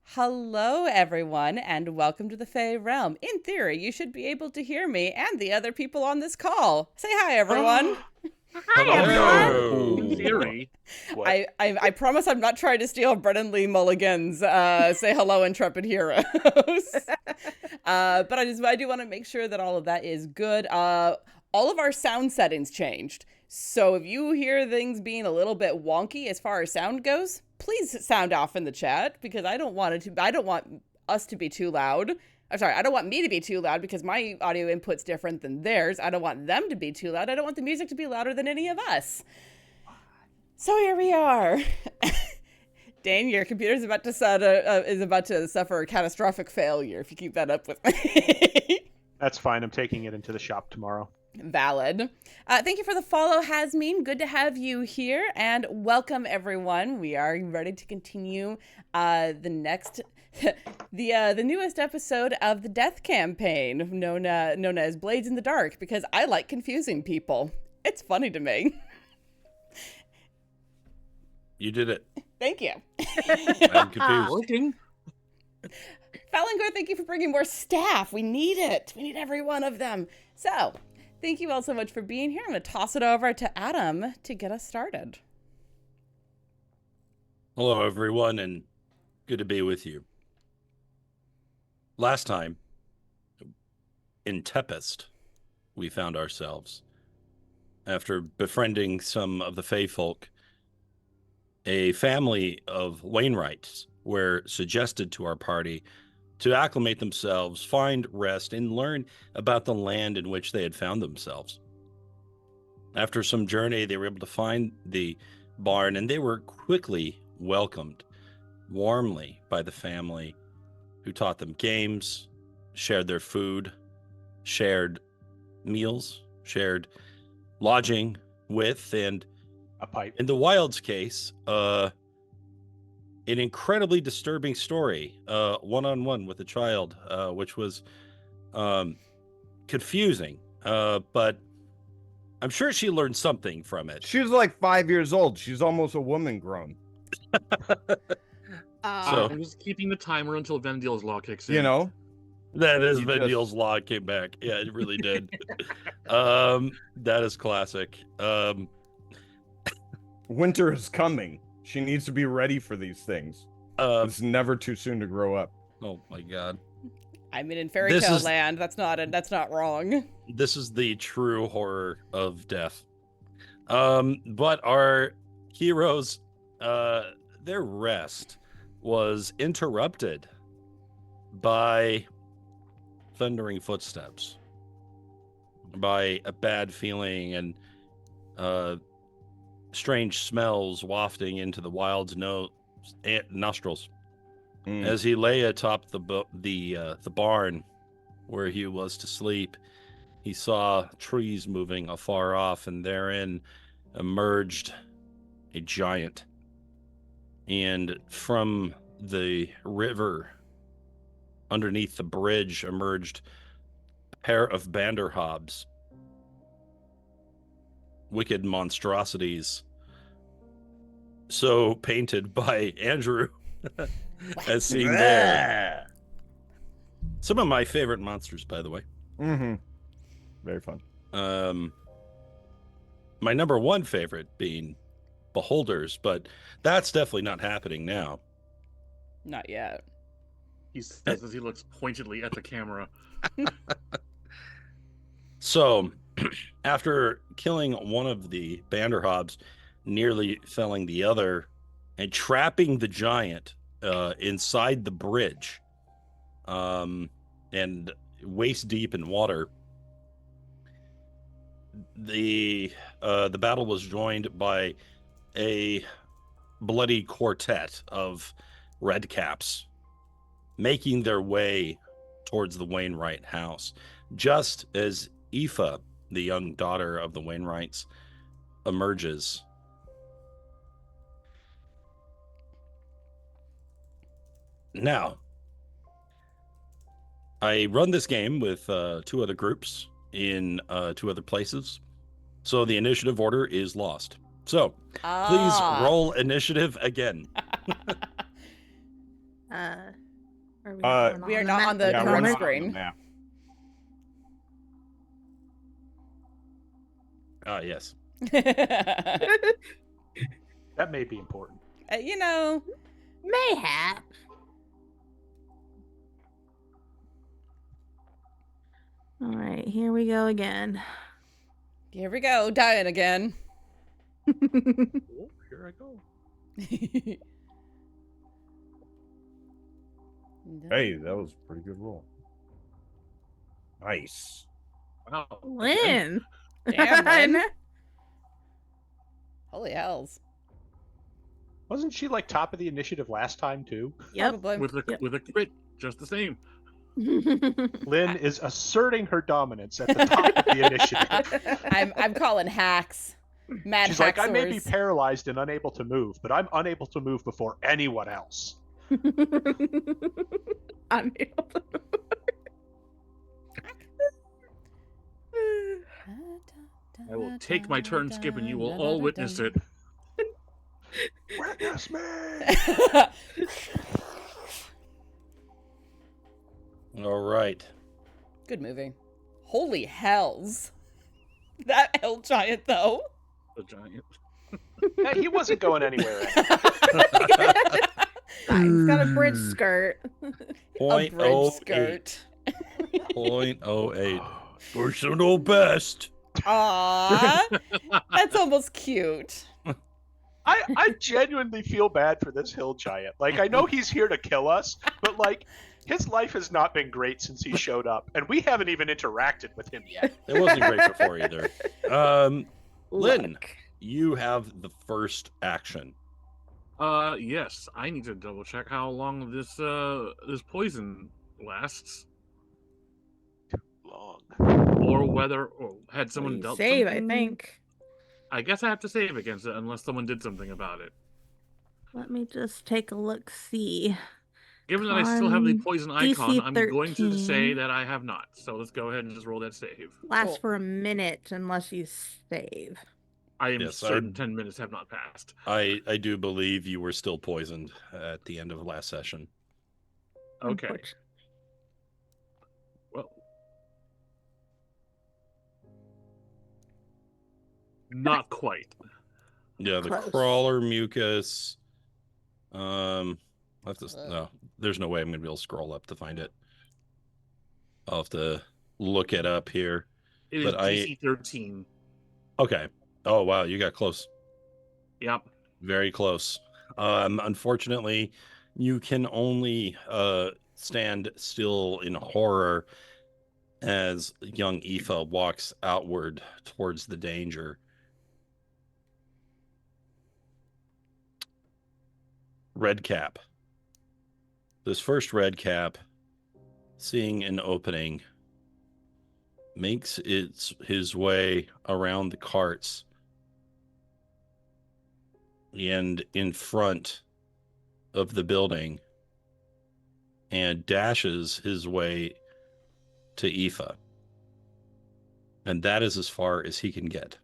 Hello, everyone, and welcome to the Fae Realm. In theory, you should be able to hear me and the other people on this call. Say hi, everyone. Hi, everyone. In theory. I promise I'm not trying to steal Brennan Lee Mulligan's say hello, intrepid heroes. But I do want to make sure that all of that is good. All of our sound settings changed. So if you hear things being a little bit wonky as far as sound goes, please sound off in the chat, because I don't want us to be too loud. I'm sorry, I don't want me to be too loud because my audio input's different than theirs. I don't want them to be too loud. I don't want the music to be louder than any of us. So here we are. Dane, your computer's about to suffer a catastrophic failure if you keep that up with me. That's fine. I'm taking it into the shop tomorrow. Valid. Thank you for the follow, Hasmeen. Good to have you here, and welcome everyone. We are ready to continue the newest episode of the Death Campaign, known as Blades in the Dark, because I like confusing people. It's funny to me. You did it. Thank you. I'm confused. Working. Falangor, thank you for bringing more staff. We need it. We need every one of them. So, thank you all so much for being here. I'm going to toss it over to Adam to get us started. Hello, everyone, and good to be with you. Last time, in Tepest, we found ourselves. After befriending some of the Fae folk, a family of Wainwrights were suggested to our party to acclimate themselves, find rest, and learn about the land in which they had found themselves. After some journey, they were able to find the barn, and they were quickly welcomed warmly by the family, who taught them games, shared their food, shared meals, shared lodging with, and A pipe. in the Wild's case, an incredibly disturbing story, one-on-one with a child, which was confusing, but I'm sure she learned something from it. She was like 5 years old. She's almost a woman grown. I'm just keeping the timer until Vendiel's law kicks in. You know? That is You Vendiel's law came back. Yeah, it really did. That is classic. Winter is coming. She needs to be ready for these things. It's never too soon to grow up. Oh my God. I mean, in fairy tale land, that's not wrong. This is the true horror of death. But our heroes, their rest was interrupted by thundering footsteps, by a bad feeling and strange smells wafting into the Wild's nostrils. As he lay atop the barn where he was to sleep, he saw trees moving afar off, and therein emerged a giant. And from the river underneath the bridge emerged a pair of banderhobs, wicked monstrosities, so painted by Andrew as seen there. Some of my favorite monsters, by the way. Mm-hmm. Very fun. My number one favorite being beholders, but that's definitely not happening now. Not yet. He says as he looks pointedly at the camera. So, after killing one of the banderhobs, nearly felling the other, and trapping the giant inside the bridge, and waist deep in water, the battle was joined by a bloody quartet of redcaps making their way towards the Wainwright house, just as Aoife, the young daughter of the Wainwrights, emerges. Now, I run this game with two other groups in two other places, so the initiative order is lost. So, please roll initiative again. Are we We are not on the Yeah, we're current not on the screen. map. Yes. That may be important. You know, Mayhap. All right, here we go again. here we go, dying again. Oh, here I go. Hey, that was a pretty good roll. Nice. Wow. Lynn. Damn, Lynn. Holy hells. Wasn't she like top of the initiative last time too? Yep. Probably. With a crit, just the same. Lynn is asserting her dominance at the top of the initiative. I'm calling hacks. Mad She's like, I may be hacksaws. paralyzed and unable to move, but I'm unable to move before anyone else. I'm able to I will take my turn, Skip, and you will all witness it. Witness me! All right. Good movie. Holy hells. That hell giant, though. The giant. Yeah, he wasn't going anywhere. He's got a bridge skirt. A Point bridge oh skirt. 0.08. Personal best. Aww. That's almost cute. I genuinely feel bad for this hill giant. Like, I know he's here to kill us, but like, his life has not been great since he showed up, and we haven't even interacted with him yet. It wasn't great before either. Lynn, Look. you have the first action. Yes. I need to double check how long this poison lasts, Long. or whether had someone Please dealt save, something. I think. I guess I have to save against it unless someone did something about it. Let me just take a look. See. Given that I still have the Con poison DC icon, I'm going to say 13. that I have not. So let's go ahead and just roll that save. Lasts Cool. for a minute unless you save. I am Yes, certain 10 minutes have not passed. I do believe you were still poisoned at the end of last session. Okay. Unfortunately. Well, not quite. Yeah, the Close. crawler mucus. No, there's no way I'm gonna be able to scroll up to find it. I'll have to look it up here. It is But DC 13. Okay. Oh wow, you got close. Yep. Very close. Unfortunately, you can only stand still in horror as young Aoife walks outward towards the danger. Red Cap. This first Red Cap, seeing an opening, makes his way around the carts and in front of the building and dashes his way to Aoife. And that is as far as he can get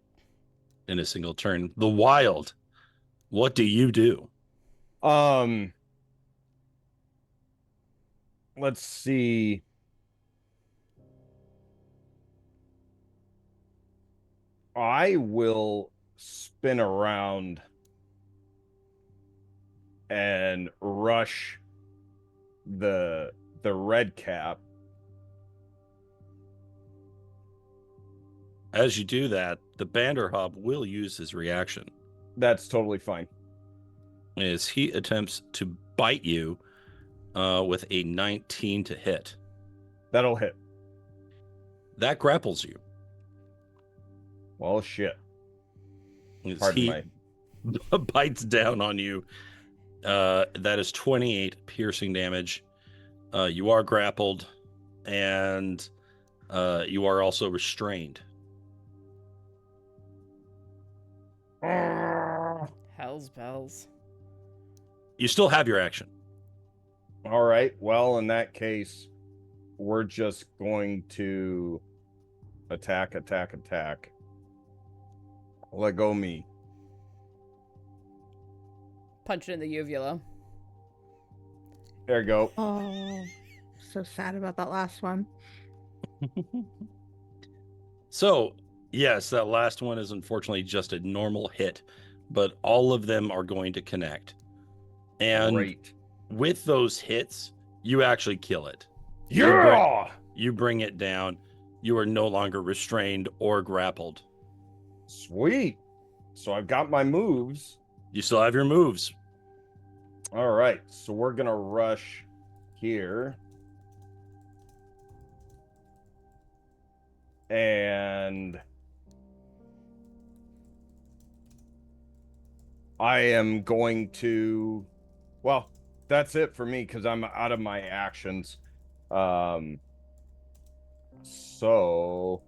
in a single turn. The Wild, what do you do? Let's see. I will spin around and rush the red cap. As you do that, the Banderhob will use his reaction That's totally fine. as he attempts to bite you with a 19 to hit. That'll hit. That grapples you. Well, shit. As Pardon he my. bites down on you. That is 28 piercing damage. You are grappled, and you are also restrained. Hell's bells. You still have your action. All right. Well, in that case, we're just going to attack. Let go me. Punch it in the uvula. There you go. Oh, so sad about that last one. So, yes, that last one is unfortunately just a normal hit, but all of them are going to connect. And Great. with those hits, you actually kill it. Yeah! You bring it down. You are no longer restrained or grappled. Sweet. So I've got my moves. You still have your moves. All right. So we're going to rush here. And I am going to, well, that's it for me because I'm out of my actions. So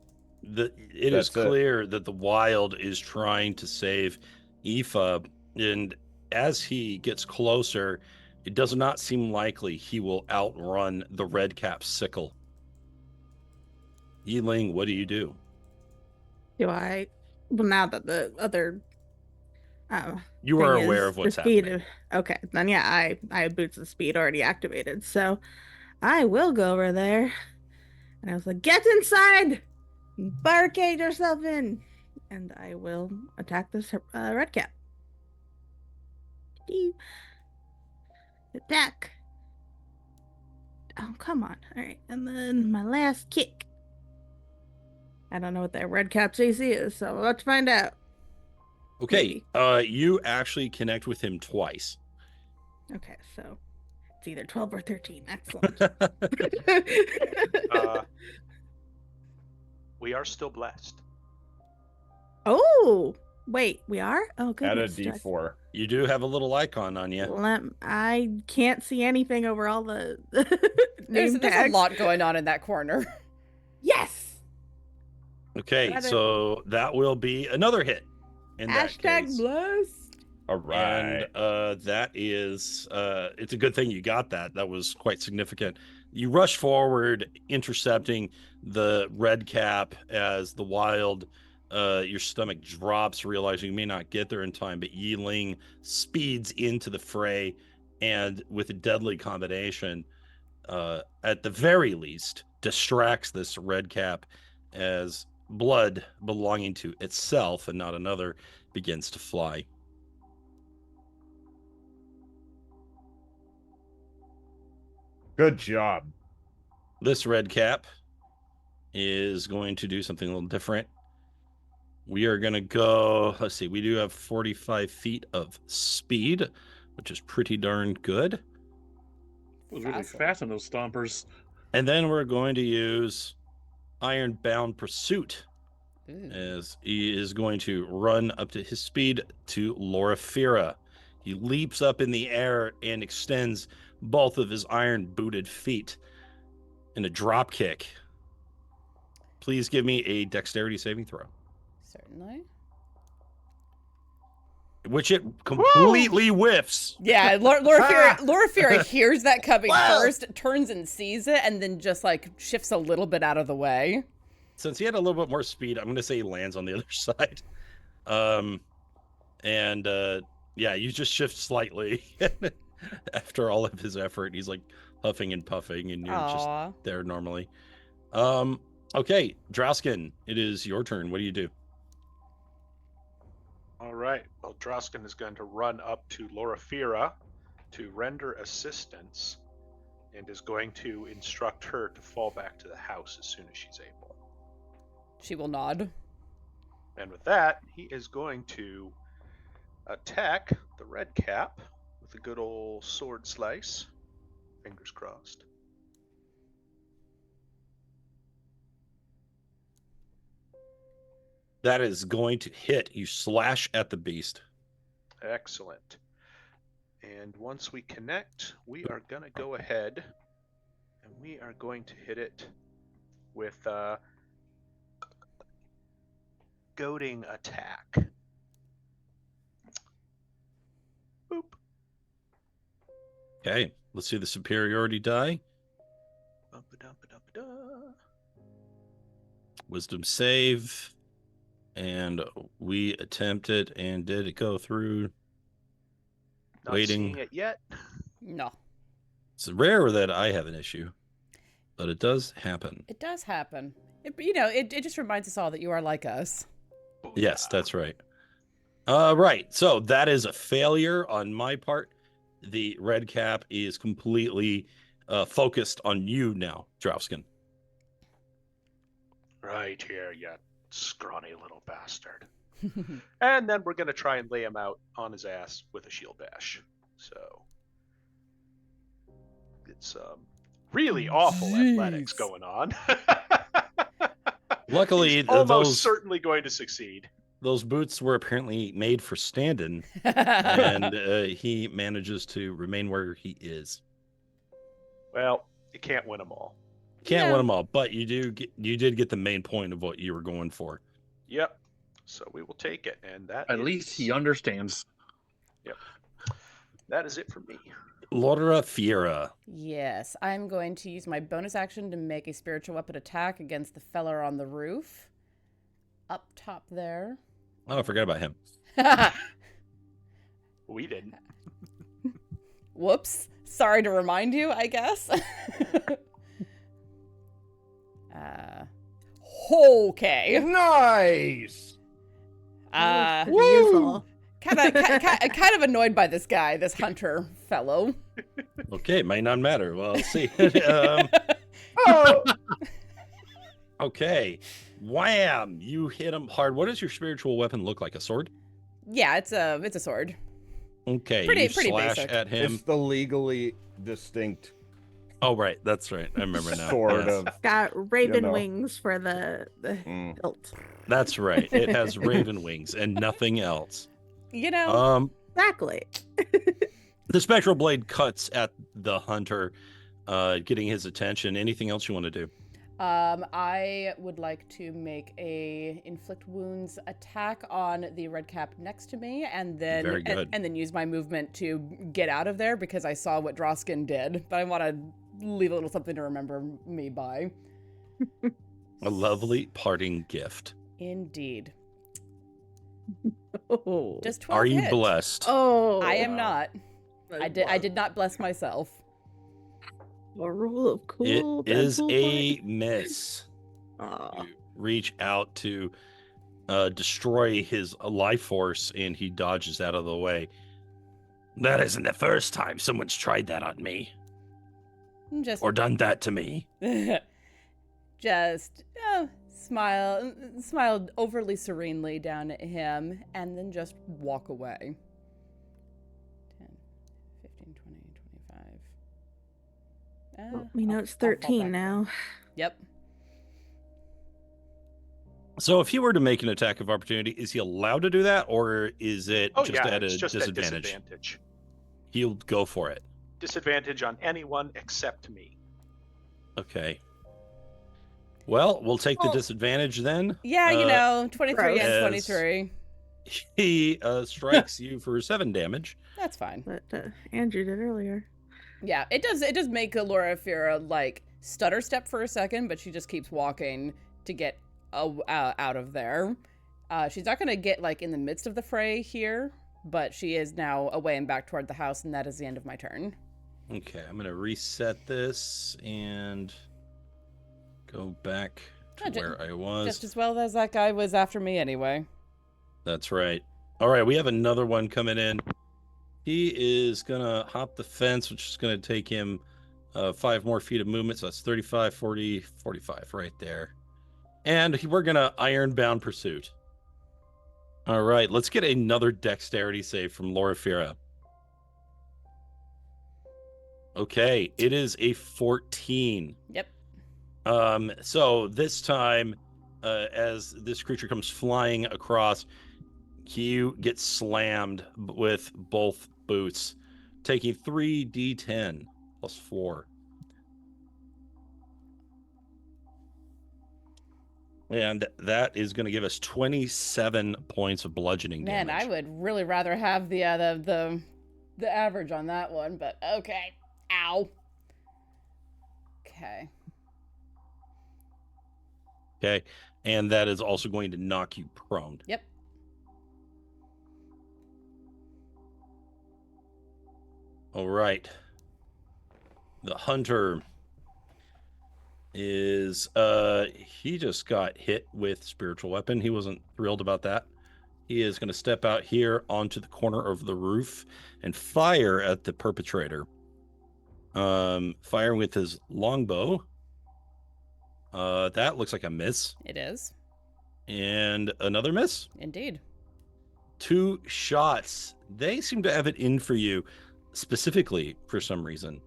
It is clear that the wild is trying to save Aoife, and as he gets closer, it does not seem likely he will outrun the red cap sickle. Yi-Ling, what do you do? Do I? Well, now that the other You are aware of what's happening. Okay, then yeah, I have boots of speed already activated, so I will go over there. And I was like, "Get inside, barricade yourself in," and I will attack this red cap. Attack! Oh, come on! All right, and then my last kick. I don't know what that red cap's AC is, so let's find out. Okay, you actually connect with him twice. Okay, so it's either 12 or 13. Excellent. We are still blessed. Oh, wait, we are? Oh, goodness. Add a D4. You do have a little icon on you. I can't see anything over all the There's name a tags. lot going on in that corner. Yes! Okay, so that will be another hit. In that case. Blessed. All right. And that is, it's a good thing you got that. That was quite significant. You rush forward, intercepting the red cap as the wild, your stomach drops, realizing you may not get there in time, but Yi-Ling speeds into the fray, and with a deadly combination, at the very least, distracts this red cap as blood belonging to itself and not another begins to fly. Good job. This red cap is going to do something a little different. We are going to go, let's see, we do have 45 feet of speed, which is pretty darn good. It was really fast on those stompers. And then we're going to use Ironbound Pursuit, as he is going to run up to his speed to Loraphyra. He leaps up in the air and extends both of his iron-booted feet in a drop kick. Please give me a dexterity saving throw. Certainly. Which it completely whiffs. Yeah, Loraphyra hears that coming first, turns and sees it, and then just like shifts a little bit out of the way. Since he had a little bit more speed, I'm going to say he lands on the other side. Yeah, you just shift slightly. After all of his effort, he's like huffing and puffing, and you're just there normally. Okay, Drausken, it is your turn. What do you do? All right. Well, Drausken is going to run up to Loraphyra to render assistance and is going to instruct her to fall back to the house as soon as she's able. She will nod. And with that, he is going to attack the red cap with a good old sword slice. Fingers crossed. That is going to hit. You slash at the beast. Excellent. And once we connect, we are going to go ahead and we are going to hit it with a goading attack. Boop. Okay, let's see the superiority die. Bum-ba-dum-ba-dum-ba-da. Wisdom save. And we attempted, and did it go through? Not seeing it yet. No. It's rare that I have an issue, but it does happen. It does happen. It just reminds us all that you are like us. Yes, that's right. Right. So that is a failure on my part. The red cap is completely focused on you now, Drausken. Right here, you scrawny little bastard. And then we're going to try and lay him out on his ass with a shield bash. So it's really awful athletics going on. Luckily, He's almost certainly going to succeed. Those boots were apparently made for standing, and he manages to remain where he is. Well, you can't win them all. Can't win them all, but you did get the main point of what you were going for. Yep. So we will take it, and that At least he understands. Yep. That is it for me. Loraphyra. Yes, I'm going to use my bonus action to make a spiritual weapon attack against the fella on the roof. Up top there. Oh, I forgot about him. We didn't. Whoops. Sorry to remind you, I guess. Okay. Nice. Woo! Kind of annoyed by this guy, this hunter fellow. Okay, might not matter. Well, let's see. Oh, Okay. Wham! You hit him hard. What does your spiritual weapon look like? A sword? Yeah, it's a sword. Okay. Pretty you slash basic. at him. it's the legally distinct Oh, right. That's right. I remember now. sort Yes. of. Got raven You know. wings for the Mm. hilt. That's right. It has raven wings and nothing else. Exactly. The spectral blade cuts at the hunter, getting his attention. Anything else you want to do? I would like to make a inflict wounds attack on the red cap next to me, and then Very good. and then use my movement to get out of there because I saw what Drausken did. But I want to leave a little something to remember me by. A lovely parting gift. Indeed. Oh. Just 12 Are you hit. blessed? Oh. I am not. I did not bless myself. A rule of cool. It is Deadpool a fight. miss. Aw. You reach out to destroy his life force, and he dodges out of the way. That isn't the first time someone's tried that on me Just or done that to me. just smiled overly serenely down at him, and then just walk away. 10, 15, 20, 25. We know I'll- it's I'll fall 13 back. now. Yep. So if he were to make an attack of opportunity, is he allowed to do that, or is it Oh, just yeah, at a it's just at disadvantage? disadvantage. He'll go for it. Disadvantage on anyone except me. Okay. Well, we'll take the Well, disadvantage then. Yeah, 23 gross. and As- 23. He strikes you for 7 damage. That's fine. But Andrew did earlier. Yeah, it does make Loraphyra like stutter step for a second, but she just keeps walking to get out of there. She's not gonna get like in the midst of the fray here, but she is now away and back toward the house, and that is the end of my turn. Okay, I'm going to reset this and go back to where I was. Just as well as that guy was after me anyway. That's right. All right, we have another one coming in. He is going to hop the fence, which is going to take him 5 more feet of movement. So that's 35, 40, 45 right there. And we're going to Ironbound Pursuit. All right, let's get another dexterity save from Loraphyra. Okay, it is a 14. Yep. So this time, as this creature comes flying across, you get slammed with both boots, taking 3d10 plus 4. And that is going to give us 27 points of bludgeoning Man, damage. I would really rather have the average on that one, but okay. Ow. Okay. Okay, and that is also going to knock you prone. Yep. All right. The hunter is he just got hit with spiritual weapon. He wasn't thrilled about that. He is going to step out here onto the corner of the roof and fire at the perpetrator. Firing with his longbow. That looks like a miss. It is. And another miss. Indeed. 2 shots. They seem to have it in for you, specifically for some reason.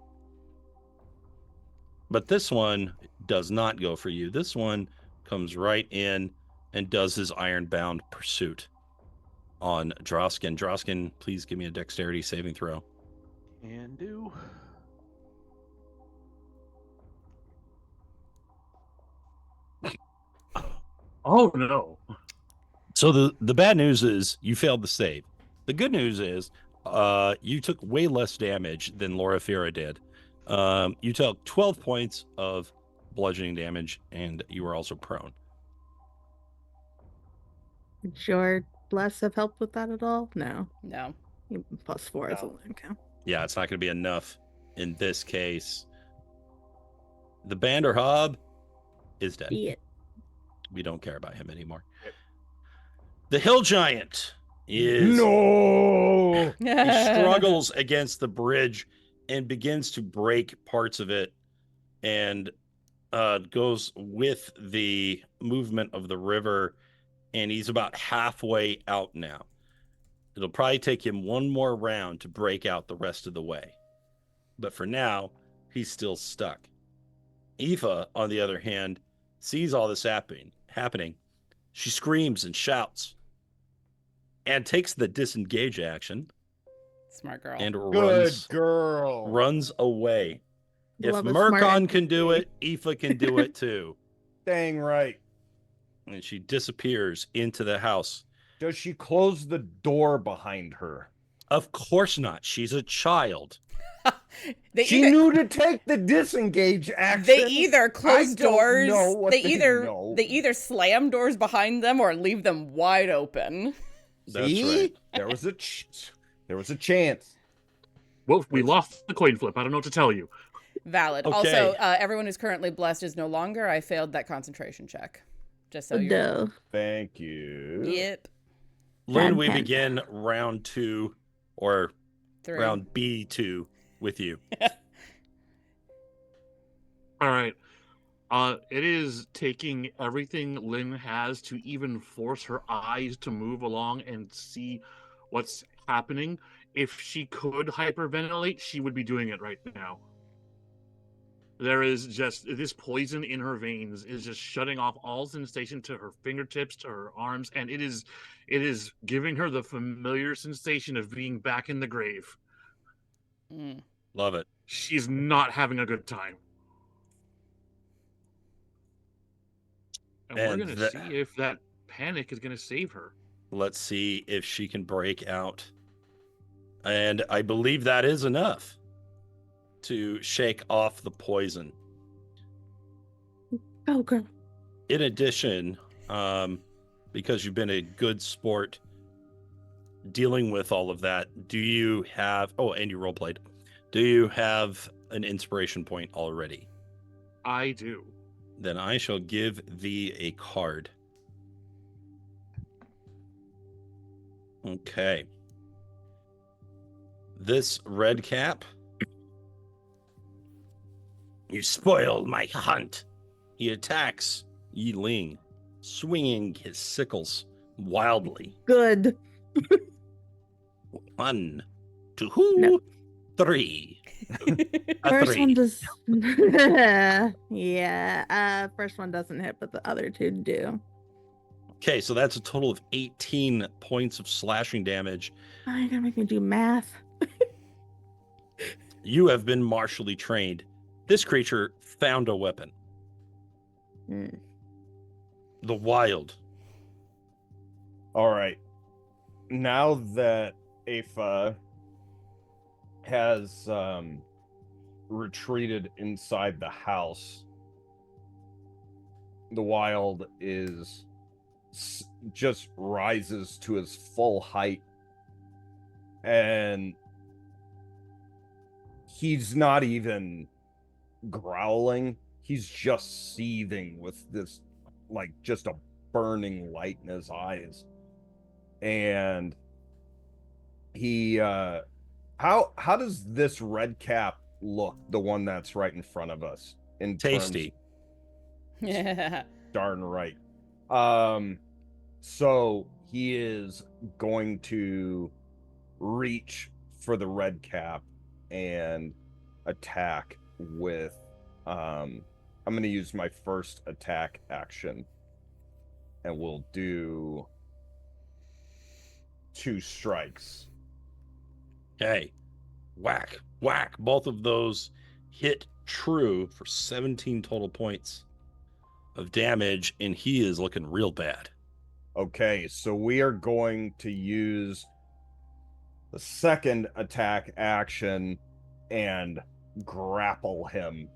But this one does not go for you. This one comes right in and does his ironbound pursuit on Drausken. Drausken, please give me a dexterity saving throw. And do. Oh no. So the bad news is you failed the save. The good news is you took way less damage than Loraphyra did. You took 12 points of bludgeoning damage, and you were also prone. Would your bless have helped with that at all? No. No. +4 is a No. line count. Yeah, it's not going to be enough in this case. The Bander Hob is dead. Be it. We don't care about him anymore. Yep. The Hill Giant is... No. He struggles against the bridge and begins to break parts of it and goes with the movement of the river, and he's about halfway out now. It'll probably take him one more round to break out the rest of the way. But for now, he's still stuck. Aoife, on the other hand, sees all this happening. She screams and shouts and takes the disengage action Smart girl. and Good girl. runs away. If Love a smart Murkon can do NPC. it, Aoife can do it too. Dang right. And she disappears into the house. Does she close the door behind her? Of course not. She's a child. She knew to take the disengage action. They either close I don't doors. know what They know. either slam doors behind them or leave them wide open. That's See? right. There was a chance. Well, we lost the coin flip. I don't know what to tell you. Valid. Okay. Also, everyone who's currently blessed is no longer. I failed that concentration check. Just so you're. No. Thank you. Yep. Lynn, we Pen. begin round 2 or 3. round B2 with you. All right. It is taking everything Lynn has to even force her eyes to move along and see what's happening. If she could hyperventilate, she would be doing it right now. There is just this poison in her veins is just shutting off all sensation to her fingertips, to her arms, and it is giving her the familiar sensation of being back in the grave. Mm. Love it. She's not having a good time. And we're And going to that- see if that panic is going to save her. Let's see if she can break out. And I believe that is enough to shake off the poison. Oh, girl. In addition, because you've been a good sport dealing with all of that, do you have... Oh, and you roleplayed. Do you have an inspiration point already? I do. Then I shall give thee a card. Okay. This red cap. You spoiled my hunt. He attacks Yi-Ling, swinging his sickles wildly. Good. 1, 2, No. 3. A First 3. one does. Yeah. First one doesn't hit, but the other two do. Okay, so that's a total of 18 points of slashing damage. Oh, you're gonna make me do math. You have been martially trained. This creature found a weapon. Mm. The wild. All right. Now that Aoife has retreated inside the house, the wild is just rises to his full height, and he's not even growling. He's just seething with this, like, just a burning light in his eyes. And he how does this red cap look, the one that's right in front of us, in Tasty. Yeah. Darn right. So he is going to reach for the red cap and attack with I'm going to use my first attack action, and we'll do 2 strikes. Okay. Whack, whack. Both of those hit true for 17 total points of damage, and he is looking real bad. Okay, so we are going to use the second attack action and grapple him.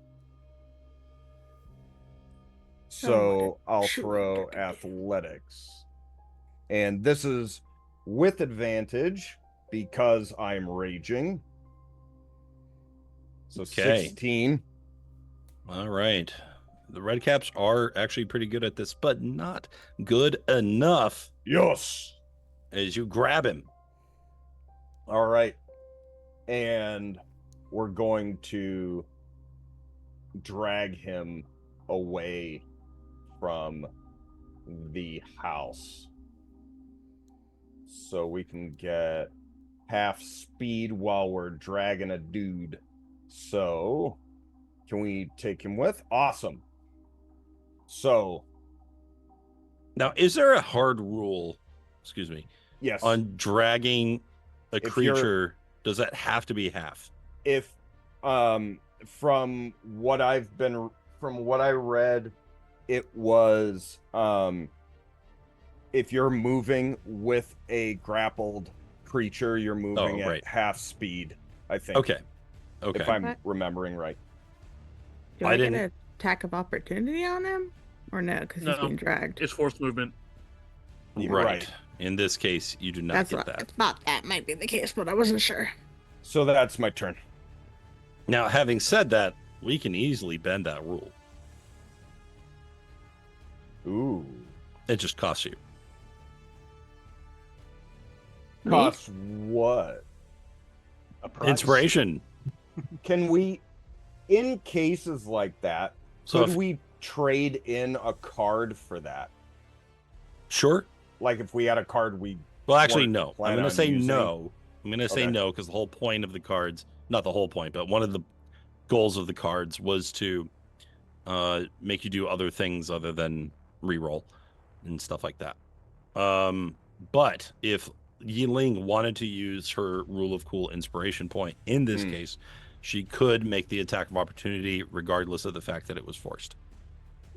So I'll throw athletics. And this is with advantage because I'm raging. So Okay. 16. All right. The red caps are actually pretty good at this, but not good enough Yes. as you grab him. All right. And we're going to drag him away from the house so we can get half speed while we're dragging a dude. So can we take him with? Awesome. So Now, is there a hard rule, excuse me, yes, on dragging a If you're- creature? Does that have to be half? if from what I read, it was if you're moving with a grappled creature, you're moving right. at half speed, I think. Okay. If I'm remembering right. Do I I get didn't- an attack of opportunity on him? Or no, because he's No. being dragged. It's forced movement. Right. In this case, you do not That's get what that. I thought that might be the case, but I wasn't sure. So that's my turn. Now, having said that, we can easily bend that rule. Ooh. It just costs you. Me? Costs what? A price. Inspiration. Can we, in cases like that, So could if, we trade in a card for that? sure. Like if we had a card we Well, actually, weren't no. I'm planning going to on say using? no. I'm going to say Okay. no because the whole point of the cards, not the whole point, but one of the goals of the cards was to make you do other things other than reroll and stuff like that. But if Yi-Ling wanted to use her Rule of Cool inspiration point in this case, she could make the attack of opportunity regardless of the fact that it was forced.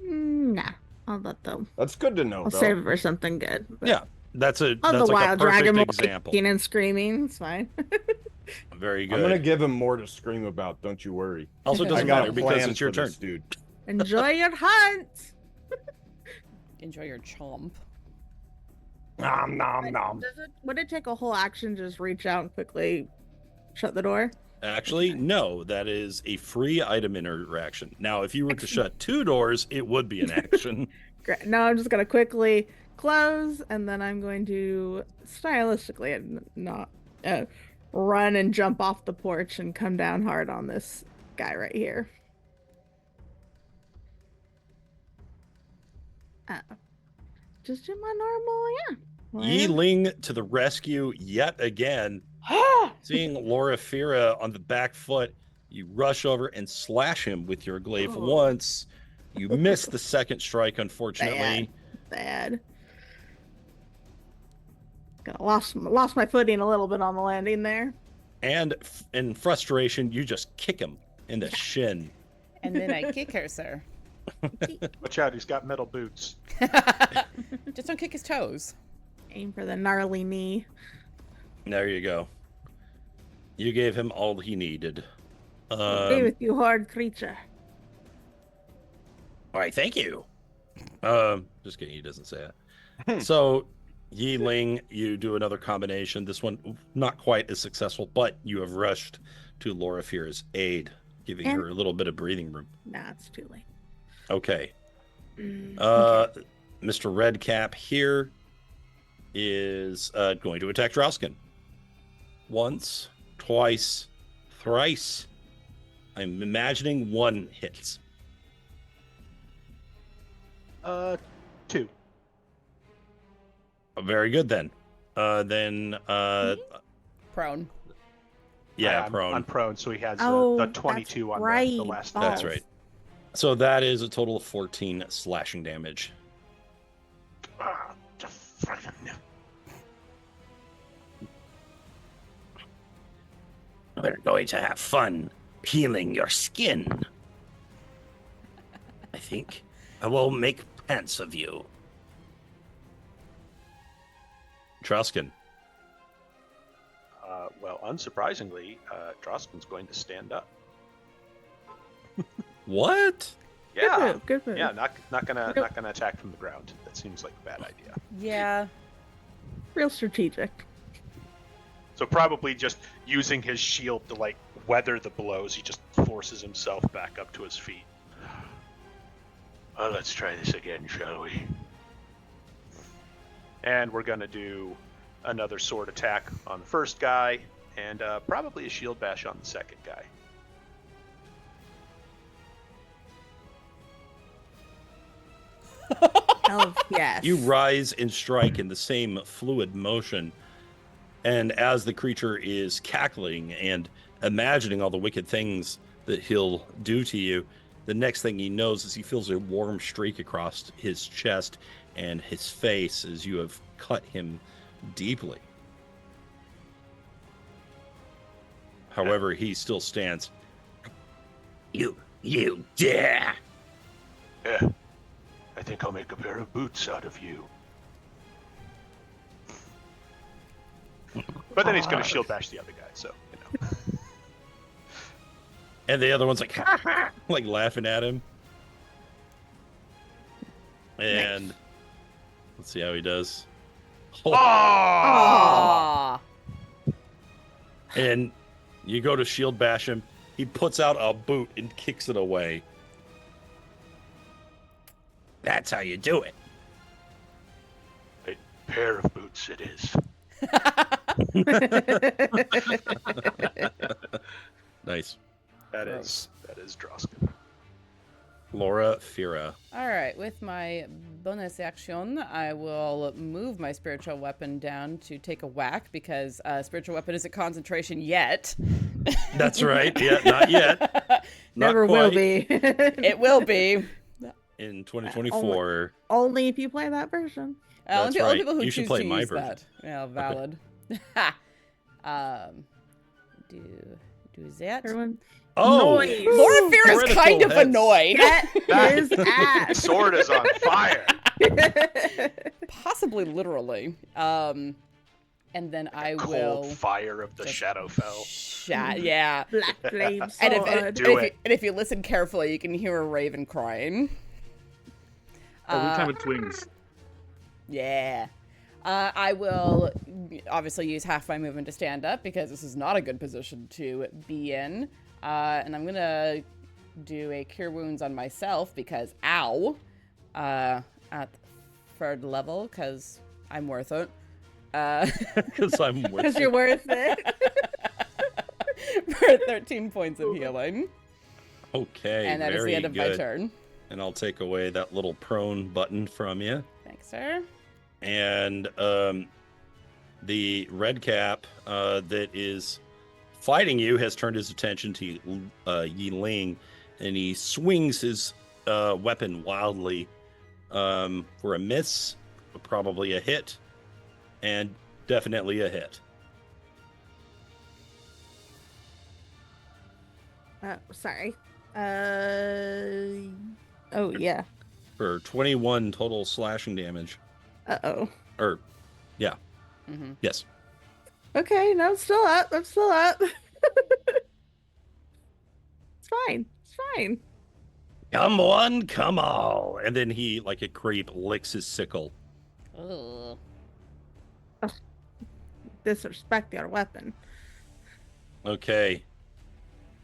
Nah, I'll let them. That's good to know, I'll though. save it for something good. but- Yeah, that's a Oh, that's the like wild a perfect dragon will example. kicking and screaming. It's fine. Very good. I'm gonna give him more to scream about. Don't you worry. Also, it I doesn't got matter a because plan it's your for turn. this dude. Enjoy your hunt. Enjoy your chomp. Nom nom nom. Would it take a whole action to just reach out and quickly shut the door? Actually, no, that is a free item interaction. Now, if you were to shut 2 doors, it would be an action. Great. No, I'm just gonna quickly close, and then I'm going to stylistically and not run and jump off the porch and come down hard on this guy right here. Just do my normal, yeah. Yi-Ling to the rescue yet again. Seeing Loraphyra on the back foot, you rush over and slash him with your glaive Oh. once. You miss the second strike, unfortunately. Bad. Lost my footing a little bit on the landing there. And in frustration, you just kick him in the shin. And then I kick her, sir. Watch out, he's got metal boots. Just don't kick his toes. Aim for the gnarly knee. There you go. You gave him all he needed. Stay with you, hard creature. All right, thank you. Just kidding, he doesn't say it. So, Yi-Ling, you do another combination. This one not quite as successful, but you have rushed to Loraphyra's aid. giving her a little bit of breathing room. Nah, it's too late. Okay. Okay. Mr. Redcap here is going to attack Drausken. Once, twice, thrice. I'm imagining 1 hits. 2. Very good then. Prone. Yeah, I'm prone. prone, so he has Oh, the that's 22 on the right. last. That's Balls. right. So that is a total of 14 slashing damage. We're going to have fun peeling your skin. I think I will make pants of you. Drausken. Well, unsurprisingly, Drausken's going to stand up. What? Yeah, Good move. yeah, not gonna attack from the ground. That seems like a bad idea. Yeah. Real strategic. So probably just using his shield to like weather the blows, he just forces himself back up to his feet. Well, let's try this again, shall we? And we're gonna do another sword attack on the first guy, and probably a shield bash on the second guy. Oh, yes. You rise and strike in the same fluid motion. And as the creature is cackling and imagining all the wicked things that he'll do to you, the next thing he knows is he feels a warm streak across his chest and his face as you have cut him deeply. However, he still stands. You dare! Yeah, I think I'll make a pair of boots out of you. But then he's going to shield bash the other guy, so, you know. And the other one's like, ha ha, like laughing at him. And let's see how he does. Oh. Aww. And you go to shield bash him. He puts out a boot and kicks it away. That's how you do it. A pair of boots it is. Nice. That is Drausken. Loraphyra. All right, with my bonus action, I will move my spiritual weapon down to take a whack because spiritual weapon isn't concentration yet. That's right. Yeah, not yet. Not Never will quite. be. It will be. In 2024. Only if you play that version. That's Only right. people who You should choose play to my use version. that. Yeah, valid. Do that. Everyone, Oh, Noise. Loraphyra is Critical kind of hits. annoyed. get his ass. Sword is on fire. Possibly literally. And then I Cold will fire of the just Shadowfell. yeah. Black flame And sword. if you listen carefully, you can hear a raven crying. Every time it twings. Yeah. I will obviously use half my movement to stand up because this is not a good position to be in. And I'm going to do a Cure Wounds on myself because, ow, at 3rd level because I'm worth it. because I'm with Because you're worth it. For 13 points of healing. Okay, And that is very the end of good. my turn. And I'll take away that little prone button from you. Thanks, sir. And the red cap that is fighting you has turned his attention to Yi-Ling, and he swings his weapon wildly for a miss, probably a hit, and definitely a hit. Sorry. Oh, yeah. For 21 total slashing damage. Uh-oh. Or, yeah. Mm-hmm. Yes. Okay, no, I'm still up. I'm still up. It's fine. It's fine. Come one, come all. And then he, like a creep, licks his sickle. Ugh. Disrespect your weapon. Okay.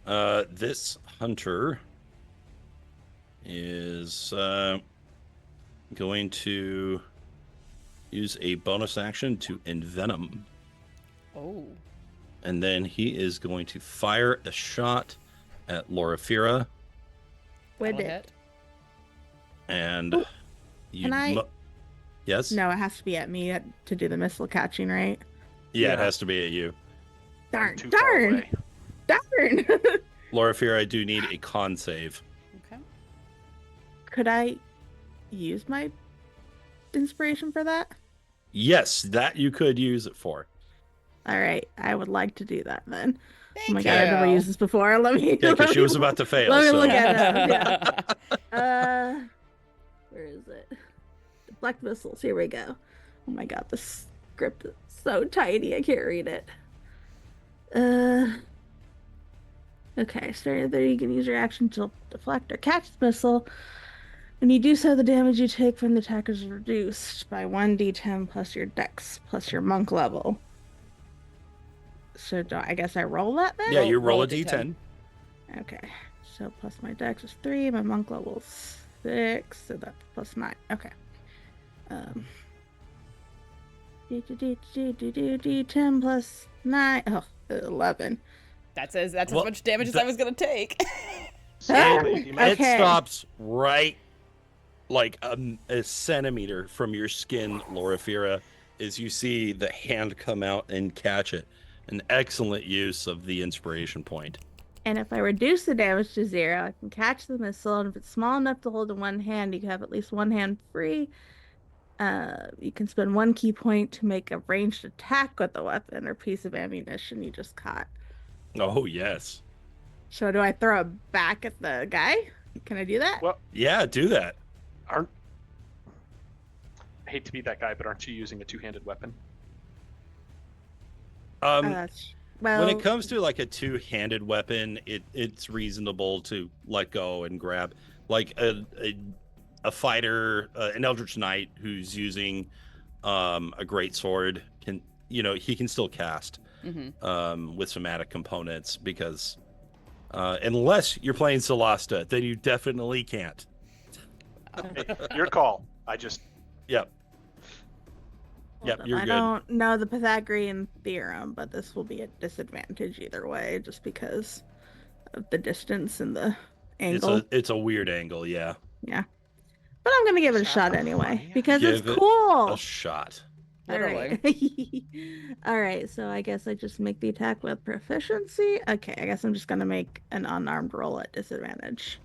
This hunter is going to use a bonus action to envenom. Oh. And then he is going to fire a shot at Loraphyra. With That'll it. hit. And Ooh, you can I- Yes? No, it has to be at me to do the missile catching, right? Yeah, it Yeah. has to be at you. Darn, Too far darn, away. darn. Loraphyra, I do need a con save. Okay. Could I use my inspiration for that? Yes, that you could use it for. All right, I would like to do that then. Thank Oh my god, I've never you. used this before. Let me. Yeah, because let she me was about to fail. let me so. look at it. Where is it? Deflect missiles. Here we go. Oh my god, this script is so tiny. I can't read it. Okay, starting there, you can use your action to deflect or catch the missile. When you do so, the damage you take from the attack is reduced by 1d10 plus your dex plus your monk level. So I guess I roll that then? Yeah, you roll roll a a d10. d10. Okay, so plus my dex is 3, my monk level is 6, so that's plus 9. Okay. D10 plus 9. Oh, 11. That's as Well, much damage as I was gonna take. Sadly, he might- It Okay. stops right like a centimeter from your skin, Loraphyra, as you see the hand come out and catch it. An excellent use of the inspiration point. And if I reduce the damage to 0, I can catch the missile, and if it's small enough to hold in one hand, you can have at least one hand free. You can spend 1 key point to make a ranged attack with a weapon or piece of ammunition you just caught. Oh, yes. So do I throw it back at the guy? Can I do that? Well, Yeah, do that. I hate to be that guy, but aren't you using a two-handed weapon? That's, well, When it comes to like a two-handed weapon, it's reasonable to let go and grab. Like a fighter, an Eldritch Knight who's using a great sword can, he can still cast with somatic components because unless you're playing Solasta, then you definitely can't. Hey, your call. Yep. hold Yep, up, you're I good. don't know the Pythagorean theorem, but this will be a disadvantage either way, just because of the distance and the angle. It's a weird angle, yeah. Yeah. But I'm gonna give it a Sounds shot funny. anyway because Give it's it cool. A shot. All right. All right. So I guess I just make the attack with proficiency. Okay. I guess I'm just gonna make an unarmed roll at disadvantage.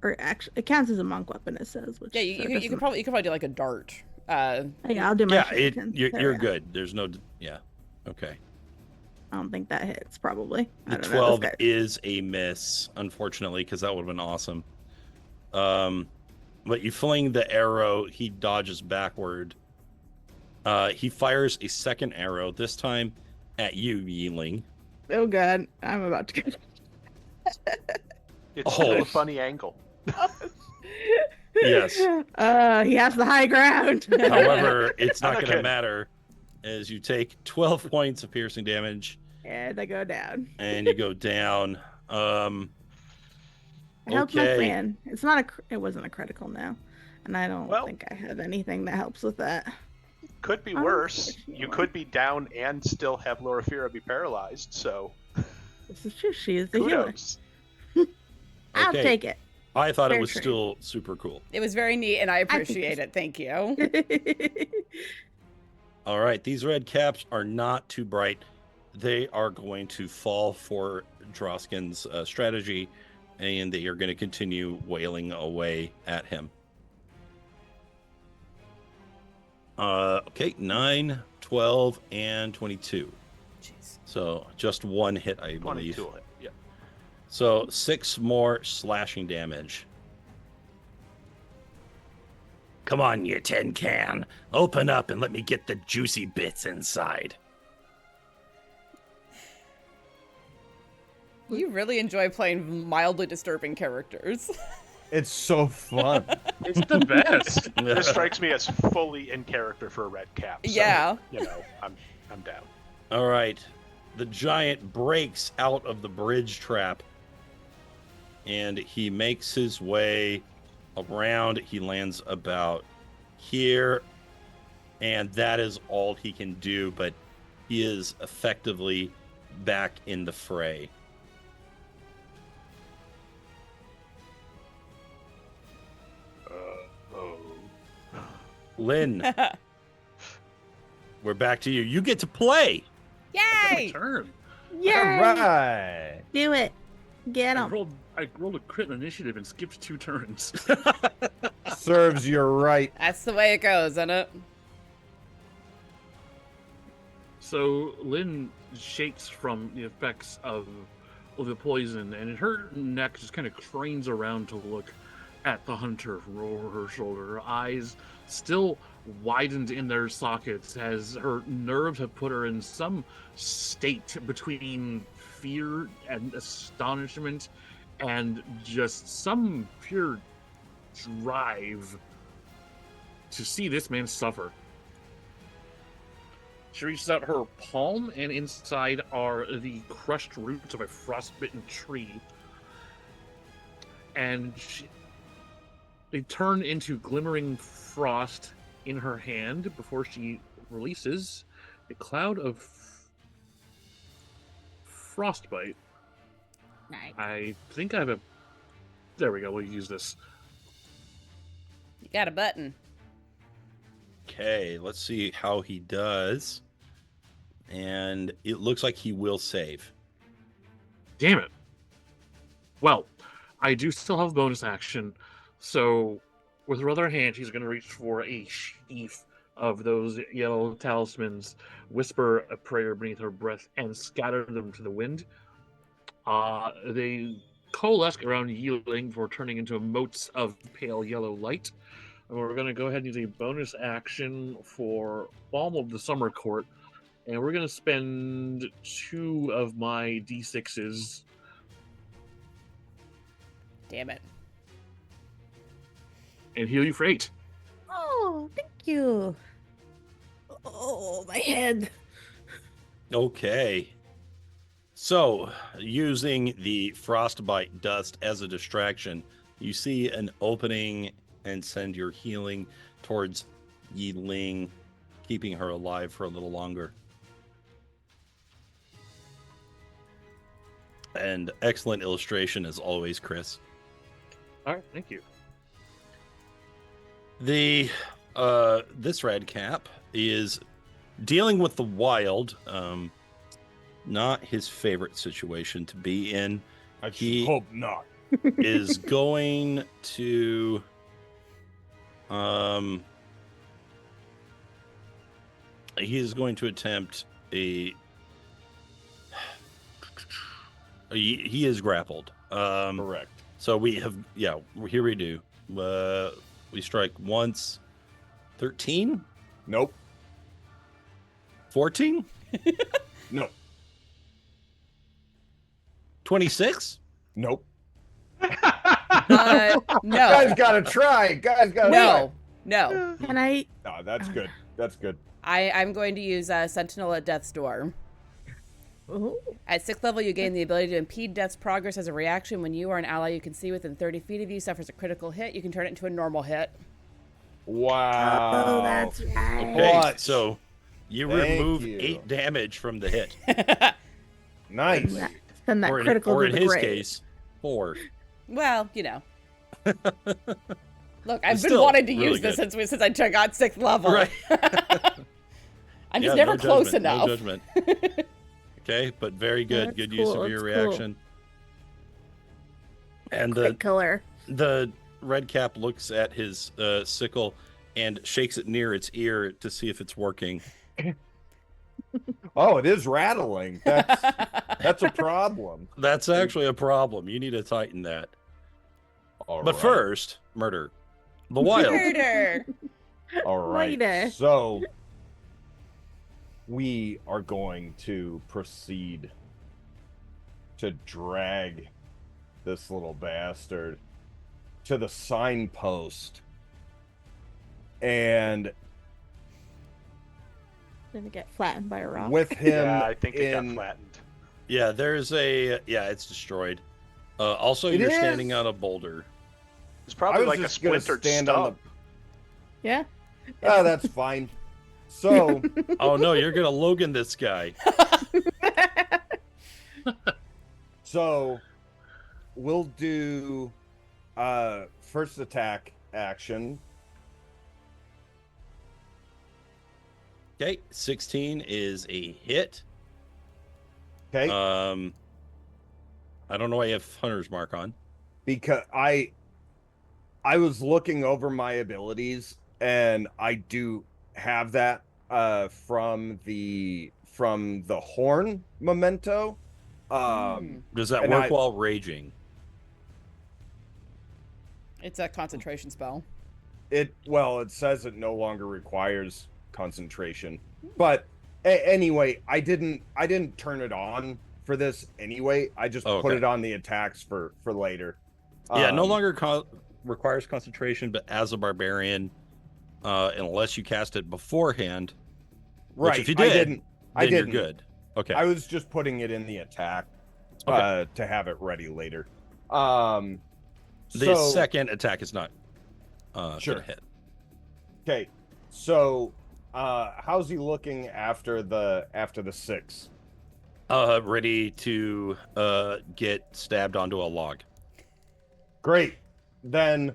Or actually, it counts as a monk weapon. It says. Which, Yeah, so you it could doesn't- probably do like a dart. Yeah, I'll do my. Yeah, shuriken. There you're we go. good. There's no, yeah. Okay. I don't think that hits. Probably. I The don't 12 know. This guy- is a miss, unfortunately, because that would have been awesome. But you fling the arrow, he dodges backward. He fires a second arrow, this time at you, Yi-Ling. Oh god, I'm about to go. It's Oh. still a funny angle. Yes. He has the high ground. However, it's not I'm not going to kidding. matter as you take 12 points of piercing damage And I go down. and you go down. I helped my Okay. friend. It's not a. It wasn't a critical now, and I don't Well- think I have anything that helps with that. Could be Oh, worse. if you You want. could be down and still have Loraphyra be paralyzed, so This is true. She is the healer. kudos. I'll Okay. take it. I thought it Fair was trade. still super cool. It was very neat, and I think appreciate it's- it. Thank you. All right, these red caps are not too bright. They are going to fall for Drausken's strategy, and they are going to continue wailing away at him. Okay, 9, 12, and 22. Jeez. So just one hit, I believe. 22 hit. Yeah. So 6 more slashing damage. Come on, you tin can. Open up and let me get the juicy bits inside. You really enjoy playing mildly disturbing characters. It's so fun. It's the best. This strikes me as fully in character for a red cap. So, Yeah. I'm down. All right. the giant breaks out of the bridge trap, and he makes his way around. He lands about here, and that is all he can do, but he is effectively back in the fray. Lynn, we're back to you. You get to play. Yay! Turn. Yay! All right. Do it. Get I him. rolled a crit initiative and skipped 2 turns. Serves you right. That's the way it goes, isn't it? So Lynn shakes from the effects of the poison, and her neck just kind of cranes around to look at the hunter from over her shoulder. Her eyes still widened in their sockets as her nerves have put her in some state between fear and astonishment and just some pure drive to see this man suffer. She reaches out her palm, and inside are the crushed roots of a frostbitten tree. And they turn into glimmering frost in her hand before she releases a cloud of frostbite. Nice. I think I have a... There we go, we'll use this. You got a button. Okay, let's see how he does. And it looks like he will save. Damn it. Well, I do still have bonus action, so with her other hand, she's going to reach for a sheaf of those yellow talismans, whisper a prayer beneath her breath, and scatter them to the wind. They coalesce around Yi-Ling before turning into motes of pale yellow light. And we're going to go ahead and use a bonus action for Balm of the Summer Court, and we're going to spend 2 of my D6s. Damn it. And heal you for 8. Oh, thank you. Oh, my head. Okay. So, using the frostbite dust as a distraction, you see an opening and send your healing towards Yi-Ling, keeping her alive for a little longer. And excellent illustration as always, Chris. All right, thank you. The this red cap is dealing with the wild. Not his favorite situation to be in. I should He- hope not. Is going to he is going to attempt he is grappled. Correct. So we have, here we do. We strike once. 13? Nope. 14? No. 26? Nope. No. Guys gotta try. Guys gotta try. No. Can I? No, that's good. That's good. I'm going to use Sentinel at Death's Door. Ooh. At 6th level, you gain the ability to impede Death's progress as a reaction. When you or an ally you can see within 30 feet of you suffers a critical hit, you can turn it into a normal hit. Wow. Oh, that's right. Okay, Clutch. so you Thank remove you. 8 damage from the hit. Nice. Send that or critical or to in the his grave. case, 4. Well, you know. Look, I've It's been still wanting to really use this good. since I got 6th level. Right. I'm just Yeah, never no close judgment, enough. No judgment. Okay, but very good. That's Good use cool, of your that's cool. reaction. And Crit killer. the red cap looks at his sickle and shakes it near its ear to see if it's working. Oh, it is rattling. That's a problem. That's actually a problem. You need to tighten that. All But right. first, murder. The wild. Murder. All right. Later. So we are going to proceed to drag this little bastard to the signpost. And Did it get flattened by a rock? with him. Yeah, I think it got in- flattened. Yeah, there's a it's destroyed. Also, It you're is? standing on a boulder. It's I probably was like a just gonna splintered stand on stump. Yeah. Oh, that's fine. So, Oh no, you're gonna Logan this guy. so we'll do first attack action. Okay, 16 is a hit. Okay, I don't know why you have Hunter's Mark on. because I was looking over my abilities, and I do have that from the horn memento. Does that and work I- while raging? It's a concentration spell. It says it no longer requires concentration, but anyway, I didn't turn it on for this anyway. I just Oh, put okay. it on the attacks for later. Yeah, no Um, longer requires concentration, but as a barbarian, unless you cast it beforehand, right. which if you I did, didn't. I then you're didn't. good. Okay. I was just putting it in the attack Okay. to have it ready later. The So- second attack is not Sure. gonna hit. Okay, so how's he looking after the 6? Ready to get stabbed onto a log. Great. Then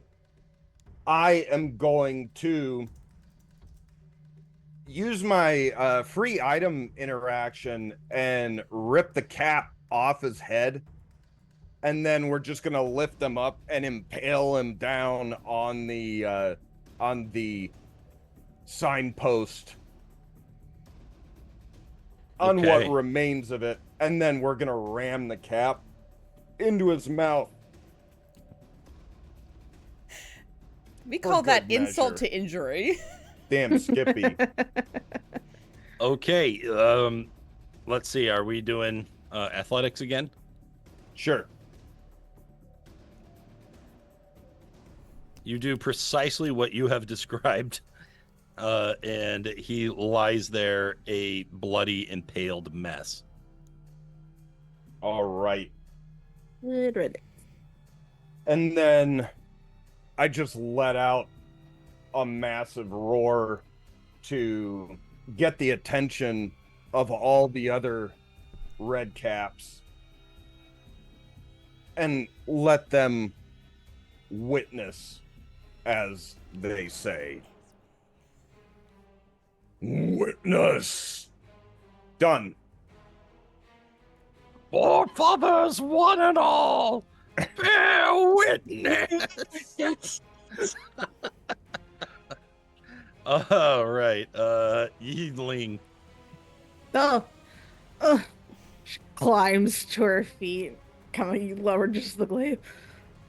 I am going to use my free item interaction and rip the cap off his head. And then we're just gonna lift him up and impale him down on the signpost. On what Okay. remains of it, and then we're gonna ram the cap into his mouth. We For call that good insult measure. to injury. Damn Skippy. Okay. Let's see. Are we doing athletics again? Sure. You do precisely what you have described, and he lies there a bloody, impaled mess. All right. Literally. And then I just let out a massive roar to get the attention of all the other red caps and let them witness, as they say. Witness. Done. Forefathers, one and all, bear witness. All right, Yi-Ling. Oh. She climbs to her feet, coming lower just to the glaive.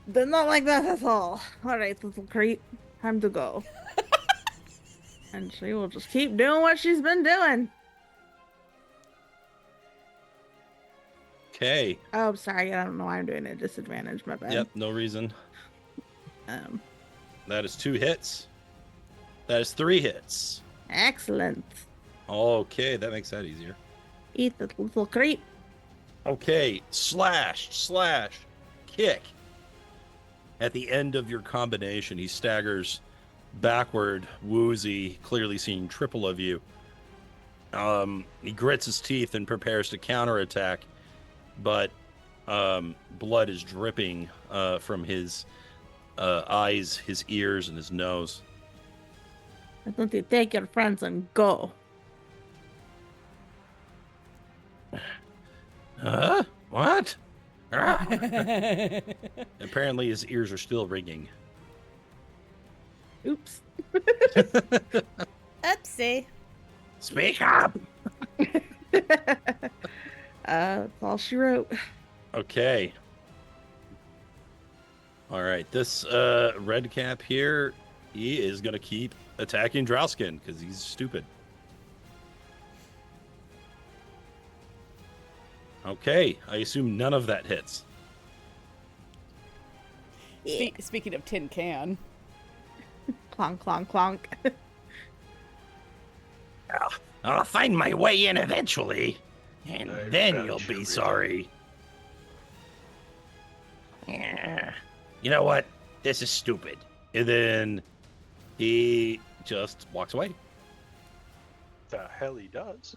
They're not like that at all. Alright, little creep. Time to go. And she will just keep doing what she's been doing. Okay. Oh, sorry. I don't know why I'm doing it at disadvantage. My bad. Yep, no reason. Um, That is 2 hits. That is 3 hits. excellent. Okay, that makes that easier. Eat the little creep. Okay, slash, kick. At the end of your combination, he staggers backward, woozy, clearly seeing triple of you. He grits his teeth and prepares to counterattack, but blood is dripping from his eyes, his ears, and his nose. Why don't you take your friends and go? Huh? What? Apparently his ears are still ringing. Oops. Oopsie. Speak up! That's all she wrote. Okay. All right, this red cap here, he is going to keep attacking Drausken because he's stupid. Okay, I assume none of that hits. Speaking of tin can. Clonk, clonk, clonk. I'll find my way in eventually, and I then bet you'll you be will. sorry. Yeah. You know what? This is stupid. And then he just walks away. The hell he does.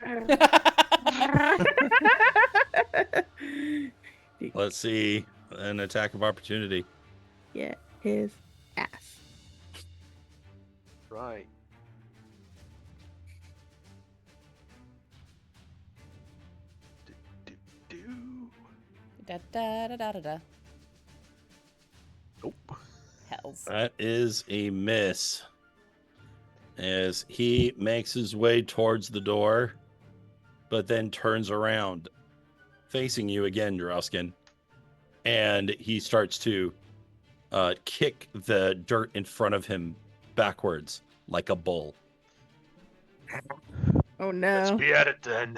Let's see an attack of opportunity. Get his ass. Right. Do. Da, da, da, da, da, da. Nope. Hells. That is a miss. As he makes his way towards the door, but then turns around, facing you again, Drausken. And he starts to kick the dirt in front of him backwards like a bull. Oh Let's no. be at it then.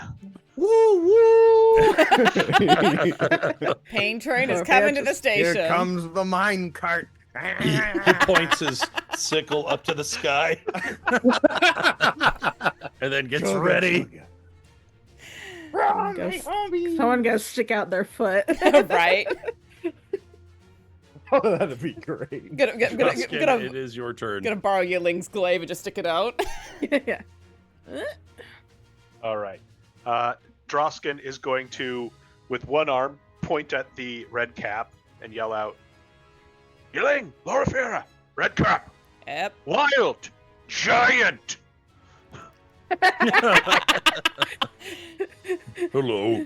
Woo woo! Pain train is coming to the station. Here comes the mine cart. He points his sickle up to the sky and then gets Chugga, ready. chugga. Someone goes stick out their foot. Right? Oh, that'd be great. Drausken, it is your turn. Gonna borrow Yi-Ling's glaive and just stick it out. Yeah. All right. Drausken is going to, with one arm, point at the red cap and yell out, Yi-Ling, Loraphyra, red cap, Yep. wild, giant. Hello.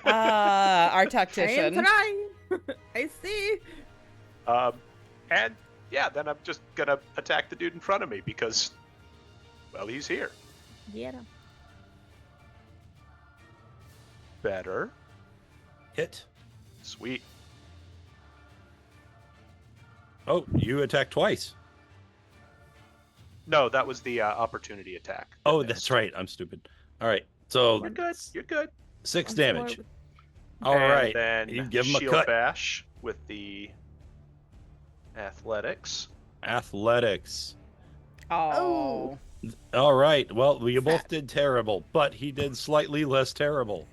Our I am tactician. trying. I see. And yeah, then I'm just gonna attack the dude in front of me because, well, he's here. Yeah. Better. Hit. Sweet. Oh, you attack twice. No, that was the opportunity attack. Oh, That that's missed. right. I'm stupid. All right. So You're good. You're good. 6 I'm damage. forward. All And right. Then You give him a shield cut. bash with the athletics. Athletics. Oh. All right. Well, you both did terrible, but he did slightly less terrible.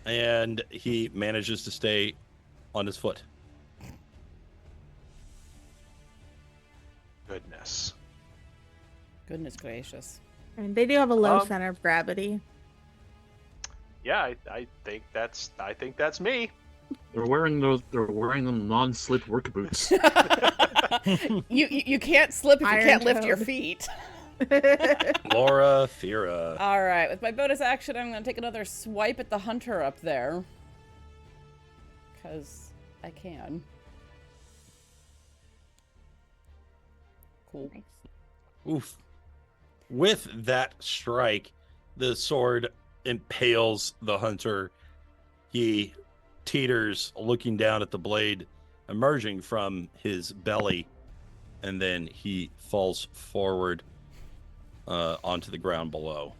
And he manages to stay on his foot. Goodness. Goodness gracious. I mean, they do have a low Um, center of gravity. Yeah, I think that's me. They're wearing them non-slip work boots. You can't slip if you Iron can't lift your Toad. feet. Loraphyra. All right, with my bonus action, I'm going to take another swipe at the hunter up there. Because I can. Cool. Oof. With that strike, the sword impales the hunter. He teeters, looking down at the blade emerging from his belly, and then he falls forward onto the ground below.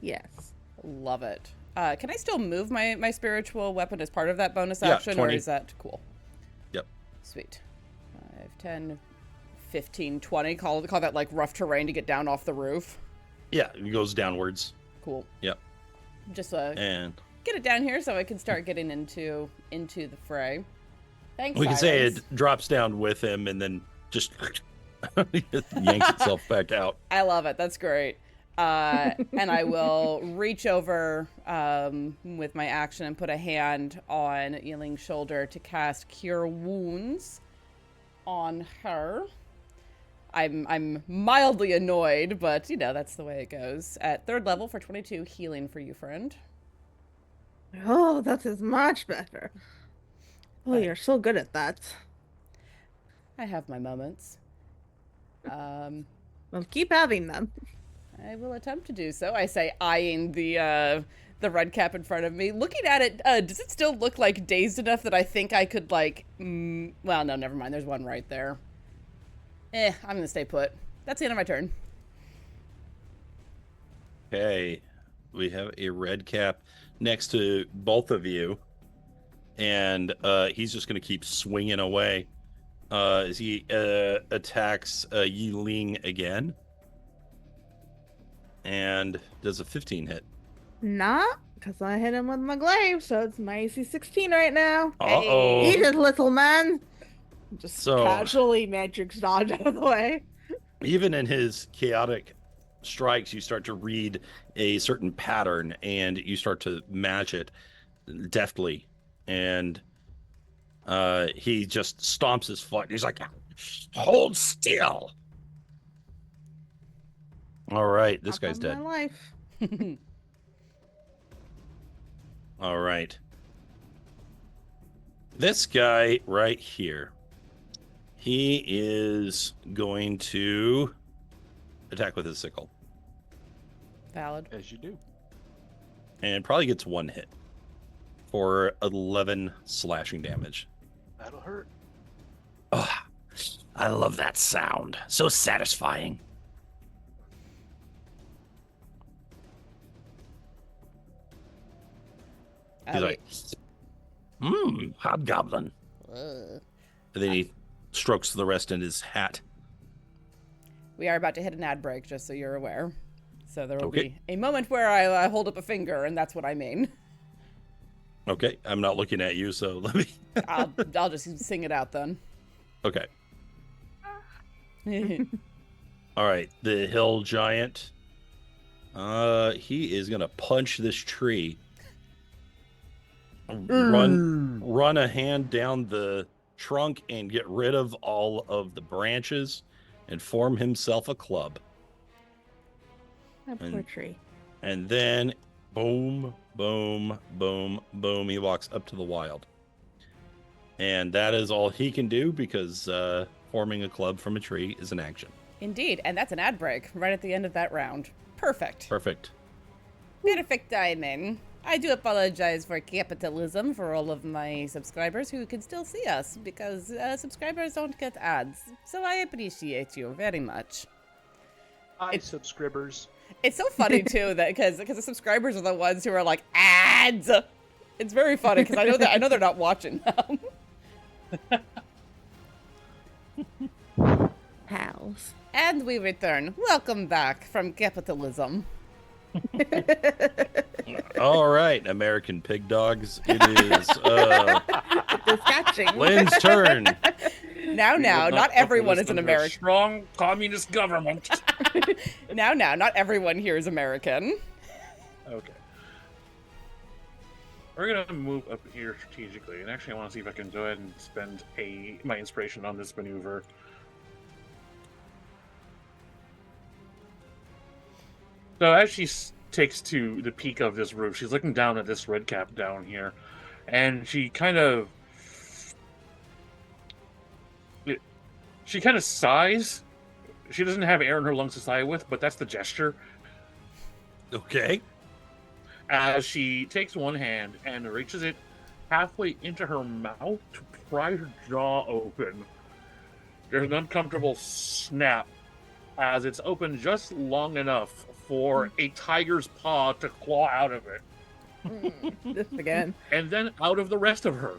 Yes. Love it. Can I still move my spiritual weapon as part of that bonus Yeah, action, 20. or is that cool? Yep. Sweet. 5, 10, 15, 20. Call that like rough terrain to get down off the roof. Yeah, it goes downwards. Cool. Yep. Just And get it down here so I can start getting into the fray. Thanks. we can say Sirens. it drops down with him and then just yanks itself back out. I love it. That's great. And I will reach over with my action and put a hand on Yi-Ling's shoulder to cast Cure Wounds on her. I'm mildly annoyed, but you know that's the way it goes. At 3rd level for 22 healing for you, friend. Oh, that is much better. Oh, Right. you're so good at that. I have my moments. Well, keep having them. I will attempt to do so. I say, eyeing the red cap in front of me. Looking at it, does it still look like dazed enough that I think I could like? Well, no, never mind. There's one right there. I'm gonna stay put. That's the end of my turn. Okay, we have a red cap next to both of you, and he's just going to keep swinging away. As he attacks Yi-Ling again. And does a 15 hit. Not, because I hit him with my glaive, so it's my AC 16 right now. Uh-oh. Eat it, little man! Just So- casually Matrix dodge out of the way. Even in his chaotic strikes, you start to read a certain pattern and you start to match it deftly. And he just stomps his foot. He's like, hold still. All right, this Up guy's on dead. My life. All right. This guy right here. He is going to attack with his sickle. Valid. As you do. And probably gets one hit for 11 slashing damage. That'll hurt. Oh, I love that sound. So satisfying. He's like, hobgoblin. And then he strokes the rest in his hat. We are about to hit an ad break, just so you're aware. So there will Okay. be a moment where I hold up a finger, and that's what I mean. Okay, I'm not looking at you, so let me. I'll just sing it out then. Okay. All right, the hill giant. He is gonna punch this tree. Run a hand down the trunk and get rid of all of the branches and form himself a club. That poor tree. And then boom, boom, boom, boom, he walks up to the wild. And that is all he can do because forming a club from a tree is an action. Indeed, and that's an ad break right at the end of that round. Perfect. Perfect. Perfect timing. I do apologize for capitalism for all of my subscribers who can still see us because subscribers don't get ads. So I appreciate you very much. Hi, subscribers. It's so funny too that because the subscribers are the ones who are like ads. It's very funny because I know they're not watching them. Pals. And we return. Welcome back from capitalism. All right, American pig dogs. It is Dispatching. Lynn's turn. Now, not everyone is an American. Strong communist government. Now, not everyone here is American. Okay. We're gonna move up here strategically, and actually, I want to see if I can go ahead and spend my inspiration on this maneuver. So as she takes to the peak of this roof, she's looking down at this red cap down here, and she kind of sighs. She doesn't have air in her lungs to sigh with, but that's the gesture. Okay. As she takes one hand and reaches it halfway into her mouth to pry her jaw open. There's an uncomfortable snap as it's open just long enough for a tiger's paw to claw out of it. This again. And then out of the rest of her.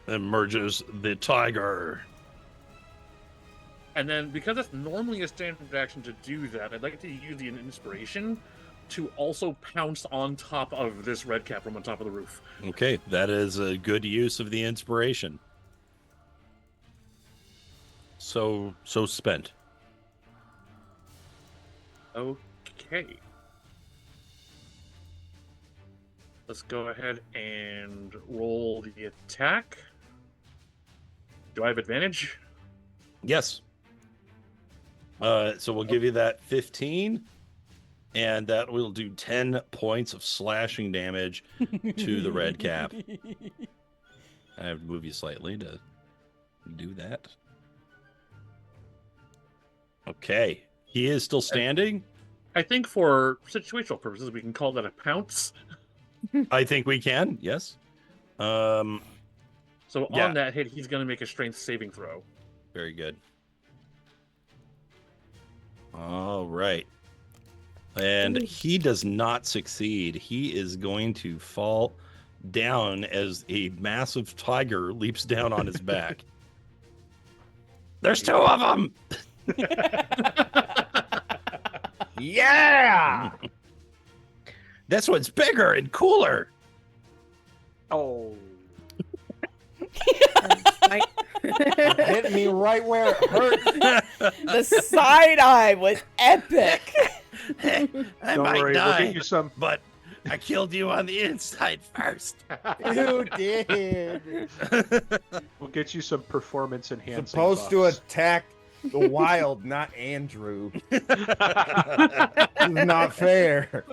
Emerges the tiger. And then, because it's normally a standard action to do that, I'd like to use the inspiration to also pounce on top of this red cap from on top of the roof. Okay, that is a good use of the inspiration. So spent. Okay. Let's go ahead and roll the attack. Do I have advantage? Yes. So we'll give you that 15, and that will do 10 points of slashing damage to the red cap. I have to move you slightly to do that. Okay. He is still standing. I think for situational purposes, we can call that a pounce. I think we can. Yes. So Yeah. on that hit, he's going to make a strength saving throw. Very good. All right. And he does not succeed. He is going to fall down as a massive tiger leaps down on his back. There's 2 of them! Yeah! This one's bigger and cooler! Oh. Right. Hit me right where it hurts. The side eye was epic. I Don't might worry, die, we'll get you some. but I killed you on the inside first. You did. We'll get you some performance enhancing. Supposed to buffs. attack the wild, not Andrew. It's not fair.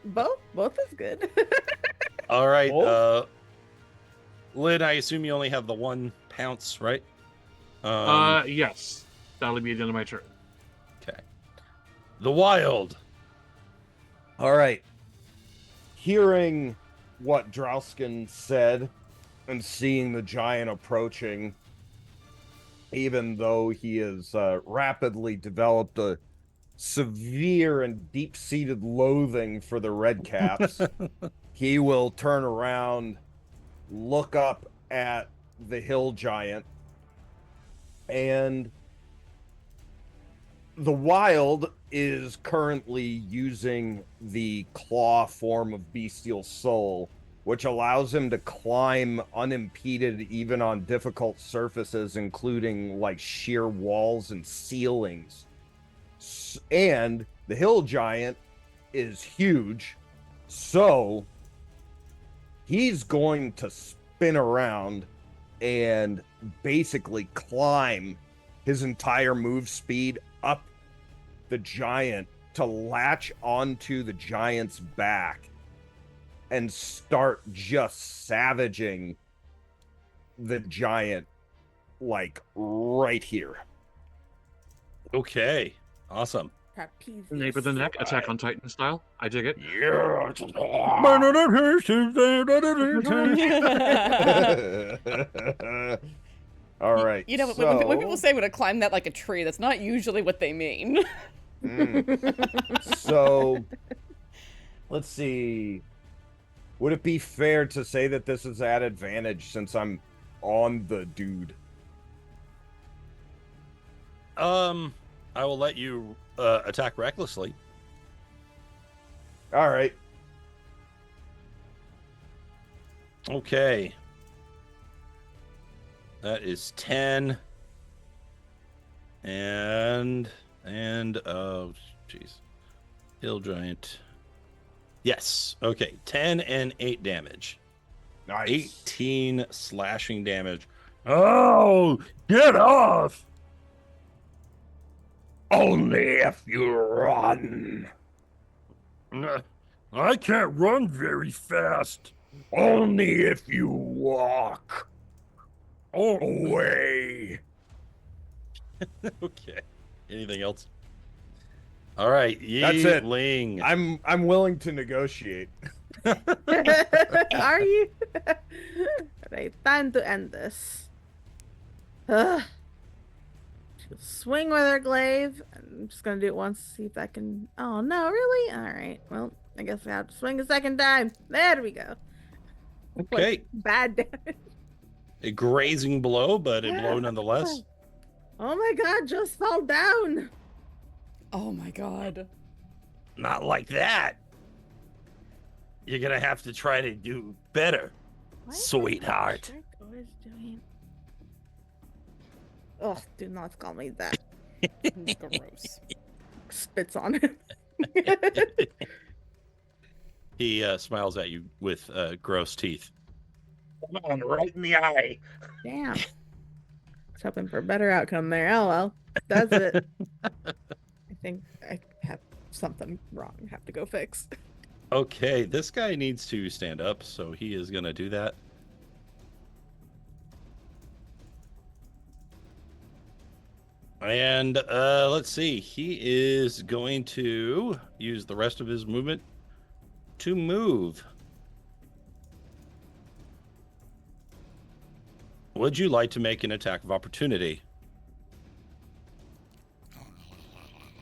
Both is good. All right, Oh. Lynn, I assume you only have the 1 pounce, right? Yes. That'll be the end of my turn. Okay. The wild. All right. Hearing what Drausken said and seeing the giant approaching, even though he has rapidly developed a severe and deep-seated loathing for the Redcaps, he will turn around, look up at the hill giant, and the wild is currently using the claw form of bestial soul, which allows him to climb unimpeded even on difficult surfaces, including like sheer walls and ceilings. And the hill giant is huge, so he's going to spin around and basically climb his entire move speed up the giant to latch onto the giant's back and start just savaging the giant, like right here. Okay, awesome. Trapeze. Nape of the neck, Attack on Titan style. I dig it. Yeah. All right. You know, when people say we're gonna climb that like a tree, that's not usually what they mean. So, let's see. Would it be fair to say that this is at advantage since I'm on the dude? I will let you attack recklessly. All right. Okay. That is 10. And oh jeez. Hill giant. Yes. Okay. 10 and 8 damage. Nice. 18 slashing damage. Oh, get off! Only if you run. I can't run very fast. Only if you walk Oh, away. okay. Anything else? All right. That's it. Yi-Ling. I'm willing to negotiate. Are you? Right, time to end this. Ugh. She'll swing with her glaive. I'm just gonna do it once, see if that can. Oh no, really? All right. Well, I guess I have to swing a second time. There we go. Okay. Bad damage. A grazing blow, but a blow nonetheless. Oh my god, just fell down. Oh my god. Not like that. You're gonna have to try to do better, Why is sweetheart. Shrek always doing? Oh, do not call me that. Gross. Spits on him. He smiles at you with gross teeth. Come on, right in the eye. Damn. I was hoping for a better outcome there. Oh well. That's it. I think I have something wrong. I have to go fix. Okay, this guy needs to stand up, so he is gonna do that. And let's see, he is going to use the rest of his movement to move. Would you like to make an attack of opportunity?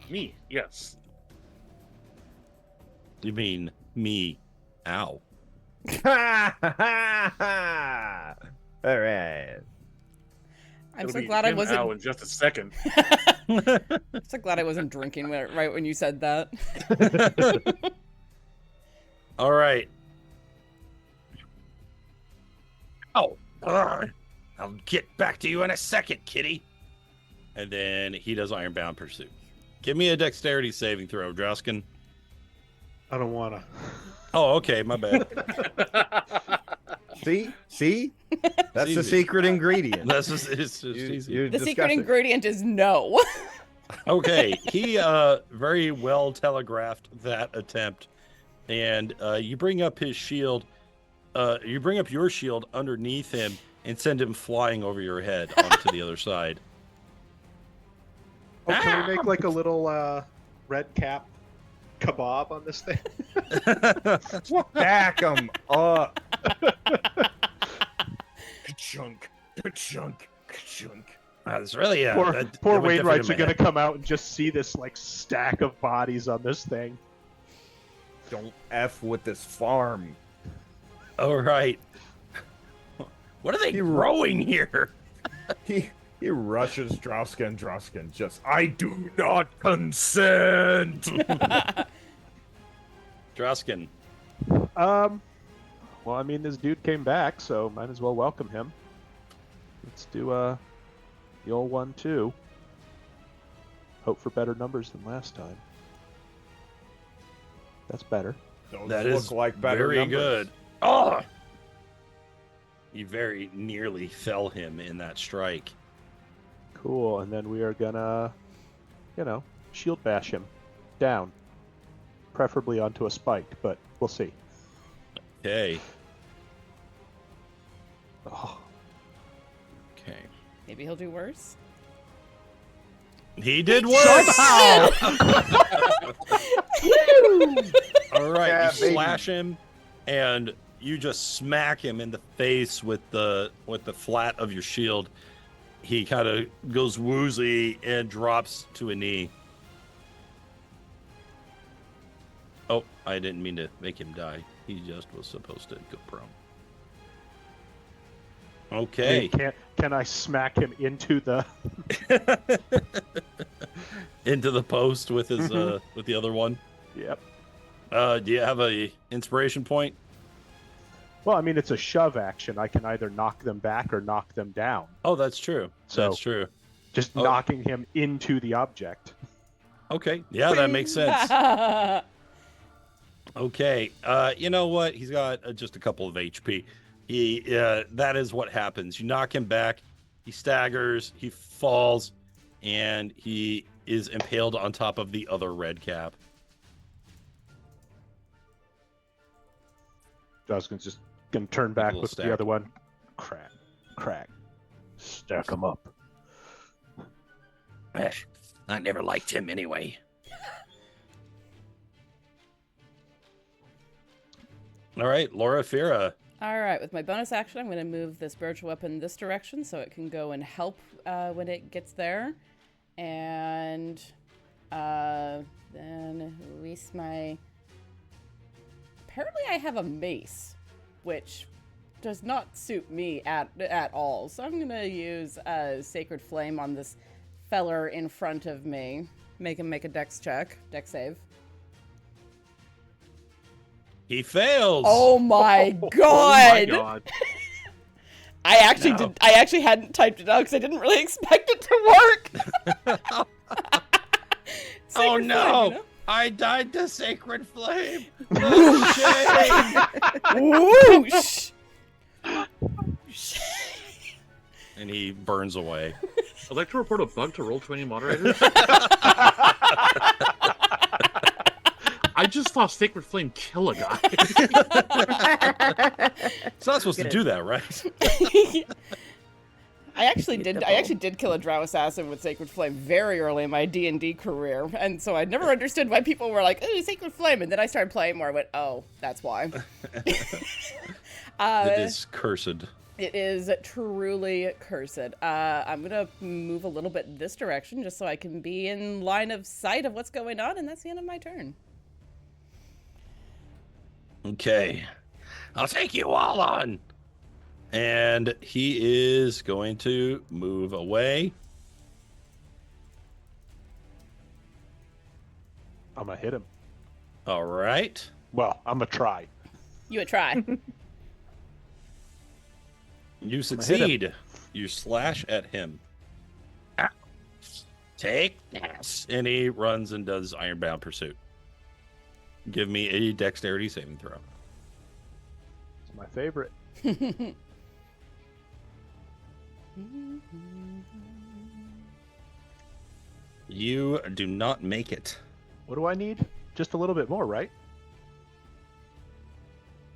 Me, yes. You mean me? Ow. All right. I'm It'll so be glad I him wasn't. out in just a second. I'm so glad I wasn't drinking right when you said that. All right. Oh, I'll get back to you in a second, kitty. And then he does Ironbound Pursuit. Give me a dexterity saving throw, Drausken. I don't wanna. Oh, okay, my bad. See? That's the easy. secret ingredient. That's just, it's just easy. The secret ingredient is no. Okay, he very well telegraphed that attempt, and you bring up his shield. You bring up your shield underneath him and send him flying over your head onto the other side. Oh, can we make like a little red cap kebab on this thing? Stack 'em up. Ka-chunk, ka-chunk, ka-chunk. It's really Poor Wainwrights are gonna come out and just see this like stack of bodies on this thing. Don't F with this farm. All right. What are they growing here? He rushes Drausken. Drausken just, I do not consent. Drausken. Well, I mean, this dude came back, so might as well welcome him. Let's do the old 1-2. Hope for better numbers than last time. That's better. Those That look is like better very numbers. good. Oh! You very nearly fell him in that strike. Cool, and then we are gonna, shield bash him down. Preferably onto a spike, but we'll see. Okay. Oh, Okay. Maybe he'll do worse. He did worse! All right, Yeah, you baby. slash him, and you just smack him in the face with the flat of your shield. He kind of goes woozy and drops to a knee. Oh, I didn't mean to make him die. He just was supposed to go prone. Okay. can I smack him into the? Into the post with his with the other one. Yep. Do you have a inspiration point? Well, I mean, it's a shove action. I can either knock them back or knock them down. Oh, that's true. So- That's true. Just Oh. knocking him into the object. Okay. Yeah, that makes sense. Okay. You know what? He's got just a couple of HP. That is what happens. You knock him back, he staggers, he falls, and he is impaled on top of the other red cap. Drausken's just gonna turn back little with stack. the other one. Crack, crack, stack him up. I never liked him anyway. All right, Loraphyra. All right, with my bonus action, I'm going to move the spiritual weapon this direction so it can go and help when it gets there. And then release my... Apparently I have a mace, which does not suit me at all. So I'm going to use Sacred Flame on this feller in front of me. Make him make a dex check, dex save. He fails. Oh my Oh my god! god. I actually hadn't typed it out because I didn't really expect it to work. Oh Sacred no! Flame, you know? I died to Sacred Flame. Whoosh! And he burns away. I'd like to report a bug to Roll20 moderators. I just saw Sacred Flame kill a guy. It's not supposed to do that, right? I actually did kill a drow assassin with Sacred Flame very early in my D&D career, and so I never understood why people were like, "Ooh, Sacred Flame," and then I started playing more. I went, "Oh, that's why." It is cursed. It is truly cursed. I'm gonna move a little bit this direction just so I can be in line of sight of what's going on, and that's the end of my turn. Okay. I'll take you all on. And he is going to move away. I'm gonna hit him. All right. Well, I'm gonna try. You would try. You succeed. You slash at him. Ah. Take this. And he runs and does Ironbound Pursuit. Give me a dexterity saving throw. It's my favorite. You do not make it. What do I need? Just a little bit more, right?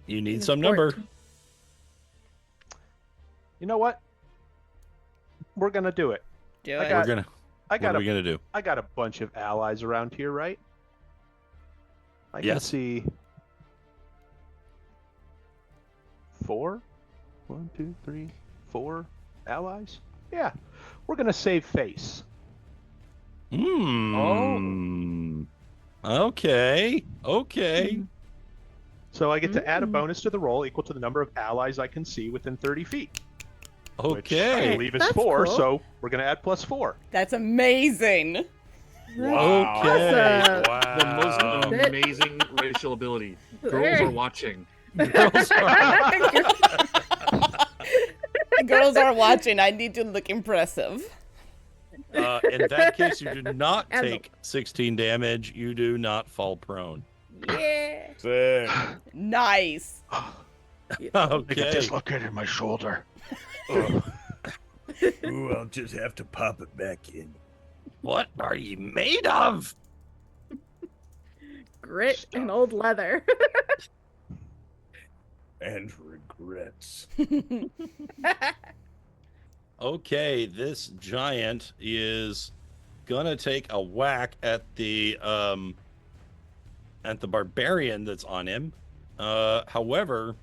You need some number. You know what? We're gonna do it. Do I it. got- We're gonna. What are we gonna do? I got a bunch of allies around here, right? I can Yes. see 4. 1, 2, 3, 4 allies. Yeah, we're gonna save face. Hmm. Okay. Okay. So I get to add a bonus to the roll equal to the number of allies I can see within 30 feet. Which I Okay. believe is That's 4, cool. so we're gonna add +4. That's amazing. Wow. Okay. Awesome. Wow. The most amazing racial ability. Girls are watching. Girls are- Girls are watching. I need to look impressive. in that case, you do not And- take 16 damage. You do not fall prone. Yeah. Sick. Nice. Okay. dislocated my shoulder. Ooh, I'll just have to pop it back in. What are you made of? Grit and old leather. And regrets. Okay, this giant is gonna take a whack at the barbarian that's on him. However,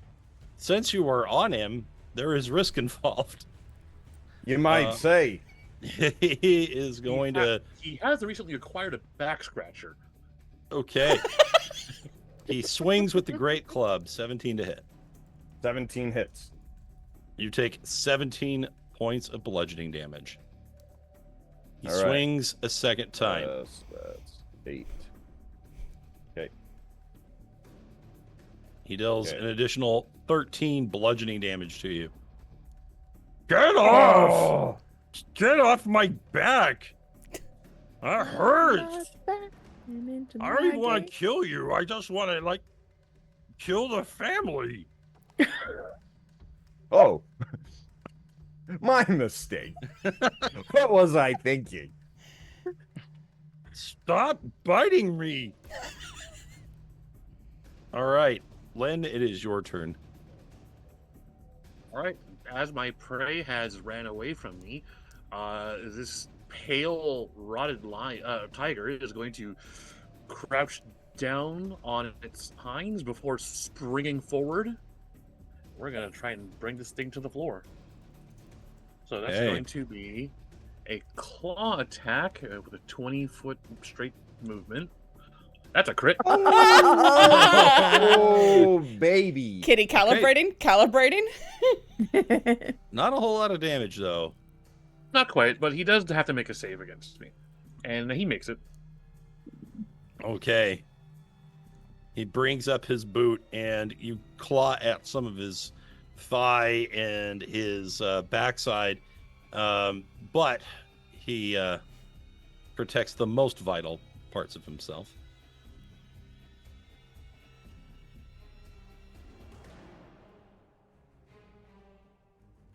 since you are on him, there is risk involved. You might say. He is going to. He has recently acquired a back scratcher. Okay. He swings with the great club, 17 to hit. 17 hits. You take 17 points of bludgeoning damage. He All right. swings a second time. That's 8. He deals Okay. an additional 13 bludgeoning damage to you. Get off! Get off my back! That hurts! I don't even want to kill you. I just want to, like, kill the family. Oh. My mistake. What was I thinking? Stop biting me! All right, Len, it is your turn. All right. As my prey has ran away from me, this pale, rotted tiger is going to crouch down on its hinds before springing forward. We're going to try and bring this thing to the floor. So that's Okay. going to be a claw attack with a 20-foot straight movement. That's a crit. Oh, baby. Kitty calibrating? Calibrating? Not a whole lot of damage, though. Not quite, but he does have to make a save against me. And he makes it. Okay. He brings up his boot, and you claw at some of his thigh and his backside, but he protects the most vital parts of himself.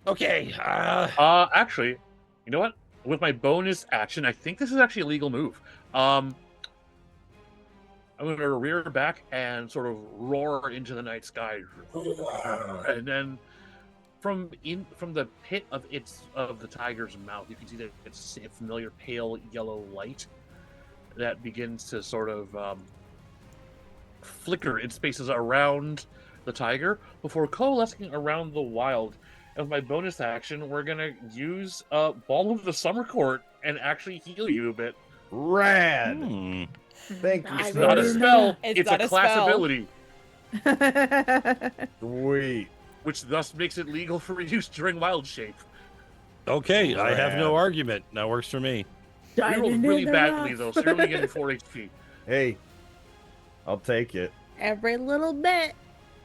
Okay. Actually, you know what? With my bonus action, I think this is actually a legal move. I'm going to rear back and sort of roar into the night sky, and then from the pit of the tiger's mouth, you can see that it's a familiar pale yellow light that begins to sort of flicker in spaces around the tiger before coalescing around the wild. And with my bonus action, we're gonna use Ball of the Summer Court and actually heal you a bit. Rad. Hmm. Thank you, I It's not a will spell. It's It's not a a class spell. ability. Sweet. which thus makes it legal for use during wild shape. Okay, I have no Rad. argument. That works for me. We rolled Diving really in badly, enough. though, so you're only getting 4 HP. Hey, I'll take it. Every little bit.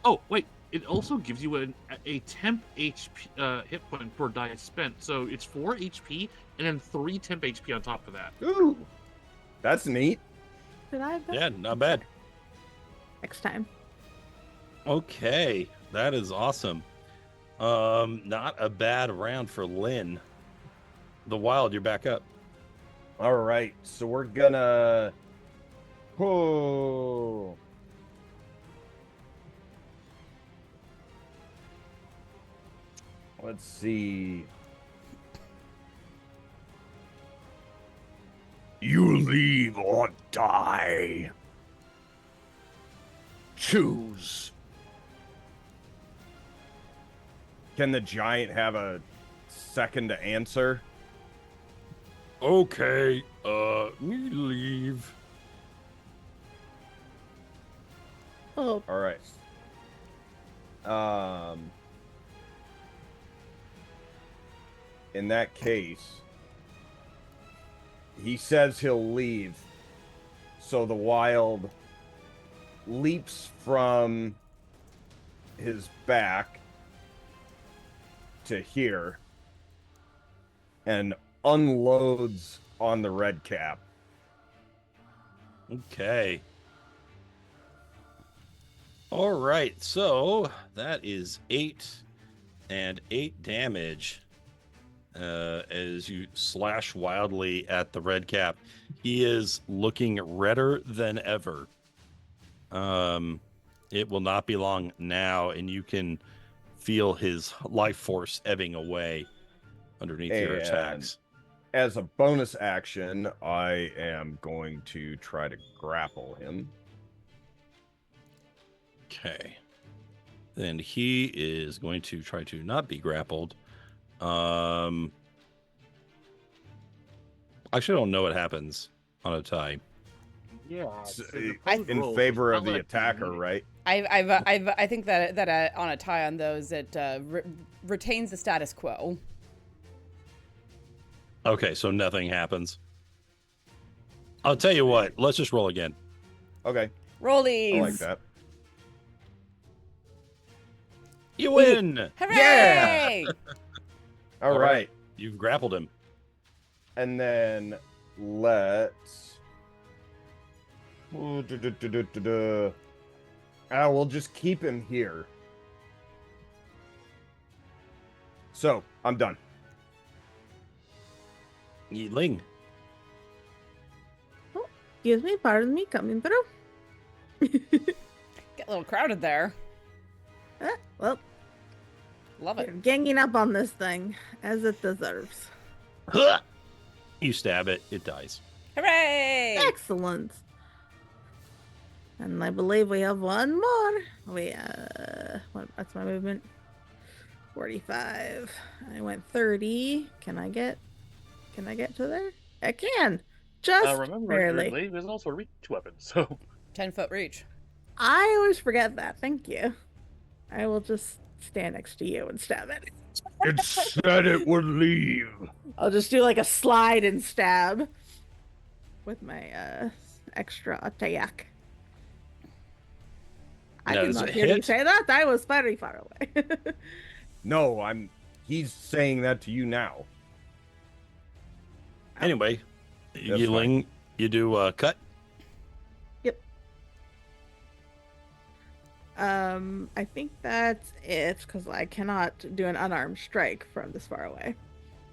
Oh, wait. It also gives you a temp HP hit point per die spent. So it's 4 HP and then 3 temp HP on top of that. Ooh, that's neat. Did I have that? Yeah, not bad. Next time. Okay, that is awesome. Not a bad round for Lynn. The Wild, you're back up. All right, so we're gonna. Oh. Let's see. You leave or die. Choose. Can the giant have a second to answer? Okay, me leave. Oh, All right. In that case, he says he'll leave. So the Wild leaps from his back to here and unloads on the red cap. Okay. All right, so that is 8 and 8 damage as you slash wildly at the red cap. He is looking redder than ever. It will not be long now, and you can feel his life force ebbing away underneath your And attacks. as a bonus action, I am going to try to grapple him. Okay. Then he is going to try to not be grappled. Actually, I don't know what happens on a tie. Yeah. In favor of the attacker, right? I think that on a tie on those, it retains the status quo. Okay, so nothing happens. I'll tell you what. Let's just roll again. Okay, Rollies. I like that. You win. Hooray! All right. You've grappled him. And then let's. We'll just keep him here. So, I'm done. Yi-Ling. excuse me, pardon me, coming through. Get a little crowded there. Well, Love it. you're ganging up on this thing, as it deserves. You stab it, it dies. Hooray! Excellent. And I believe we have one more. Wait, what's my movement? 45. I went 30. Can I get to there? I can. Just Remember, barely. your glaive is also a reach weapon, so 10-foot reach. I always forget that. Thank you. I will just stand next to you and stab it. It said it would leave. I'll just do like a slide and stab with my extra attack. I That did is not a hear you hit. say that. I was very far away. No, he's saying that to you now. Anyway, That's Yi-Ling, you do cut. I think that's it because I cannot do an unarmed strike from this far away.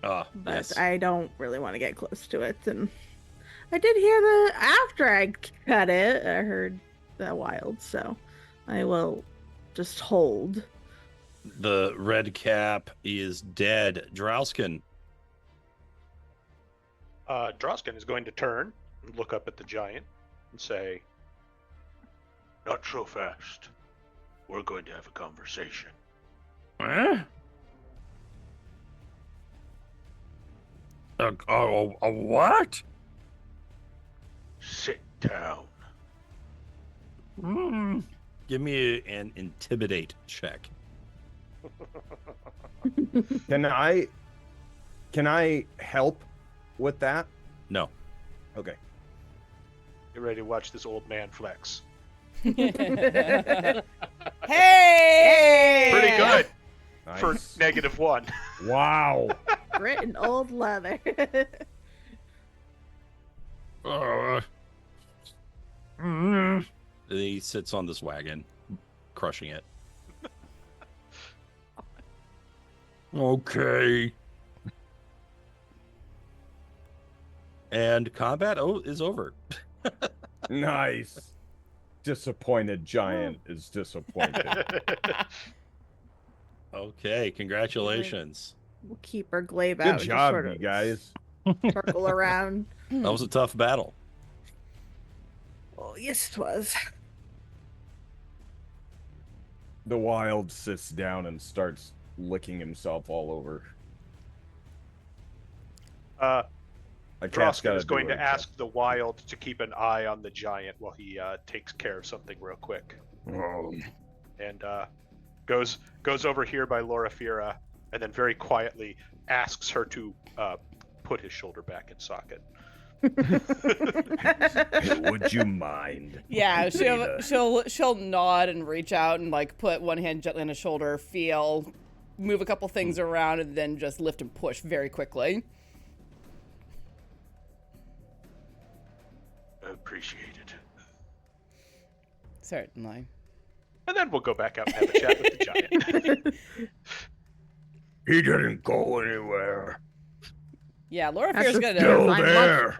Ah, But yes. I don't really want to get close to it. And I did hear after I cut it, I heard the wild, so I will just hold. The red cap is dead. Drausken. Drausken is going to turn and look up at the giant and say, "Not so fast. We're going to have a conversation." Huh? A what? Sit down. Give me an intimidate check. Can I help with that? No. Okay. Get ready to watch this old man flex. Hey! Pretty good Nice. for -1. Wow. Written old leather. And he sits on this wagon, crushing it. Okay. And combat is over. Nice. Disappointed giant is disappointed. Okay, congratulations. We'll keep our glaive out. Good and just job, sort you of guys. circle around. That was a tough battle. Oh, yes, it was. The wild sits down and starts licking himself all over. A cat's Drausken gotta is do going her to job. ask the wild to keep an eye on the giant while he takes care of something real quick. Oh. And goes over here by Loraphyra, and then very quietly asks her to put his shoulder back in socket. Hey, would you mind? Yeah, Data? she'll nod and reach out and like put one hand gently on his shoulder, feel, move a couple things around, and then just lift and push very quickly. Appreciated. Certainly. And then we'll go back out and have a chat with the giant. He didn't go anywhere. Yeah, Loraphyra's That's gonna Still Fine, there.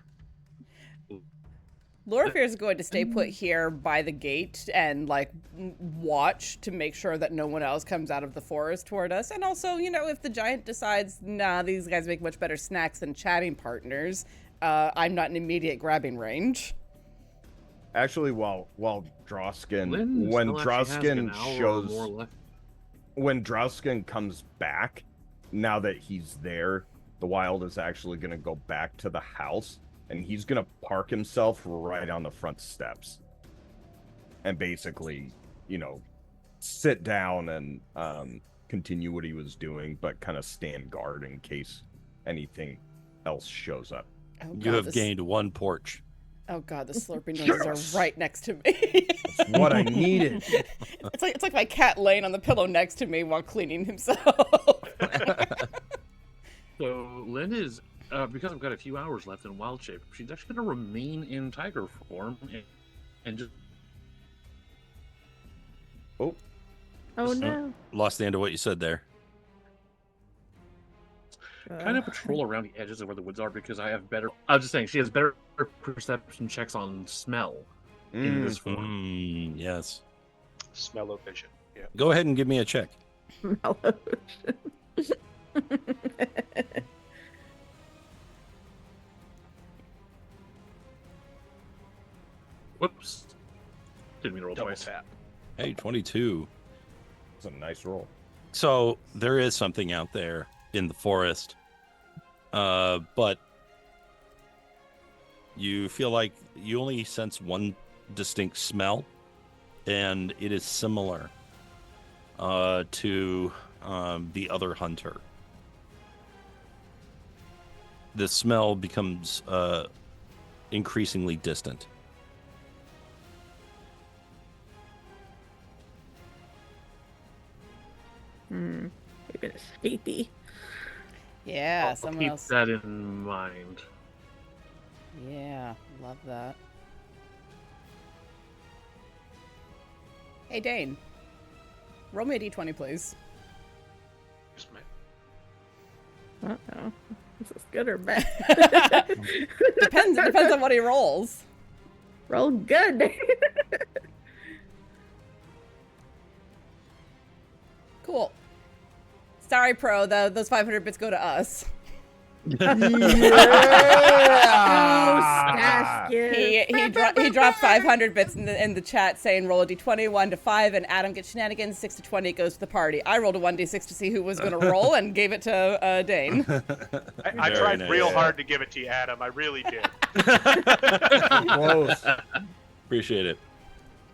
Loraphyra's going to stay put here by the gate and like watch to make sure that no one else comes out of the forest toward us. And also, you know, if the giant decides, nah, these guys make much better snacks than chatting partners, I'm not in immediate grabbing range. Actually, while Drausken, Lynn when still actually has like an Drausken hour or shows, more left. when Drausken comes back, now that he's there, the wild is actually going to go back to the house, and he's going to park himself right on the front steps, and basically, you know, sit down and continue what he was doing, but kind of stand guard in case anything else shows up. Oh, You God, have this- gained 1 porch. Oh God, the slurping noises Yes! are right next to me. That's what I needed. It's like my cat laying on the pillow next to me while cleaning himself. So Lynn is, because I've got a few hours left in wild shape, she's actually going to remain in tiger form and just Oh no. Lost the end of what you said there. kind of patrol around the edges of where the woods are because I have better. I was just saying she has better perception checks on smell in this form. Yes. Smell-o-vision. Yeah. Go ahead and give me a check. Whoops. Didn't mean to roll Double twice. tap. Hey, 22. It's a nice roll. So there is something out there in the forest, but you feel like you only sense one distinct smell, and it is similar to the other hunter. The smell becomes increasingly distant. Maybe it's escapee. Yeah, I'll someone keep else. that in mind. Yeah, love that. Hey, Dane. Roll me a d20, please. Just a minute. Uh-oh. Is this good or bad? Depends. It depends on what he rolls. Roll good. Cool. Sorry, Pro. Those 500 bits go to us. He dropped 500 bits in the chat saying roll a d20 1 to 5 and Adam gets shenanigans 6 to 20 it goes to the party. I rolled a 1d6 to see who was going to roll and gave it to Dane. I Very tried nice. real hard to give it to you, Adam. I really did. Close. Appreciate it.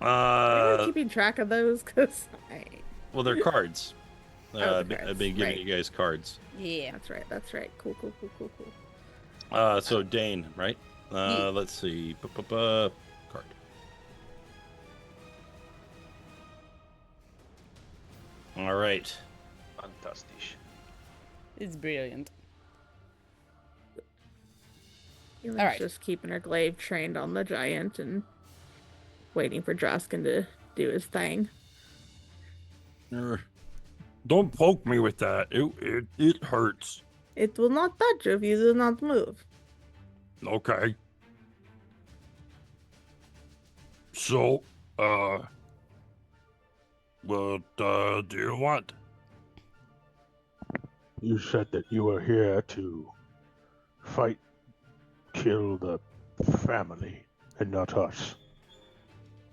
Are you keeping track of those? Because well, they're cards. the I've cards, been giving right. you guys cards. Yeah. That's right. Cool. So Dane, right? Yeah. Let's see. Card. All right. Fantastic. It's brilliant. Yi-Ling's All right. just keeping her glaive trained on the giant and waiting for Drausken to do his thing. Don't poke me with that. It hurts. It will not touch you if you do not move. Okay. So, what do you want? You said that you were here to kill the family, and not us.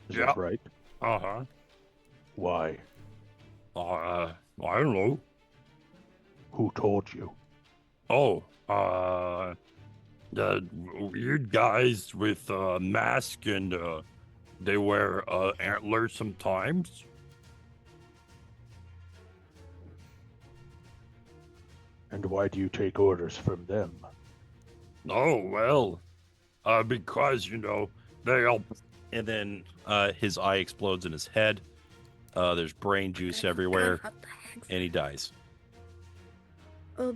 Is Yeah. that right? Uh-huh. Why? I don't know. Who told you? Oh, the weird guys with a mask and they wear antlers sometimes. And why do you take orders from them? Oh, well, because, they all... And then his eye explodes in his head. There's brain juice everywhere, and he dies. Oh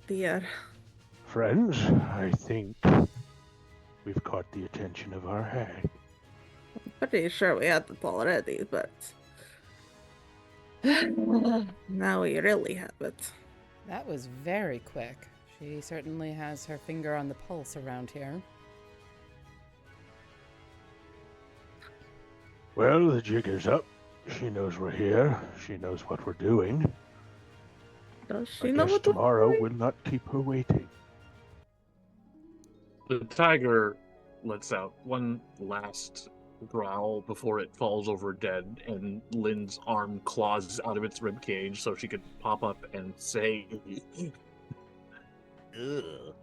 dear. Friends, I think we've caught the attention of our hag. Pretty sure we had it already, but now we really have it. That was very quick. She certainly has her finger on the pulse around here. Well, the jig is up. She knows we're here. She knows what we're doing. Does I she know guess what we're tomorrow doing? will not keep her waiting. The tiger lets out one last growl before it falls over dead, and Lynn's arm claws out of its ribcage so she could pop up and say, "Ugh."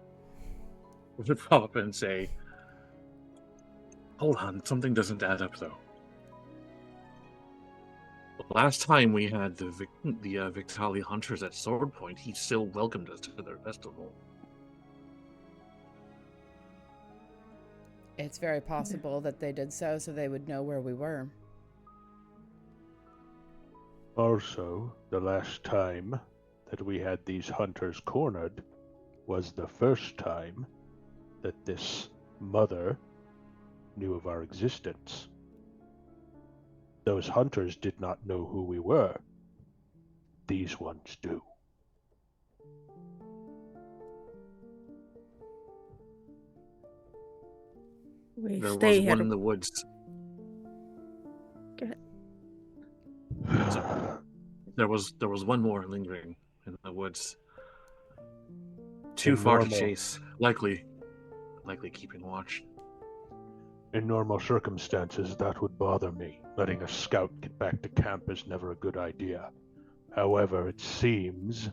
Would pop up and say, "Hold on, something doesn't add up though. The last time we had the Victali hunters at Sword Point, he still welcomed us to their festival." It's very possible that they did so they would know where we were. Also, the last time that we had these hunters cornered was the first time that this mother knew of our existence. Those hunters did not know who we were. These ones do. We There stay was here. one in the woods. Go ahead. There was one more lingering in the woods. Too In far to normal- chase. Likely keeping watch. In normal circumstances, that would bother me. Letting a scout get back to camp is never a good idea. However, it seems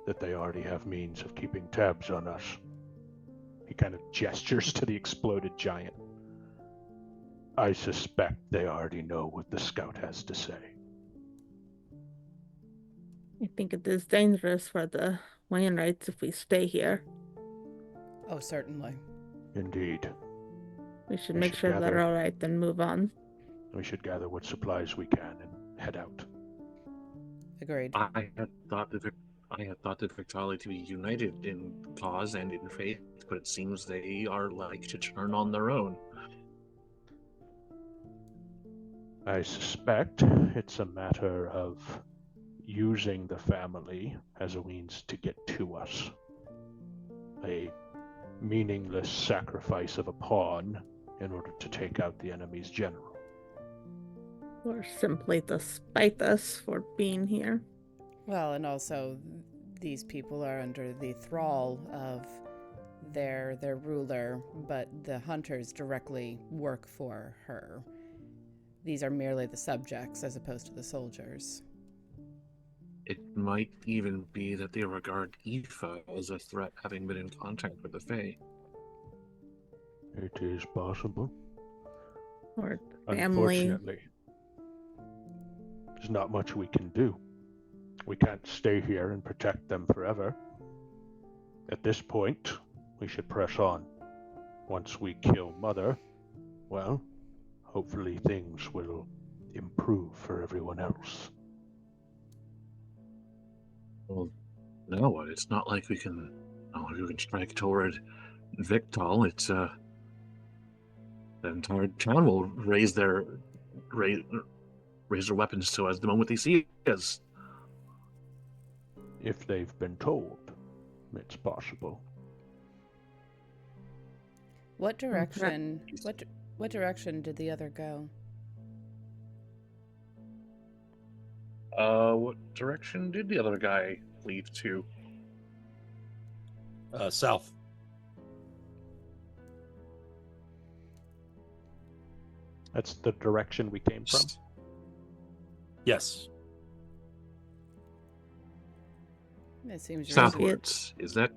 that they already have means of keeping tabs on us. He kind of gestures to the exploded giant. I suspect they already know what the scout has to say. I think it is dangerous for the Wainwrights if we stay here. Oh, certainly. Indeed. We should We make should sure they're gather- alright, then move on. We should gather what supplies we can and head out. Agreed. I had thought the Victali to be united in cause and in faith, but it seems they are like to turn on their own. I suspect it's a matter of using the family as a means to get to us. A meaningless sacrifice of a pawn in order to take out the enemy's general. Or simply to spite us for being here. Well, and also, these people are under the thrall of their ruler, but the hunters directly work for her. These are merely the subjects as opposed to the soldiers. It might even be that they regard Aoife as a threat, having been in contact with the Fae. It is possible. Or family. Unfortunately, There's not much we can do. We can't stay here and protect them forever. At this point, we should press on. Once we kill Mother, well, hopefully things will improve for everyone else. Well, no, it's not like we can. Not like we can strike toward Victol. It's the entire town will raise their weapons to us the moment they see us. If they've been told, it's possible. What direction? What direction did the other go? What direction did the other guy leave to? South. That's the direction we came from. Yes. It seems you're Southwards. Is it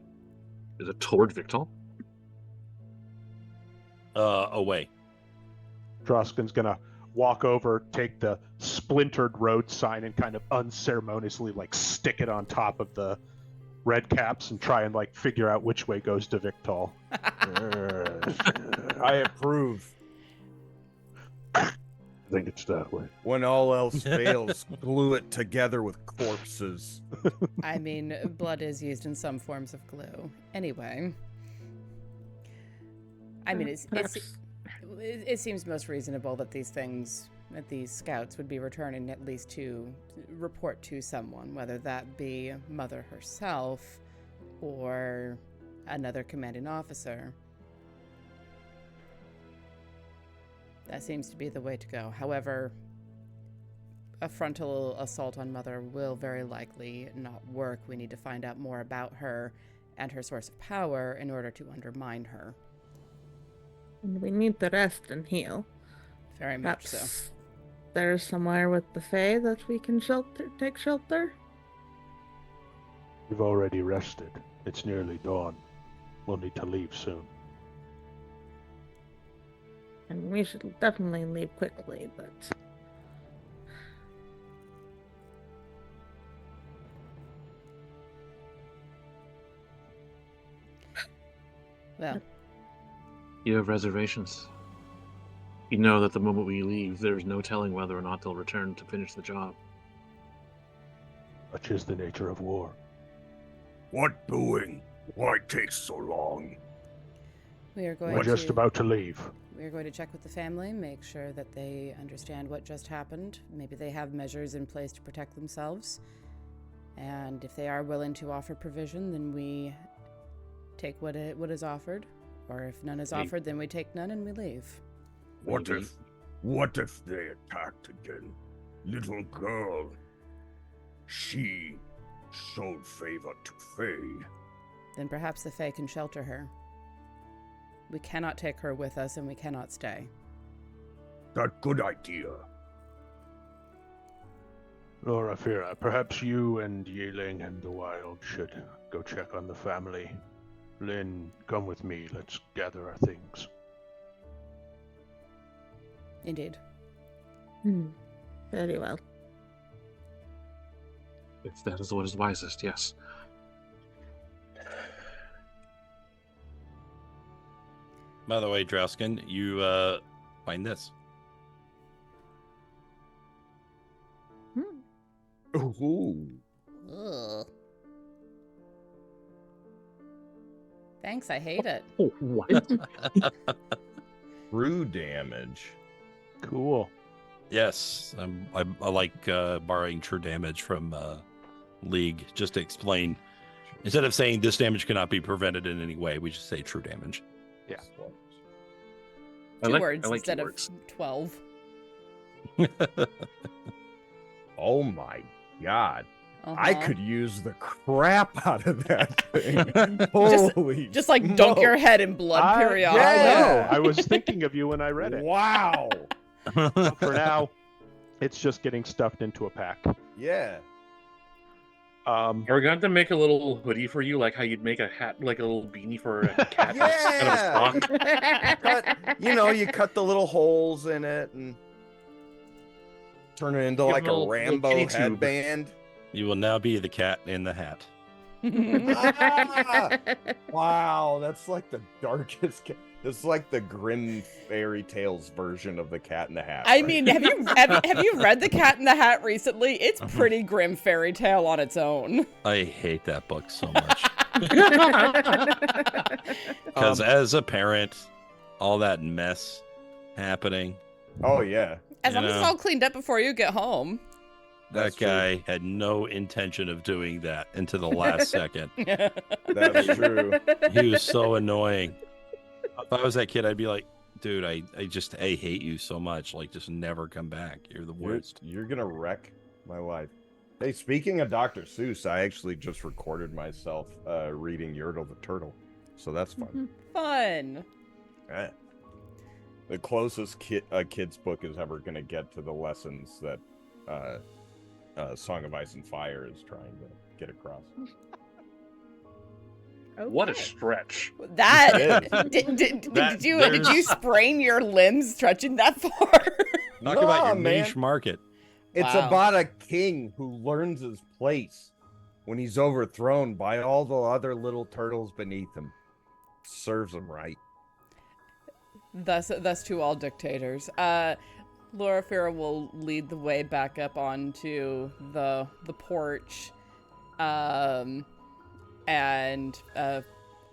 toward Victol? Away. Drausken's gonna walk over, take the splintered road sign, and kind of unceremoniously stick it on top of the red caps and try and figure out which way goes to Victol. I approve. I think it's that way. When all else fails, glue it together with corpses. I mean, blood is used in some forms of glue. Anyway. I mean, it seems most reasonable that these scouts would be returning at least to report to someone, whether that be Mother herself or another commanding officer. That seems to be the way to go. However, a frontal assault on Mother will very likely not work. We need to find out more about her and her source of power in order to undermine her. And we need to rest and heal. Very much so. Perhaps there's somewhere with the Fae that we can take shelter? We've already rested. It's nearly dawn. We'll need to leave soon. And we should definitely leave quickly, but... Well, You have reservations. You know that the moment we leave, there's no telling whether or not they'll return to finish the job. Such is the nature of war. What doing? Why take so long? we are going We're to just about to leave. We are going to check with the family, make sure that they understand what just happened. Maybe they have measures in place to protect themselves. And if they are willing to offer provision, then we take what is offered. Or if none is offered, then we take none and we leave. What if they attacked again? Little girl. She showed favor to Faye. Then perhaps the Fae can shelter her. We cannot take her with us and we cannot stay. That good idea. Loraphyra, perhaps you and Yi-Ling and the Wild should go check on the family. Lynn, come with me. Let's gather our things. Indeed. Very well. If that is what is wisest, yes. By the way, Drausken, you find this. Ooh. Ugh. Thanks, I hate it. Oh, what? True damage. Cool. Yes, I like borrowing true damage from League just to explain. Instead of saying this damage cannot be prevented in any way, we just say true damage. Yeah. Two words instead of 12. Oh my god. Uh-huh. I could use the crap out of that thing. Holy Just dunk your head in blood periodically. yeah. I was thinking of you when I read it. Wow. But for now, it's just getting stuffed into a pack. Yeah. Are we going to have to make a little hoodie for you, like how you'd make a hat, like a little beanie for a cat? Yeah. Kind of a stock? You cut the little holes in it and Turn it into Give like it a little Rambo kitty tube. headband. You will now be the cat in the hat. Ah! Wow, that's like the darkest. It's like the grim fairy tales version of the Cat in the Hat. I right? mean, have you read The Cat in the Hat recently? It's pretty grim fairy tale on its own. I hate that book so much. Because as a parent, all that mess happening, Oh yeah, As You long as it's know. all cleaned up before you get home. That's that guy had no intention of doing that until the last second. that's true. He was so annoying. If I was that kid, I'd be like, dude, I hate you so much. Like, just never come back. You're the worst. You're gonna wreck my life. Hey, speaking of Dr. Seuss, I actually just recorded myself reading Yertle the Turtle, so that's fun. Fun. Eh. The closest a kid's book is ever gonna get to the lessons that Song of Ice and Fire is trying to get across. What a Okay. stretch. That It did you sprain your limbs stretching that far? Talk about Nah, your man. niche market. It's Wow. about a king who learns his place when he's overthrown by all the other little turtles beneath him. Serves him right. Thus to all dictators. Loraphyra will lead the way back up onto the porch, and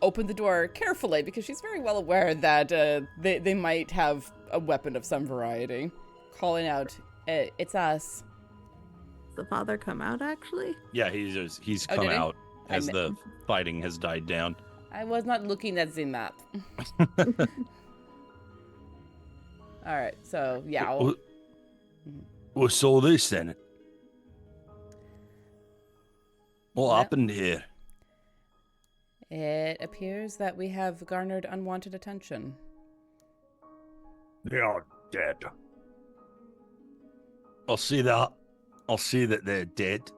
open the door carefully because she's very well aware that they might have a weapon of some variety. Calling out, "It's us." The father come out actually? Yeah, he's Oh, come did he? out as I the fighting has died down. I was not looking at the map. All right, so yeah. What's all this then? What Well- happened here? It appears that we have garnered unwanted attention. They are dead. I'll see that they're dead.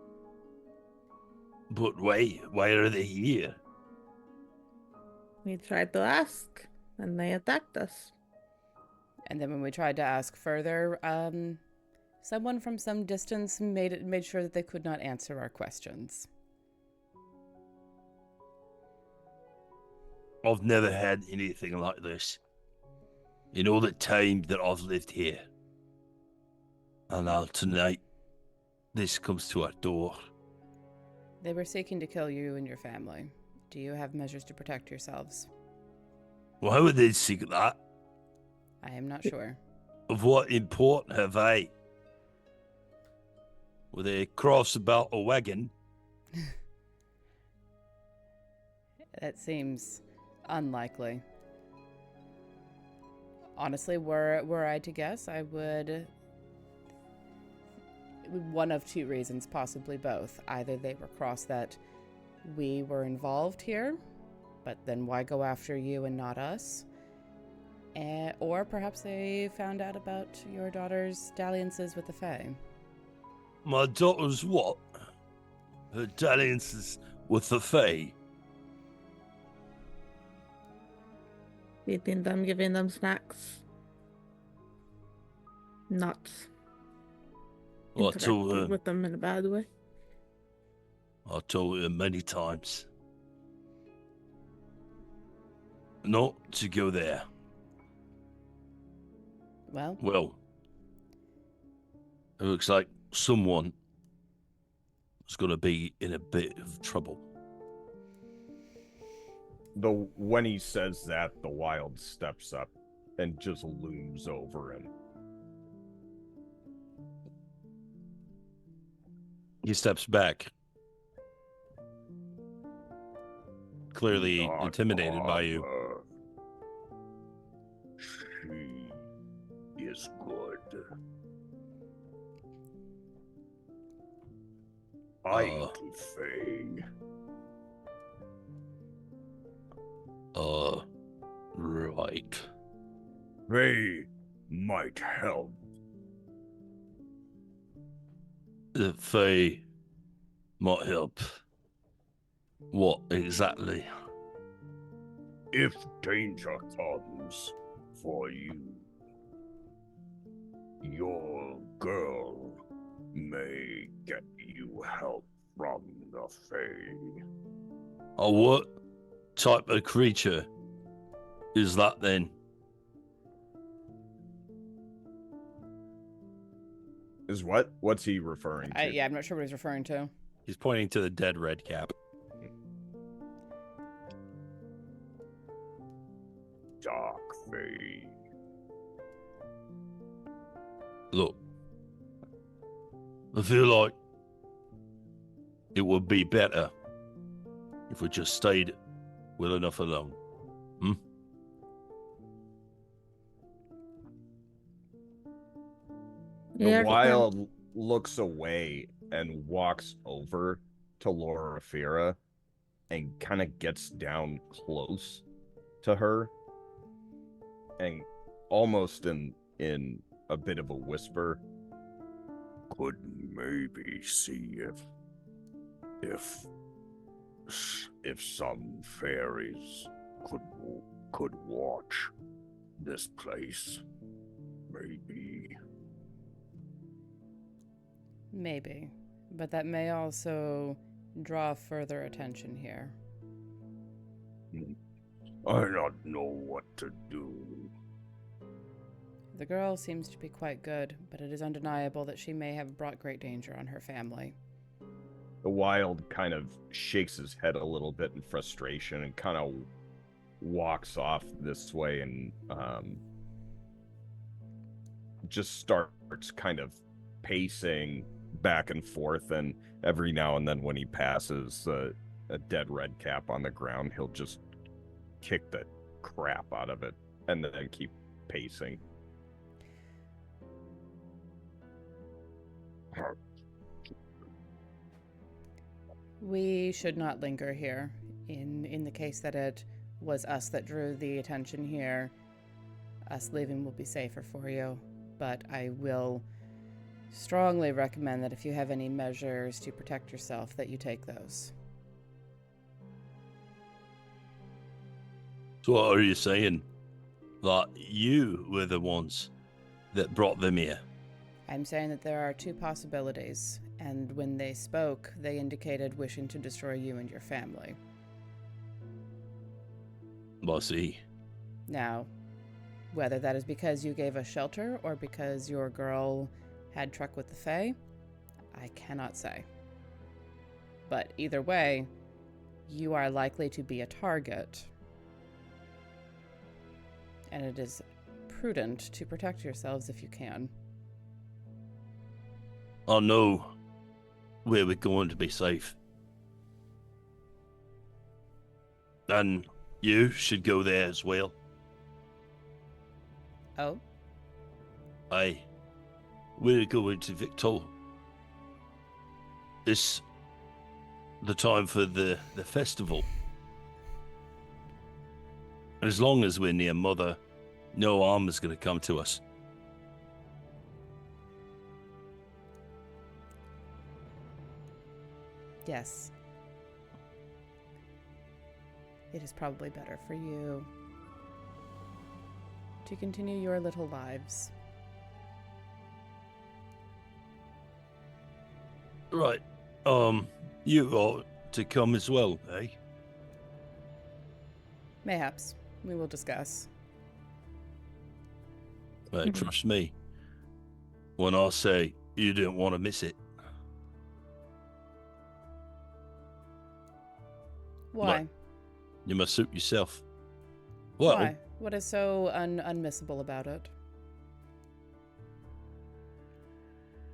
But why are they here? We tried to ask, and they attacked us. And then when we tried to ask further, someone from some distance made sure that they could not answer our questions. I've never had anything like this in all the time that I've lived here. And now tonight, this comes to our door. They were seeking to kill you and your family. Do you have measures to protect yourselves? Why would they seek that? I am not sure. Of what import have they? Were they cross about a wagon? That seems unlikely. Honestly, were I to guess, I would... One of two reasons, possibly both. Either they were cross that we were involved here, but then why go after you and not us? Or perhaps they found out about your daughter's dalliances with the Fae. My daughter's what? Her dalliances with the Fae. Eating them, giving them snacks. Not I told interacting her, with them in a bad way. I told her many times not to go there. Well, Well, it looks like someone is going to be in a bit of trouble. When he says that, the Wild steps up and just looms over him. He steps back, clearly Not intimidated by you. armor. She is good. Mighty thing. Right. They might help. The Fae might help. What exactly? If danger comes for you, your girl may get you help from the Fae. Oh, what type of creature is that then? Is what? What's he referring to? Yeah, I'm not sure what he's referring to. He's pointing to the dead red cap. Dark Fae. Look, I feel like it would be better if we just stayed well enough alone. Yeah, The Wild looks away and walks over to Loraphyra and kind of gets down close to her and almost in a bit of a whisper, could maybe see if some fairies could watch this place, maybe. Maybe. But that may also draw further attention here. I don't know what to do. The girl seems to be quite good, but it is undeniable that she may have brought great danger on her family. The Wild kind of shakes his head a little bit in frustration and kind of walks off this way and just starts kind of pacing back and forth, and every now and then when he passes a dead red cap on the ground, he'll just kick the crap out of it and then keep pacing. We should not linger here. In the case that it was us that drew the attention here, us leaving will be safer for you. But I will strongly recommend that if you have any measures to protect yourself, that you take those. So what are you saying? That you were the ones that brought them here? I'm saying that there are two possibilities, and when they spoke, they indicated wishing to destroy you and your family. I see. Now, whether that is because you gave us shelter or because your girl had truck with the Fae, I cannot say. But either way, you are likely to be a target, and it is prudent to protect yourselves if you can. I know where we're going to be safe. And you should go there as well. Oh? Aye. We're going to Victor. It's the time for the festival. As long as we're near Mother, no harm is going to come to us. Yes. It is probably better for you to continue your little lives. Right. You ought to come as well, eh? Mayhaps. We will discuss. Right, trust me. When I say you didn't want to miss it. Why? Like, you must suit yourself. Well, Why? What is so unmissable about it?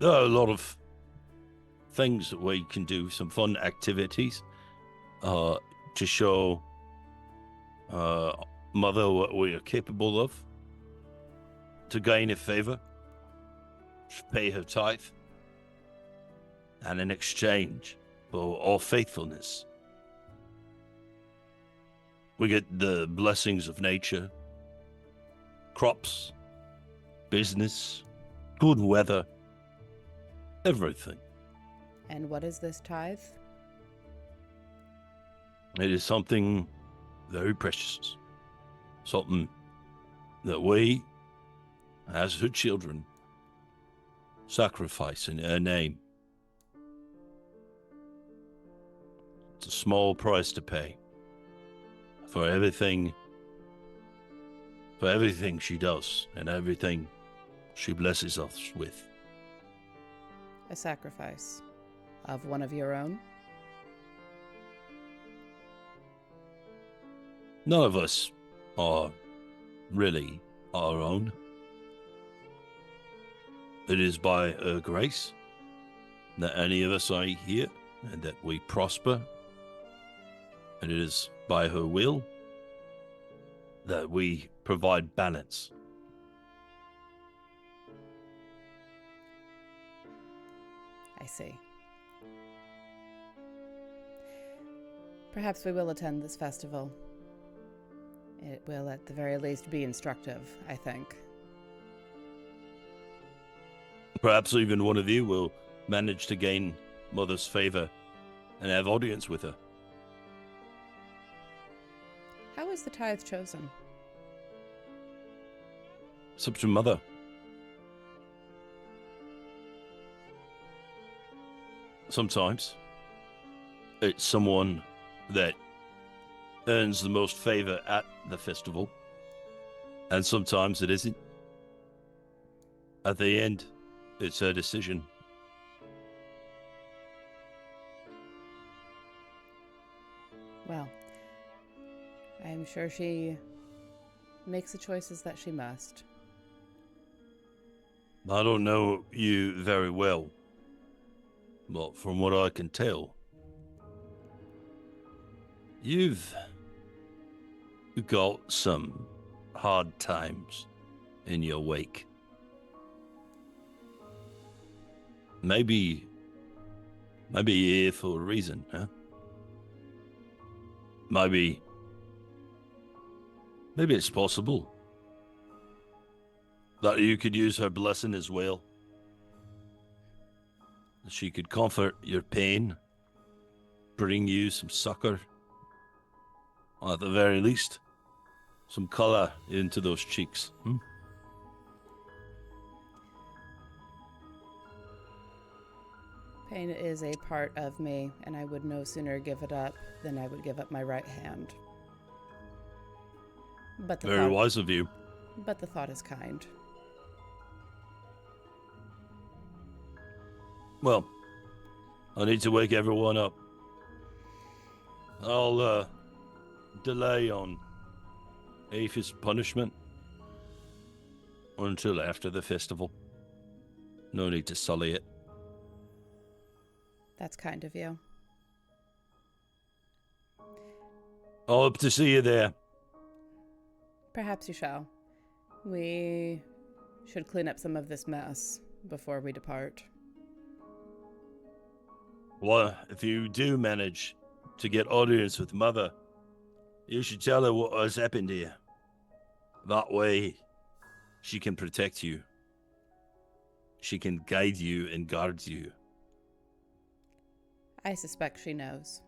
there are a lot of things that we can do, some fun activities, to show Mother what we are capable of, to gain her favor, to pay her tithe, and in exchange for our faithfulness, we get the blessings of nature, crops, business, good weather, everything. And what is this tithe? It is something very precious. Something that we, as her children, sacrifice in her name. It's a small price to pay for everything she does and everything she blesses us with. A sacrifice of one of your own? None of us are really our own. It is by her grace that any of us are here and that we prosper. And it is by her will that we provide balance. I see. Perhaps we will attend this festival. It will at the very least be instructive, I think. Perhaps even one of you will manage to gain Mother's favor and have audience with her. How is the tithe chosen? It's up to Mother. Sometimes it's someone that earns the most favor at the festival, and sometimes it isn't. At the end, it's her decision. Well, I'm sure she makes the choices that she must. I don't know you very well, but from what I can tell, you've got some hard times in your wake. Maybe you're here for a reason, huh? Maybe it's possible that you could use her blessing as well. She could comfort your pain, bring you some succor, or at the very least, some color into those cheeks. Pain is a part of me, and I would no sooner give it up than I would give up my right hand. But Very wise of you. But the thought is kind. Well, I need to wake everyone up. I'll delay on Aphis punishment until after the festival. No need to sully it. That's kind of you. I hope to see you there. Perhaps you shall. We should clean up some of this mess before we depart. Well, if you do manage to get audience with Mother, you should tell her what has happened here. That way, she can protect you. She can guide you and guard you. I suspect she knows.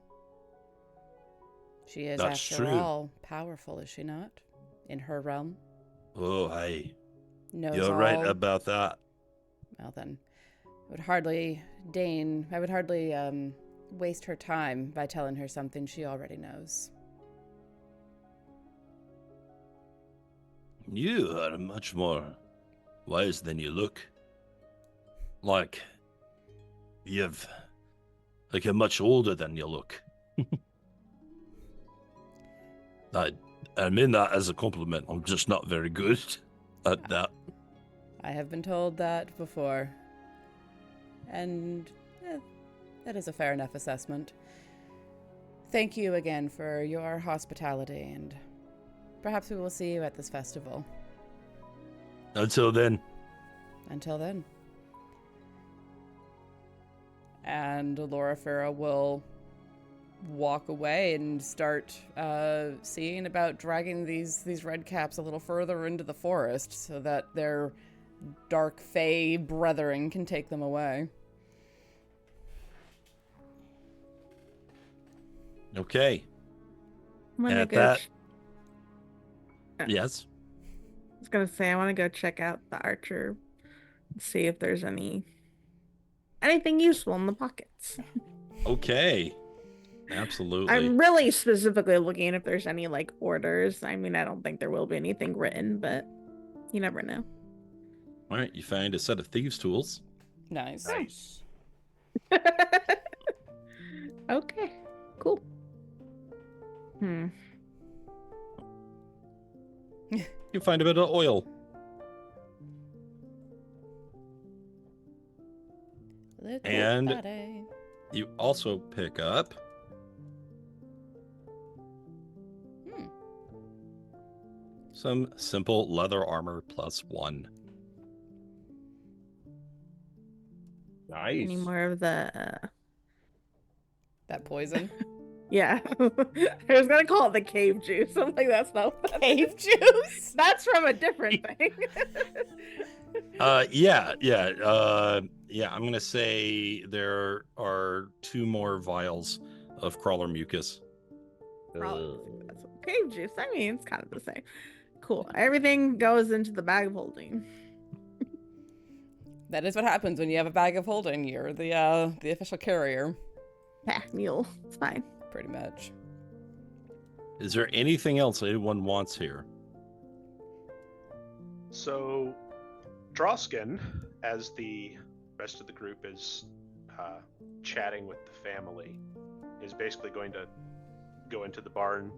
She is, That's after true. all, powerful, is she not? In her realm. Oh, hey. Knows You're all. right about that. Well then, I would hardly waste her time by telling her something she already knows. You are much more wise than you look. Like you're much older than you look. I mean that as a compliment. I'm just not very good at that. I have been told that before. And that is a fair enough assessment. Thank you again for your hospitality, and perhaps we will see you at this festival. Until then. Until then. And Loraphyra will walk away and start seeing about dragging these red caps a little further into the forest so that their dark fae brethren can take them away. Okay. I'm gonna At go. that. Yes. I was gonna say I want to go check out the archer See if there's anything useful in the pockets. Okay. Absolutely. I'm really specifically looking if there's any like orders. I mean, I don't think there will be anything written, but you never know. All right, you find a set of thieves' tools. Nice. Nice. Okay, cool. You find a bit of oil. And you also pick up some simple leather armor +1. Nice. Any more of the that poison? Yeah. I was gonna call it the cave juice. I'm like, that's not what Cave juice? That's from a different thing. Yeah. I'm gonna say there are 2 more vials of crawler mucus. Probably that's what cave juice. I mean, it's kind of the same. Cool. Everything goes into the bag of holding. That is what happens when you have a bag of holding. You're the official carrier. Yeah, mule. It's fine. Pretty much. Is there anything else anyone wants here? So, Drausken, as the rest of the group is chatting with the family, is basically going to go into the barn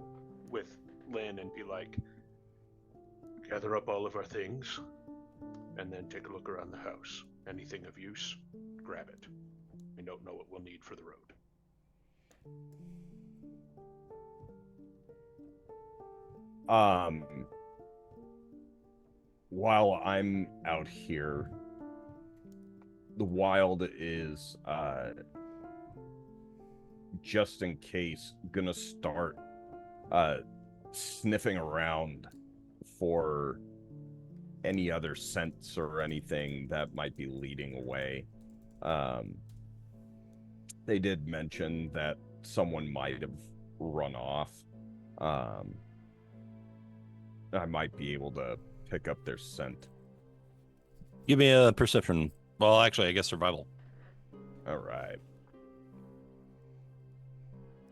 with Lynn and be like, gather up all of our things, and then take a look around the house. Anything of use, grab it. We don't know what we'll need for the road. While I'm out here, the wild is just in case gonna start sniffing around for any other scents or anything that might be leading away. They did mention that someone might have run off. I might be able to pick up their scent. Give me a perception. Well, actually, I guess survival. All right.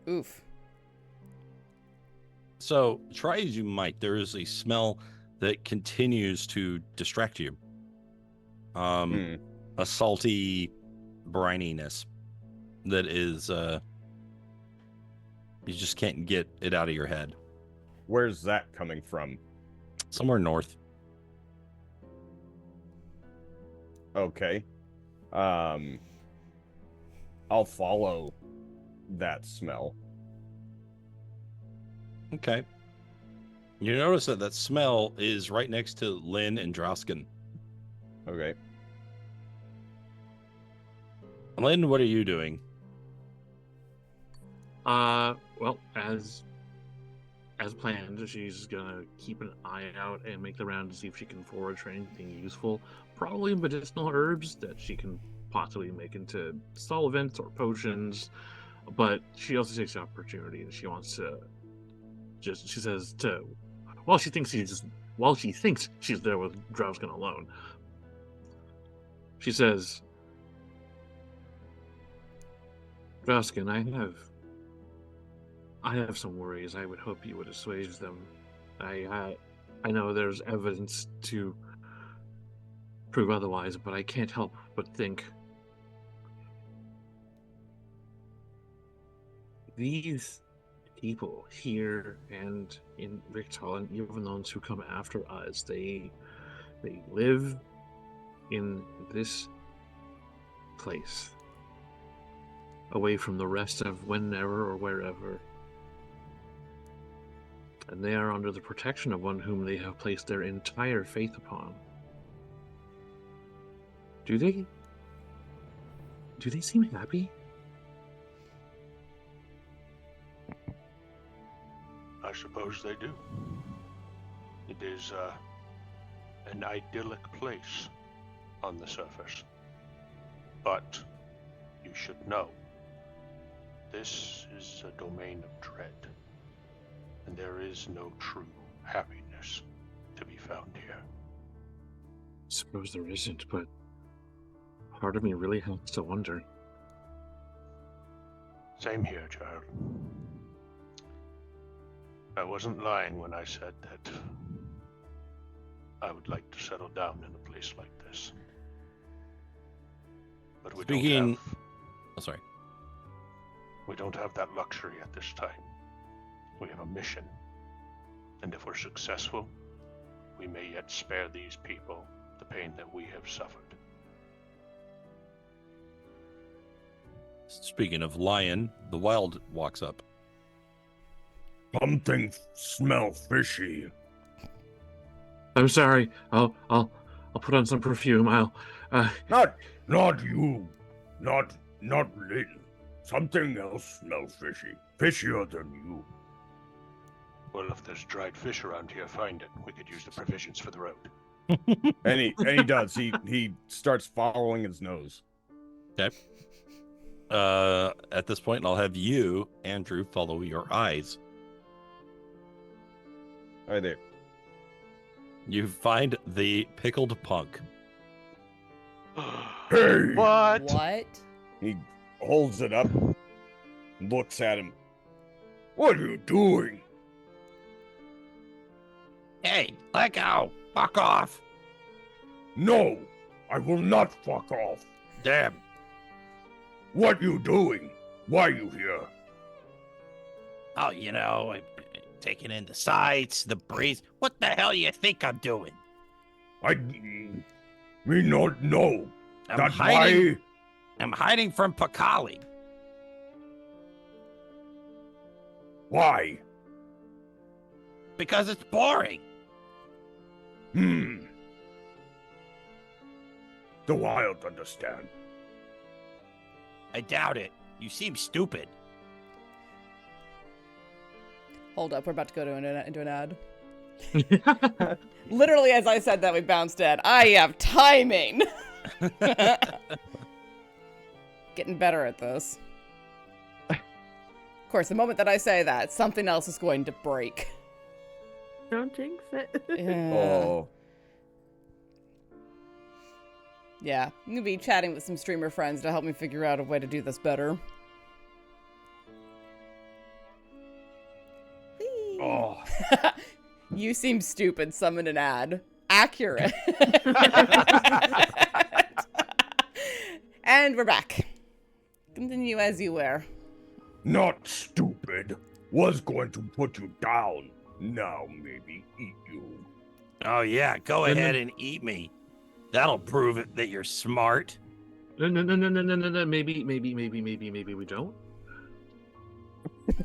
Oof. So, try as you might, there is a smell that continues to distract you. A salty brininess that is, you just can't get it out of your head. Where's that coming from? Somewhere north. Okay. I'll follow that smell. Okay. You notice that smell is right next to Lynn and Drausken. Okay. Lynn, what are you doing? Well, as planned, she's gonna keep an eye out and make the round to see if she can forage for anything useful. Probably medicinal herbs that she can possibly make into solvents or potions. But she also takes the opportunity and she wants to she says while she thinks she's there with Drausken alone, she says, Drausken, I have some worries. I would hope you would assuage them. I know there's evidence to prove otherwise, but I can't help but think these people here and in Richtal, and even those who come after us, they live in this place, away from the rest of whenever or wherever. And they are under the protection of one whom they have placed their entire faith upon. Do they seem happy? I suppose they do. It is an idyllic place on the surface. But you should know, this is a domain of dread, and there is no true happiness to be found here. Suppose there isn't, but Part of me really has to wonder. Same here, child. I wasn't lying when I said that I would like to settle down in a place like this. But we Speaking- don't have Oh, sorry. we don't have that luxury at this time. We have a mission. And if we're successful, we may yet spare these people the pain that we have suffered. Speaking of lion, the wild walks up. Something smell fishy. I'm sorry. I'll put on some perfume. Not you. Not Lynn. Something else smells fishy. Fishier than you. Well, if there's dried fish around here, find it. We could use the provisions for the road. And he does. He starts following his nose. Okay. At this point, I'll have you, Andrew, follow your eyes. Right there. You find the pickled punk. Hey! What? What? He holds it up, looks at him. What are you doing? Hey, let go! Fuck off! No, I will not fuck off. Damn. What you doing? Why you here? Oh, you know, I'm taking in the sights, the breeze. What the hell you think I'm doing? Me not know. I'm That's hiding. why. I'm hiding from Pakali. Why? Because it's boring. The wild understand. I doubt it. You seem stupid. Hold up, we're about to go to into an ad. Literally, as I said that, we bounced in. I have timing. Getting better at this. Of course, the moment that I say that, something else is going to break. Don't jinx it. Yeah. Oh. Yeah, I'm gonna be chatting with some streamer friends to help me figure out a way to do this better. Whee! Oh. You seem stupid. Summon an ad. Accurate. And we're back. Continue as you were. Not stupid. Was going to put you down. Now maybe eat you. Oh, yeah, go ahead and eat me. That'll prove it that you're smart. No. Maybe we don't.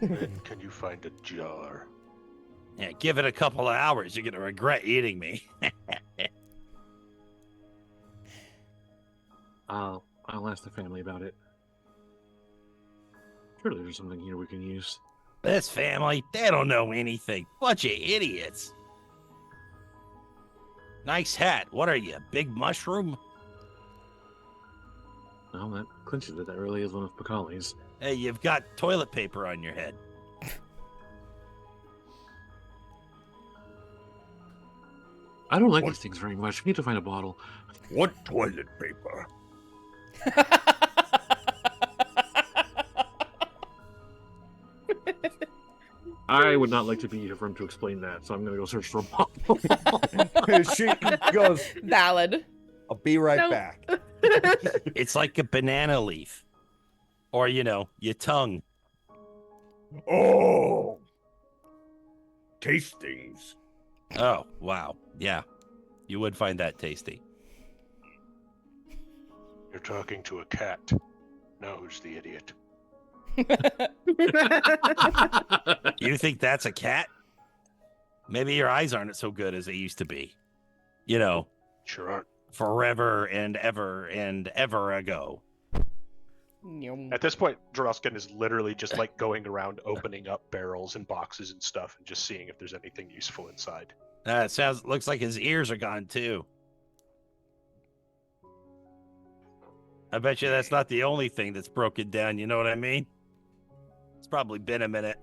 Then can you find a jar? Yeah, give it a couple of hours. You're going to regret eating me. I'll ask the family about it. Surely there's something here we can use. This family, they don't know anything. Bunch of idiots. Nice hat. What are you, a big mushroom? Well, that clinches it. That really is one of Pakali's. Hey, you've got toilet paper on your head. I don't like these things very much. We need to find a bottle. What toilet paper? I would not like to be here for him to explain that, so I'm going to go search for a bottle. She goes, Valid. I'll be right Nope. back. It's like a banana leaf. Or, you know, your tongue. Oh. Tastings. Oh, wow. Yeah. You would find that tasty. You're talking to a cat. Now who's the idiot? You think that's a cat? Maybe your eyes aren't so good as they used to be. You know, Sure aren't. forever and ever ago. Yum. At this point, Drausken is literally just like going around opening up barrels and boxes and stuff and just seeing if there's anything useful inside. Looks like his ears are gone too. I bet you that's not the only thing that's broken down, you know what I mean? It's probably been a minute.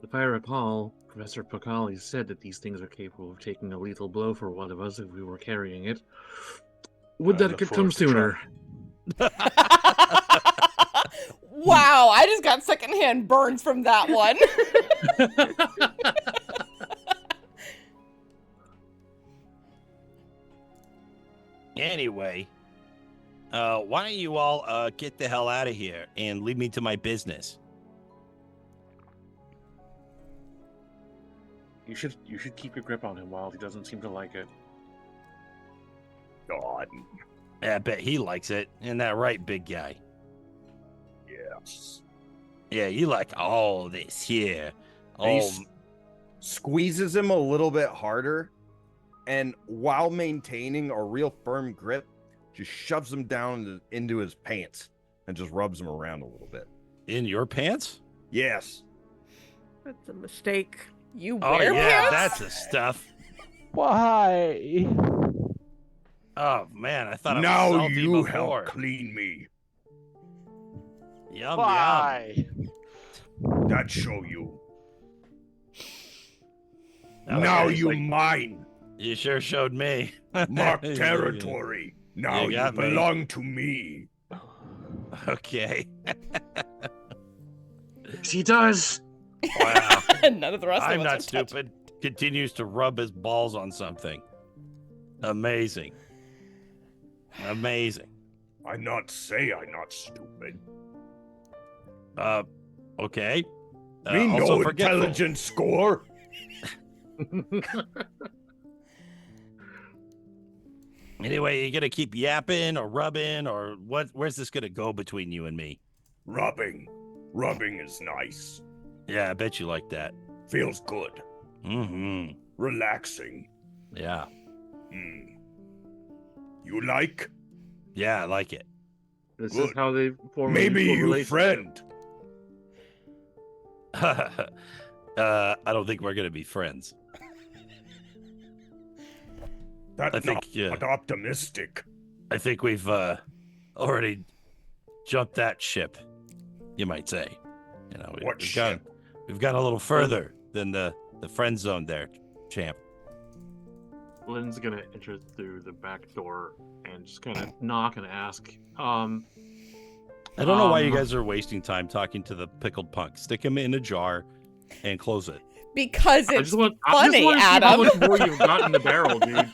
If I recall, Professor Pakali said that these things are capable of taking a lethal blow for one of us if we were carrying it. Would I that look could forward come to sooner? trying. Wow, I just got secondhand burns from that one. Anyway, why don't you all get the hell out of here and leave me to my business? You should keep your grip on him while he doesn't seem to like it. God. Yeah, I bet he likes it. Isn't that right, big guy? Yes. Yeah, you like all this here. And he Oh, squeezes him a little bit harder, and while maintaining a real firm grip, just shoves him down into his pants and just rubs him around a little bit. in your pants? Yes. That's a mistake. You Oh, wear yeah, pants? that's the stuff. Why? Oh, man, I thought it was Now salty you before. help clean me. Yum, Why? That show you. yum. Now Okay. you mine. You sure showed me. Mark territory. Now You you got me. belong to me. Okay. Yes, he does. Wow. None of the rest I'm of us not are touched. stupid. Continues to rub his balls on something. Amazing. Amazing. I not say I not stupid. Okay. Me also no forgetful. intelligence score. Anyway, you gonna keep yapping or rubbing or what? Where's this gonna go between you and me? Rubbing. Rubbing is nice. Yeah, I bet you like that. Feels good. Mm-hmm. Relaxing. Yeah. You like? Yeah, I like it. This is Good. how they form a Maybe mutual you relationship. friend. I don't think we're gonna be friends. That's I think, not optimistic. I think we've already jumped that ship, you might say. You know, What we've gone a little further than the friend zone there, champ. Lynn's gonna enter through the back door and just kind of knock and ask, I don't know why you Um, guys are wasting time talking to the pickled punk. Stick him in a jar and close it. Because I it's just want funny, to see how Adam. much more you've got in the barrel, dude.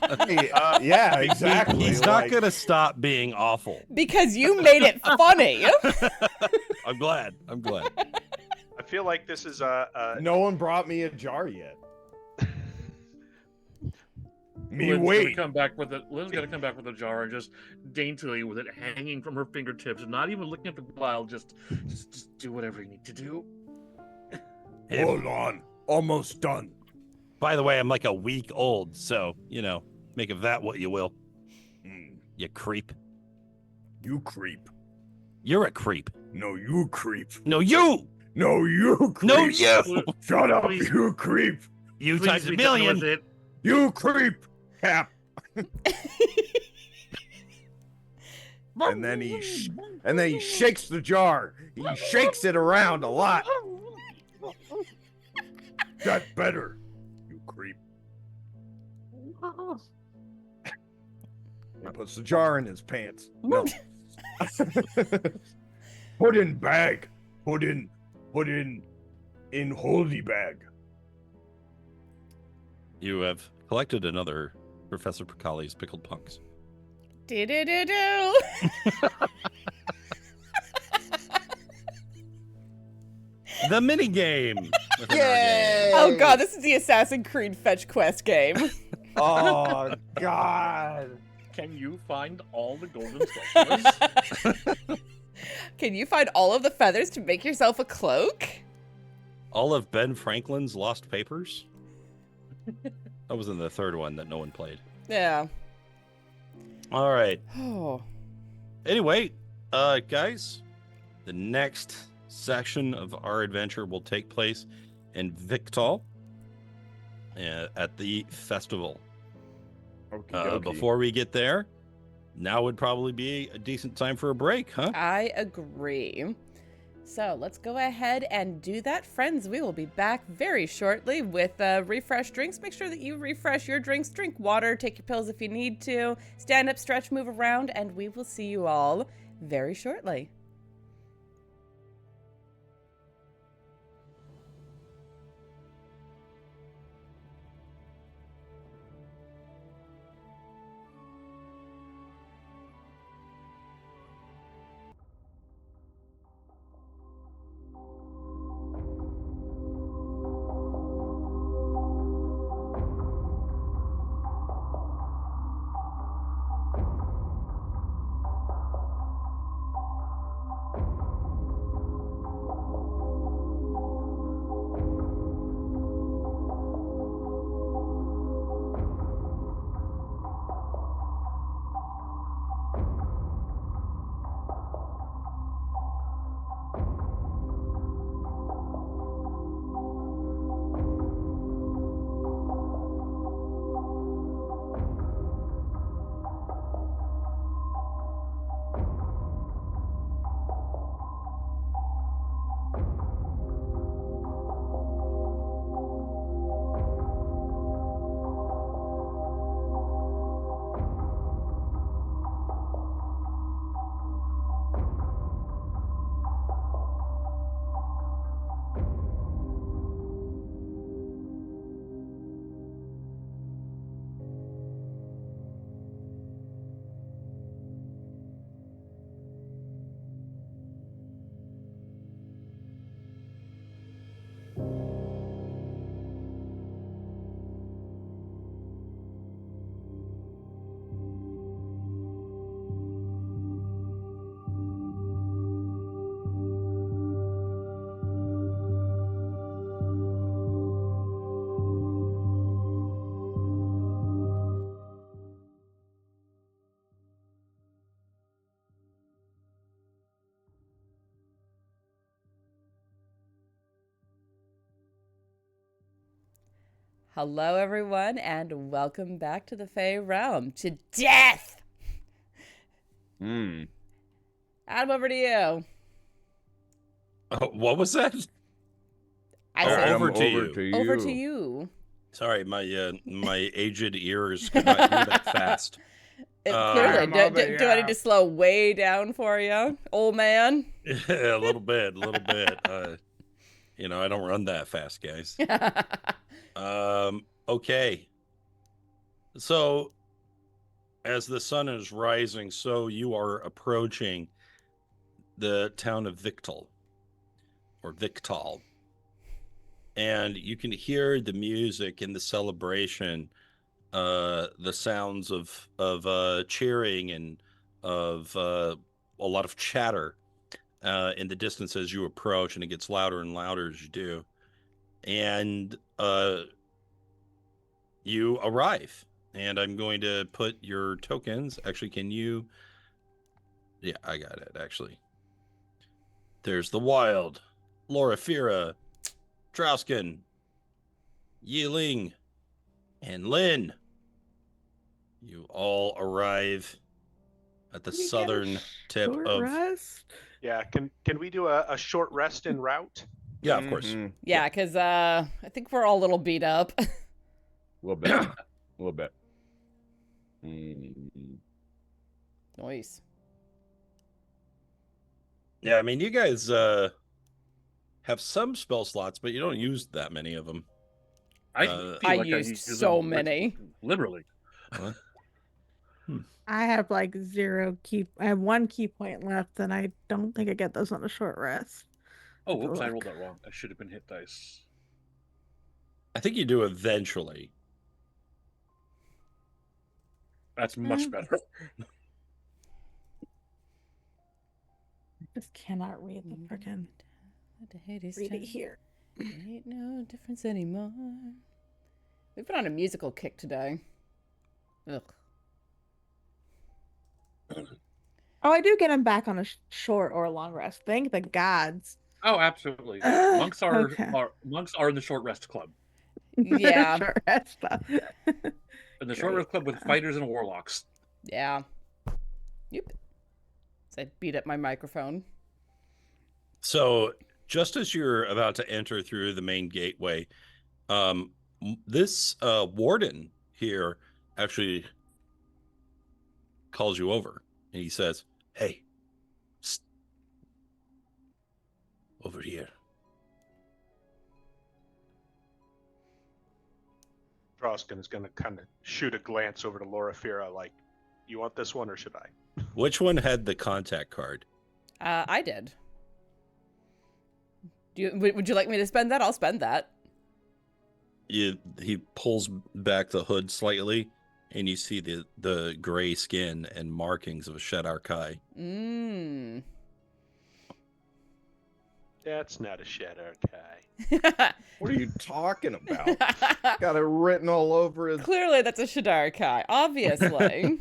Yeah, exactly. He's not gonna stop being awful. because you made it funny. I'm glad. I'm glad. I feel like this is a No one brought me a jar yet. Me Lynn's wait. Lynn's gonna come back with a jar and just daintily, with it hanging from her fingertips, and not even looking at the vial, just do whatever you need to do. Hold on. Almost done. By the way, I'm like a week old, so, you know, make of that what you will. You creep. You creep. You're a creep. No, you creep. No, you! No, you creep. No, you! Shut up, Please. you creep. You Please times a be done million. with it. You creep. Cap. And then he shakes the jar. He shakes it around a lot. That better. You creep. He puts the jar in his pants. No. Put in bag. Put in holdy bag. You have collected another Professor Picali's pickled punks. Do-do-do-do. The mini game. Yay! Oh god, this is the Assassin's Creed fetch quest game. Oh God! Can you find all the golden specialists? Can you find all of the feathers to make yourself a cloak? All of Ben Franklin's lost papers. That was in the third one that no one played. Yeah. All right. Oh. Anyway, guys, the next section of our adventure will take place in Victal at the festival. Before we get there, now would probably be a decent time for a break, huh? I agree. So let's go ahead and do that, friends. We will be back very shortly with refresh drinks. Make sure that you refresh your drinks, drink water, take your pills if you need to, stand up, stretch, move around, and we will see you all very shortly. Hello, everyone, and welcome back to the Fey Realm. To death! Hmm. Adam, over to you. What was that? I Oh, said over to over you. to you. over to you. Sorry, my aged ears could not hear that fast. Clearly, I'm over do I need to slow way down for you, old man? Yeah, a little bit. I don't run that fast, guys. Okay. So, as the sun is rising, so you are approaching the town of Victal, or Victal. And you can hear the music and the celebration, the sounds of cheering and of a lot of chatter in the distance as you approach, and it gets louder and louder as you do. And you arrive, and I'm going to put your tokens. Actually, can you? Yeah, I got it, actually. There's the Wild, Loraphyra, Drausken, Yi-Ling, and Lin. You all arrive at the southern tip of... Rest? Yeah, can we do a short rest en route? Yeah, of course. Mhm. Yeah, because I think we're all a little beat up. A little bit. A little bit. Mm. Nice. Yeah, I mean, you guys have some spell slots, but you don't use that many of them. I Uh, feel I like used use so them many. literally. What? I have like 0 key. I have 1 key point left, and I don't think I get those on a short rest. Oh, Good whoops! I luck. rolled that wrong. I should have been hit dice. I think you do eventually. That's much better. Just cannot read the freaking read it here. Ain't no difference anymore. We've been on a musical kick today. Ugh. Oh, I do get him back on a short or a long rest. Thank the gods. Oh, absolutely. Ugh, Monks are okay. monks are in the short rest club. Yeah. Short rest. In the short Great. rest club with fighters and warlocks. Yeah. Yep. So I beat up my microphone. So, just as you're about to enter through the main gateway, this warden here actually calls you over, and he says, "Hey, over here. Drausken is going to kind of shoot a glance over to Loraphyra, like, you want this one or should I? Which one had the contact card? I did. Would you like me to spend that? I'll spend that. He pulls back the hood slightly, and you see the gray skin and markings of a Shadar Kai. That's not a Shadar Kai. What are you talking about? Got it written all over his... Clearly that's a Shadar Kai, obviously.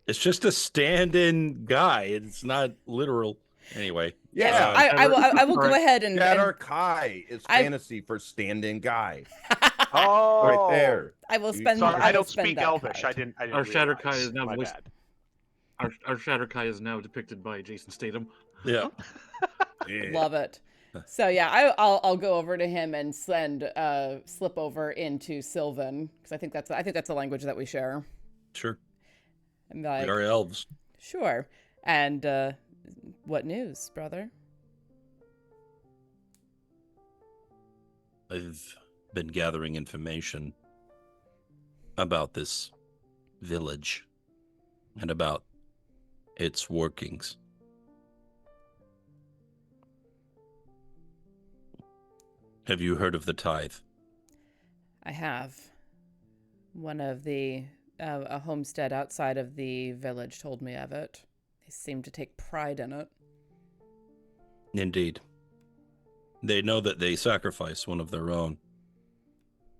It's just a stand-in guy. It's not literal. Anyway. Yeah, I will go ahead and... Shadar Kai is fantasy for stand-in guy. Oh, right there. I will spend. Sorry, I don't spend speak that Elvish. card. I didn't. Our Shadar Kai realize. is now My voiced. bad. Our Shadar Kai is now depicted by Jason Statham. Yeah. Love it. So yeah, I'll go over to him and send slip over into Sylvan because I think that's the language that we share. Sure. And be like, We are elves. sure. And what news, brother? I've been gathering information about this village and about its workings. Have you heard of the tithe? I have. One of the a homestead outside of the village told me of it. They seem to take pride in it. Indeed. They know that they sacrifice one of their own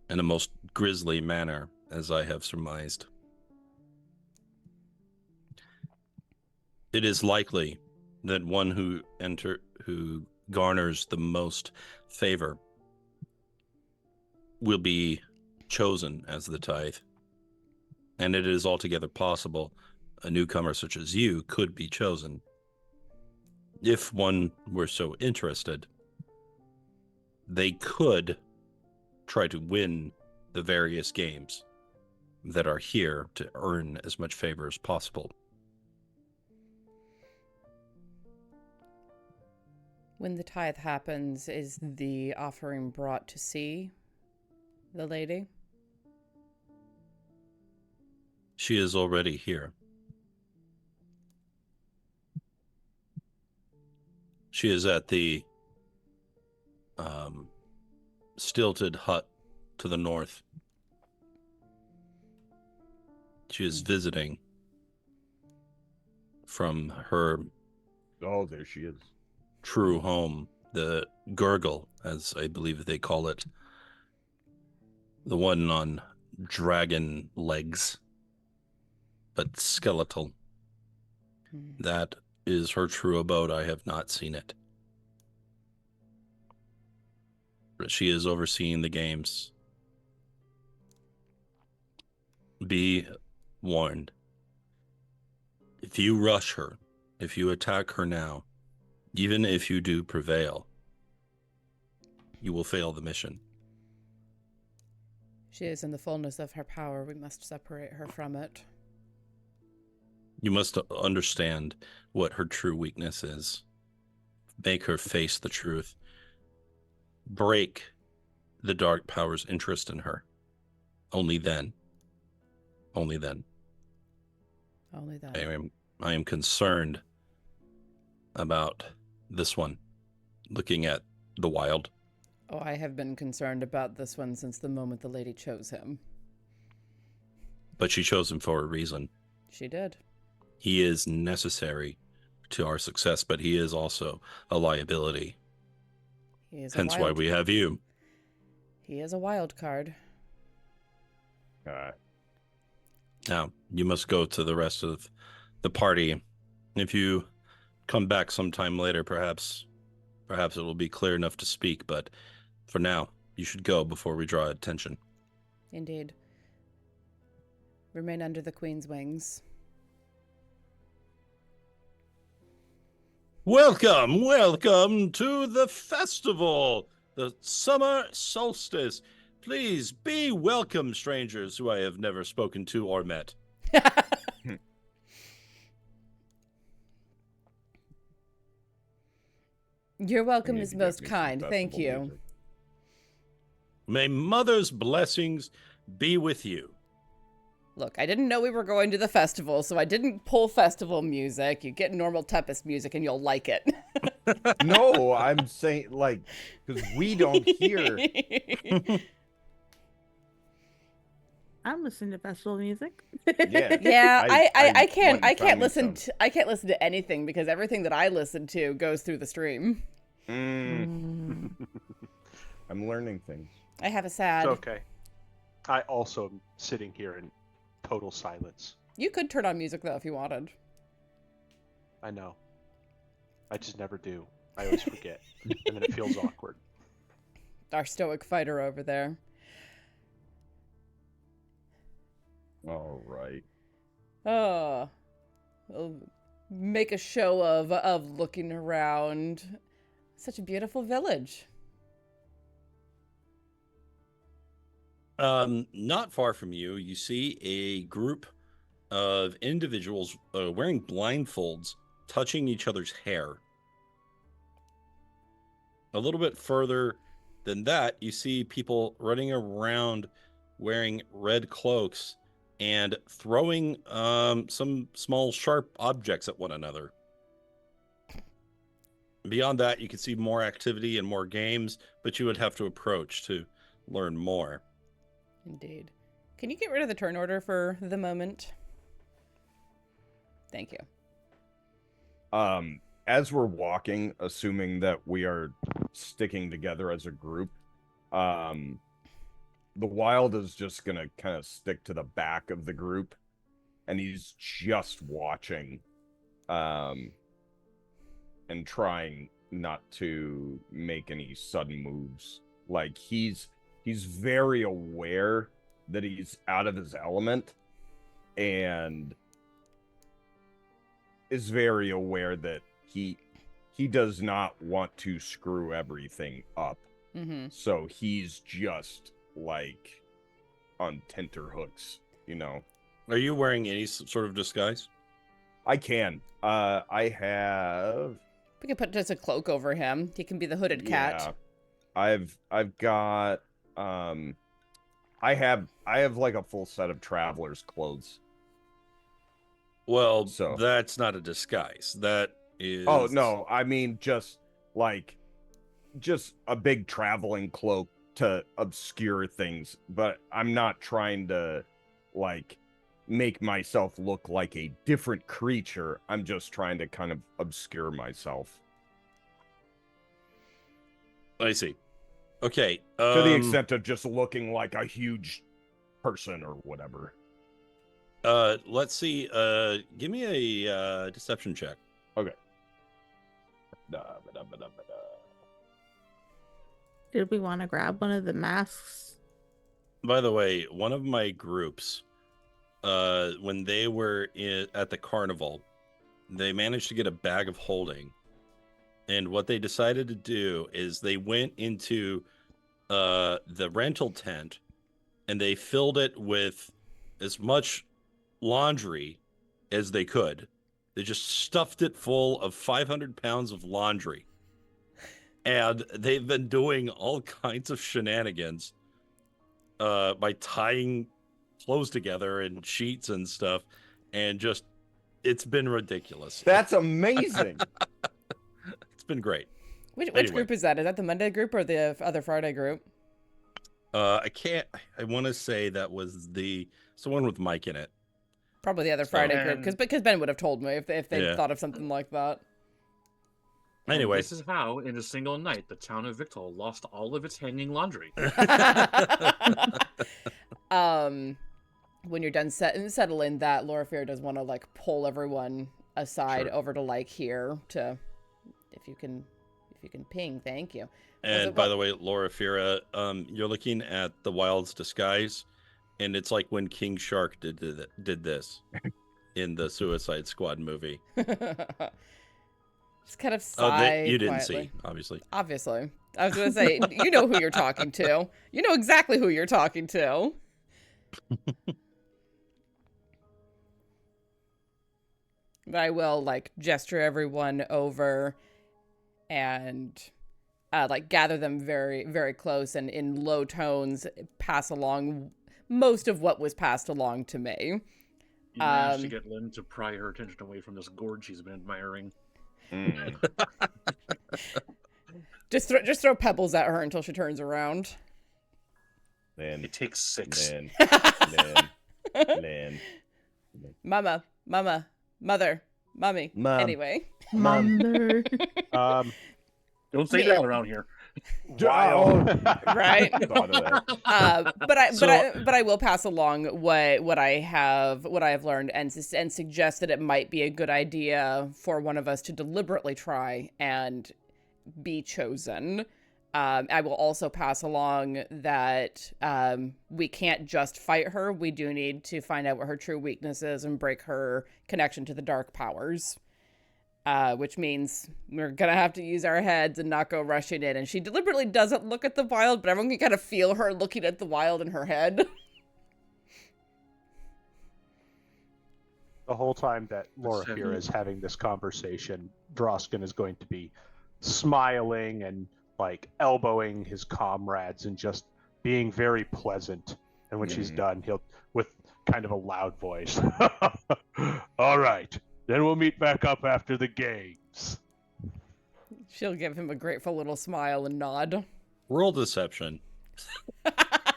in a most grisly manner, as I have surmised. It is likely that one who garners the most favor will be chosen as the tithe. And it is altogether possible a newcomer such as you could be chosen if one were so interested. They could try to win the various games that are here to earn as much favor as possible. When the tithe happens, is the offering brought to see the lady? She is already here. She is at the stilted hut to the north. She is visiting from her Oh, there she is. true home, the Gurgle, as I believe they call it. The one on dragon legs, but skeletal. That is her true abode. I have not seen it. But she is overseeing the games. Be warned. If you rush her, if you attack her now, even if you do prevail, you will fail the mission. She is in the fullness of her power. We must separate her from it. You must understand what her true weakness is. Make her face the truth. Break the dark power's interest in her. Only then. Only then. Only that. I am concerned about this one. Looking at the wild. Oh, I have been concerned about this one since the moment the lady chose him. But she chose him for a reason. She did. He is necessary to our success, but he is also a liability. He is Hence why we have you. He is a wild card. Now, you must go to the rest of the party. If you come back sometime later, perhaps it will be clear enough to speak, but for now, you should go before we draw attention. Indeed. Remain under the Queen's wings. Welcome to the festival, the summer solstice. Please be welcome, strangers who I have never spoken to or met. You're I welcome need is to get most me some kind. Thank festival you. music. May Mother's blessings be with you. Look, I didn't know we were going to the festival, so I didn't pull festival music. You get normal Tepest music and you'll like it. No, I'm saying like because we don't hear. I'm listening to festival music. Yeah. Yeah, I can't went and found me listen some. I can't listen to anything because everything that I listen to goes through the stream. I'm learning things. I have a sad. It's okay. I also am sitting here in total silence. You could turn on music though if you wanted. I know. I just never do. I always forget. And then it feels awkward. Our stoic fighter over there. All right. Oh, we'll make a show of looking around. Such a beautiful village. Not far from you, you see a group of individuals wearing blindfolds, touching each other's hair. A little bit further than that, you see people running around wearing red cloaks and throwing some small sharp objects at one another. Beyond that, you can see more activity and more games, but you would have to approach to learn more. Indeed. Can you get rid of the turn order for the moment? Thank you. As we're walking, assuming that we are sticking together as a group, the Wild is just gonna kind of stick to the back of the group, and he's just watching, and trying not to make any sudden moves. Like he's very aware that he's out of his element, and is very aware that he does not want to screw everything up. Mm-hmm. So he's just like on tenterhooks, you know. Are you wearing any sort of disguise? I can. I have. We could put just a cloak over him. He can be the hooded cat. Yeah. I've got. I have like a full set of traveler's clothes. Well, So that's not a disguise. That is. Oh no, I mean just a big traveling cloak to obscure things, but I'm not trying to like make myself look like a different creature. I'm just trying to kind of obscure myself. I see. Okay. To the extent of just looking like a huge person or whatever. Let's see. Give me a deception check. Okay. Did we want to grab one of the masks? By the way, one of my groups, when they were at the carnival, they managed to get a bag of holding. And what they decided to do is they went into the rental tent and they filled it with as much laundry as they could. They just stuffed it full of 500 pounds of laundry. And they've been doing all kinds of shenanigans by tying clothes together and sheets and stuff. And just, it's been ridiculous. That's amazing. It's been great. Which Anyway. group is that? Is that the Monday group or the other Friday group? I want to say that was it's the one with Mike in it. Probably the other Friday group, because Ben would have told me if they thought of something like that. Anyway. This is how, in a single night, the town of Victor lost all of its hanging laundry. When you're done settling that, Loraphyra does want to like pull everyone aside over to like here to, if you can ping, thank you. And by the way, Loraphyra, you're looking at the Wild's disguise, and it's like when King Shark did this in the Suicide Squad movie. Just kind of sigh you didn't quietly. see, obviously. Obviously. I was going to say, you know who you're talking to. You know exactly who you're talking to. But I will, like, gesture everyone over. and like gather them very, very close and in low tones pass along most of what was passed along to me. You managed to get Lynn to pry her attention away from this gourd she's been admiring. Just throw pebbles at her until she turns around. Lynn. It takes 6. Lynn. Mama, mother, mommy. Mom. Anyway. Mother. Don't say that around here. Wild. Right. Thought of that. But I will pass along what I have learned and suggest that it might be a good idea for one of us to deliberately try and be chosen. I will also pass along that we can't just fight her. We do need to find out what her true weakness is and break her connection to the dark powers. Which means we're going to have to use our heads and not go rushing in. And she deliberately doesn't look at the wild, but everyone can kind of feel her looking at the wild in her head. The whole time that Loraphyra is having this conversation, Drausken is going to be smiling and like elbowing his comrades and just being very pleasant. And when she's done, he'll, with kind of a loud voice, all right. Then we'll meet back up after the games. She'll give him a grateful little smile and nod. Roll deception.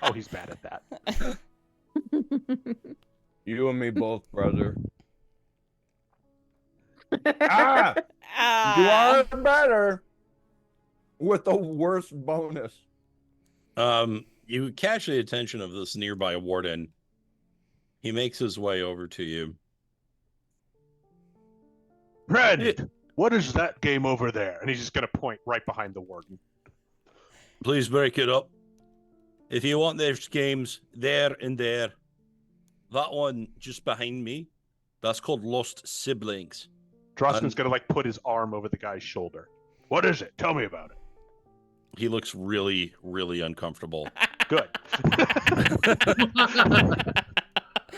Oh, he's bad at that. You and me both, brother. You are better with the worst bonus. You catch the attention of this nearby warden. He makes his way over to you. Friend, what is that game over there? And he's just going to point right behind the warden. Please break it up. If you want there's games there and there. That one just behind me, that's called Lost Siblings. Drausken's going to like put his arm over the guy's shoulder. What is it? Tell me about it. He looks really, really uncomfortable. Good.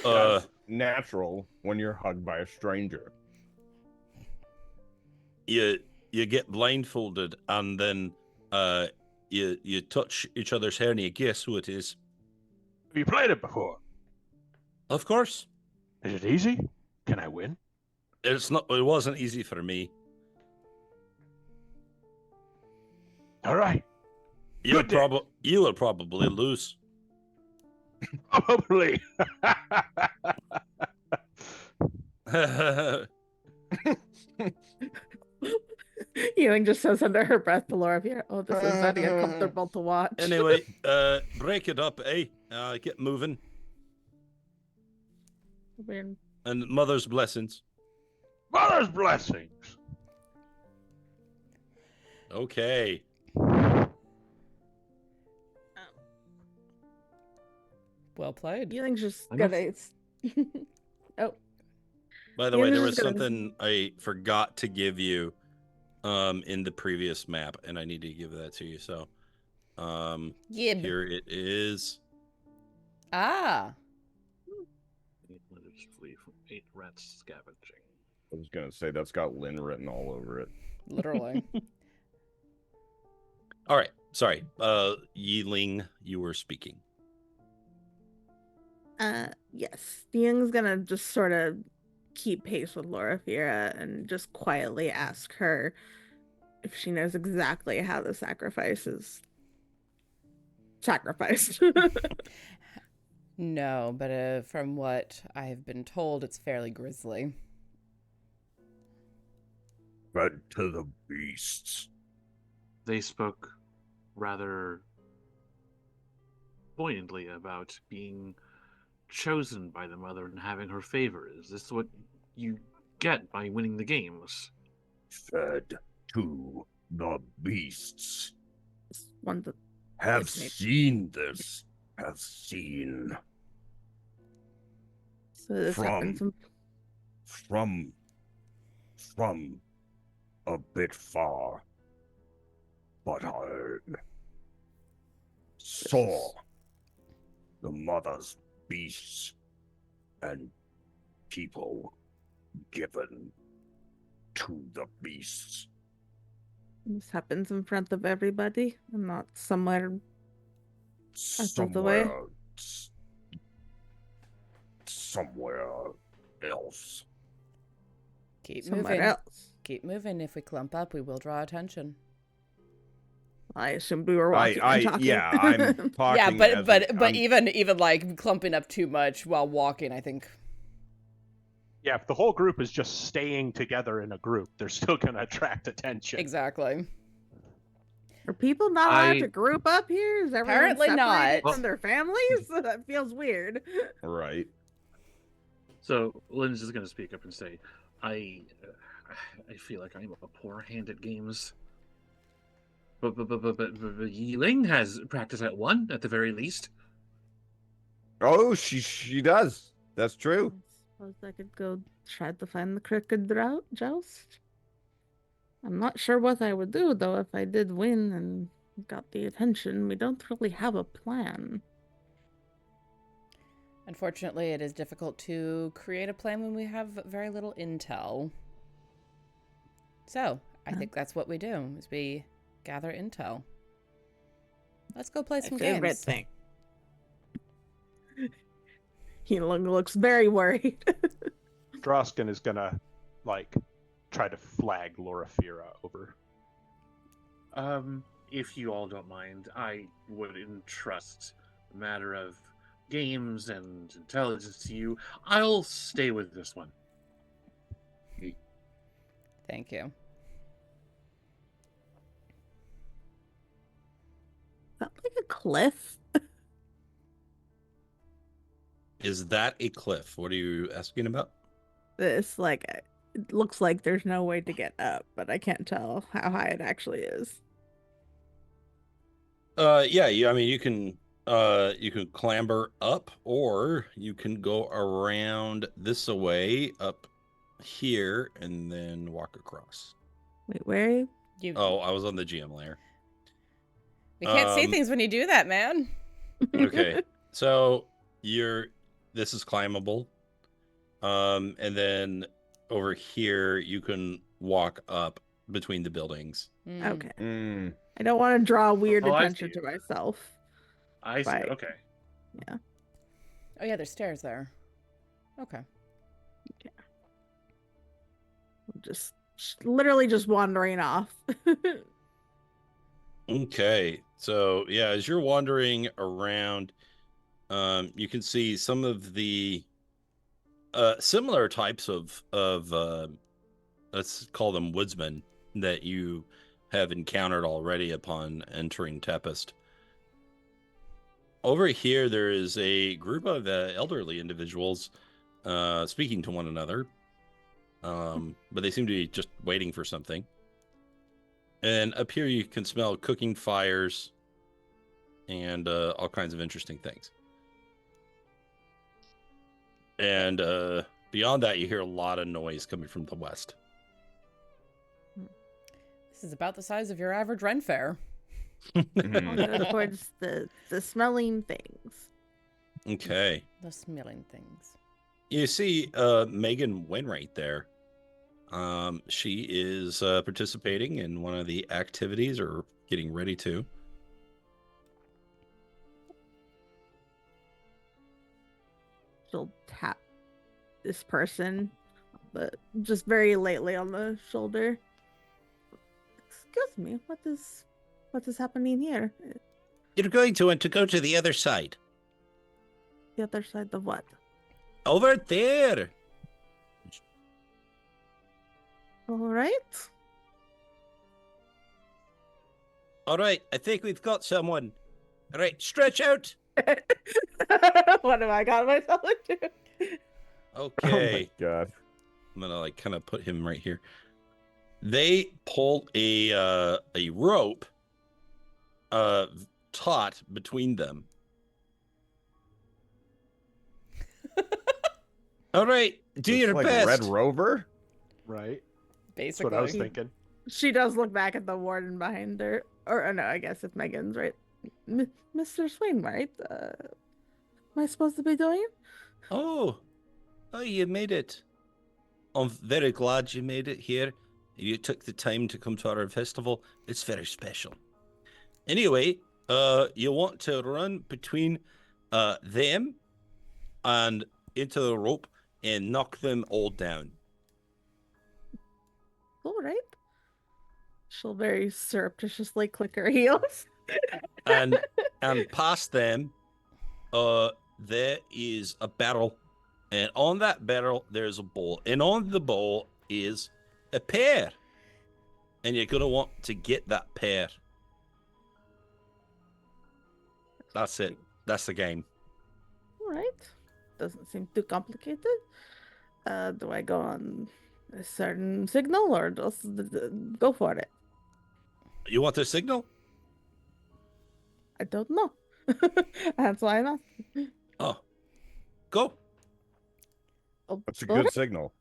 That's natural when you're hugged by a stranger. You get blindfolded and then you touch each other's hair and you guess who it is. Have you played it before? Of course. Is it easy? Can I win? It wasn't easy for me. All right. You will probably lose. Probably. Yi-Ling just says under her breath to Loraphyra, "Oh, this is very uncomfortable to watch." Anyway, break it up, eh? Get moving. Weird. And mother's blessings. Mother's blessings. Okay. Well played. Yi-Ling's just gonna. Oh. By the way, there Yi-Ling's was just gonna- something I forgot to give you in the previous map, and I need to give that to you. So Yeah. here it is. Ah. Let us flee from 8 rats scavenging. I was gonna say that's got Lynn written all over it. Literally. All right. Sorry. Yi-Ling, you were speaking. Yes. Yi-Ling's gonna just sort of keep pace with Loraphyra and just quietly ask her if she knows exactly how the sacrifice is sacrificed. No, but from what I've been told, it's fairly grisly. Fed to the beasts. They spoke rather buoyantly about being chosen by the mother and having her favor. Is this what you get by winning the games? Fed to the beasts. One that Have Yes, mate. seen this. Have seen. so this happens. From a bit far. But I saw the mother's beasts and people given to the beasts. This happens in front of everybody and not somewhere out of the way. Somewhere else. Keep Somewhere moving. else. Keep moving. If we clump up, we will draw attention. I assumed we were walking and talking. Yeah, I'm talking. Yeah, as but I'm- even like clumping up too much while walking, I think. Yeah, if the whole group is just staying together in a group, they're still going to attract attention. Exactly. Are people not allowed I- to group up here? Is everyone Apparently separated not. from their families? That feels weird. Right. So Lynn's just going to speak up and say, I feel like I'm a poor hand at games. But Yi-Ling has practice at one, at the very least. Oh, she does. That's true. I suppose I could go try to find the crooked joust. I'm not sure what I would do, though, if I did win and got the attention. We don't really have a plan. Unfortunately, it is difficult to create a plan when we have very little intel. So, I think that's what we do, is we gather intel. Let's go play some Favorite games. thing. Yi-Ling looks very worried. Drausken is going to, try to flag Loraphyra over. If you all don't mind, I would entrust the matter of games and intelligence to you. I'll stay with this one. Thank you. Is that like a cliff? Is that a cliff? What are you asking about? This, like, it looks like there's no way to get up, but I can't tell how high it actually is. Yeah, I mean, you can clamber up, or you can go around this away up here and then walk across. Wait, where are you? Oh, I was on the GM layer. We can't see things when you do that, man. Okay, so this is climbable, and then over here you can walk up between the buildings. Okay. Mm. I don't want to draw weird Oh, I attention see. to myself. I see. Right. Okay. Oh yeah, there's stairs there. Okay. Just literally just wandering off. Okay, so yeah, as you're wandering around, you can see some of the similar types of let's call them woodsmen that you have encountered already upon entering Tepest. Over here, there is a group of elderly individuals speaking to one another, but they seem to be just waiting for something. And up here, you can smell cooking fires and all kinds of interesting things. And beyond that, you hear a lot of noise coming from the west. This is about the size of your average Ren fair. I'll go towards the smelling things. Okay. The smelling things. You see Megan Wainwright there. She is participating in one of the activities, or getting ready to. She'll tap this person, but just very lightly on the shoulder. Excuse me, what is happening here? You're going to want to go to the other side. The other side of what? Over there. All right. All right, I think we've got someone. All right, stretch out. What have I got myself into? Okay. Oh my god. I'm gonna kind of put him right here. They pull a rope taut between them. All right, do It's your like best. Red Rover? Right? That's Basically. what I was thinking. She does look back at the warden behind her. Or no, I guess if Megan's right. Mr. Wainwright, am I supposed to be doing? Oh, you made it. I'm very glad you made it here. You took the time to come to our festival. It's very special. Anyway, you want to run between them and into the rope and knock them all down. All right. She'll very surreptitiously click her heels. And past them, there is a barrel, and on that barrel there's a bowl, and on the bowl is a pear, and you're gonna want to get that pear. That's it. That's the game. All right. Doesn't seem too complicated. Do I go on a certain signal or just go for it? You want the signal? I don't know. That's why I'm asking. Oh, go. Oh, That's a all good signal.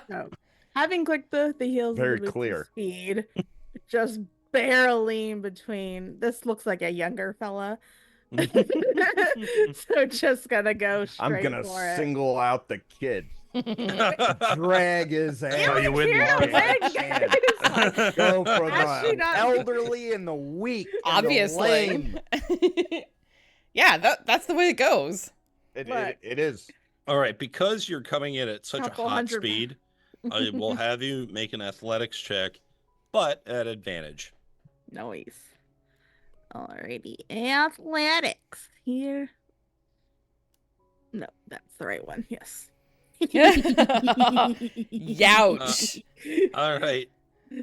So, having clicked the heels Very of the boots of clear. speed, just barely in between. This looks like a younger fella. So just gonna go straight I'm gonna for it. single out the kid. Drag his ass. Yeah, you wouldn't here, want leg that. guys. Go for Actually the not- elderly and the weak. and the Obviously. lame. Yeah, that's the way it goes. But- It is. All right, because you're coming in at such a Couple hot hundred- speed, I will have you make an athletics check, but at advantage. Nice. Alrighty, athletics here. No, that's the right one. Yes. Youch. All right.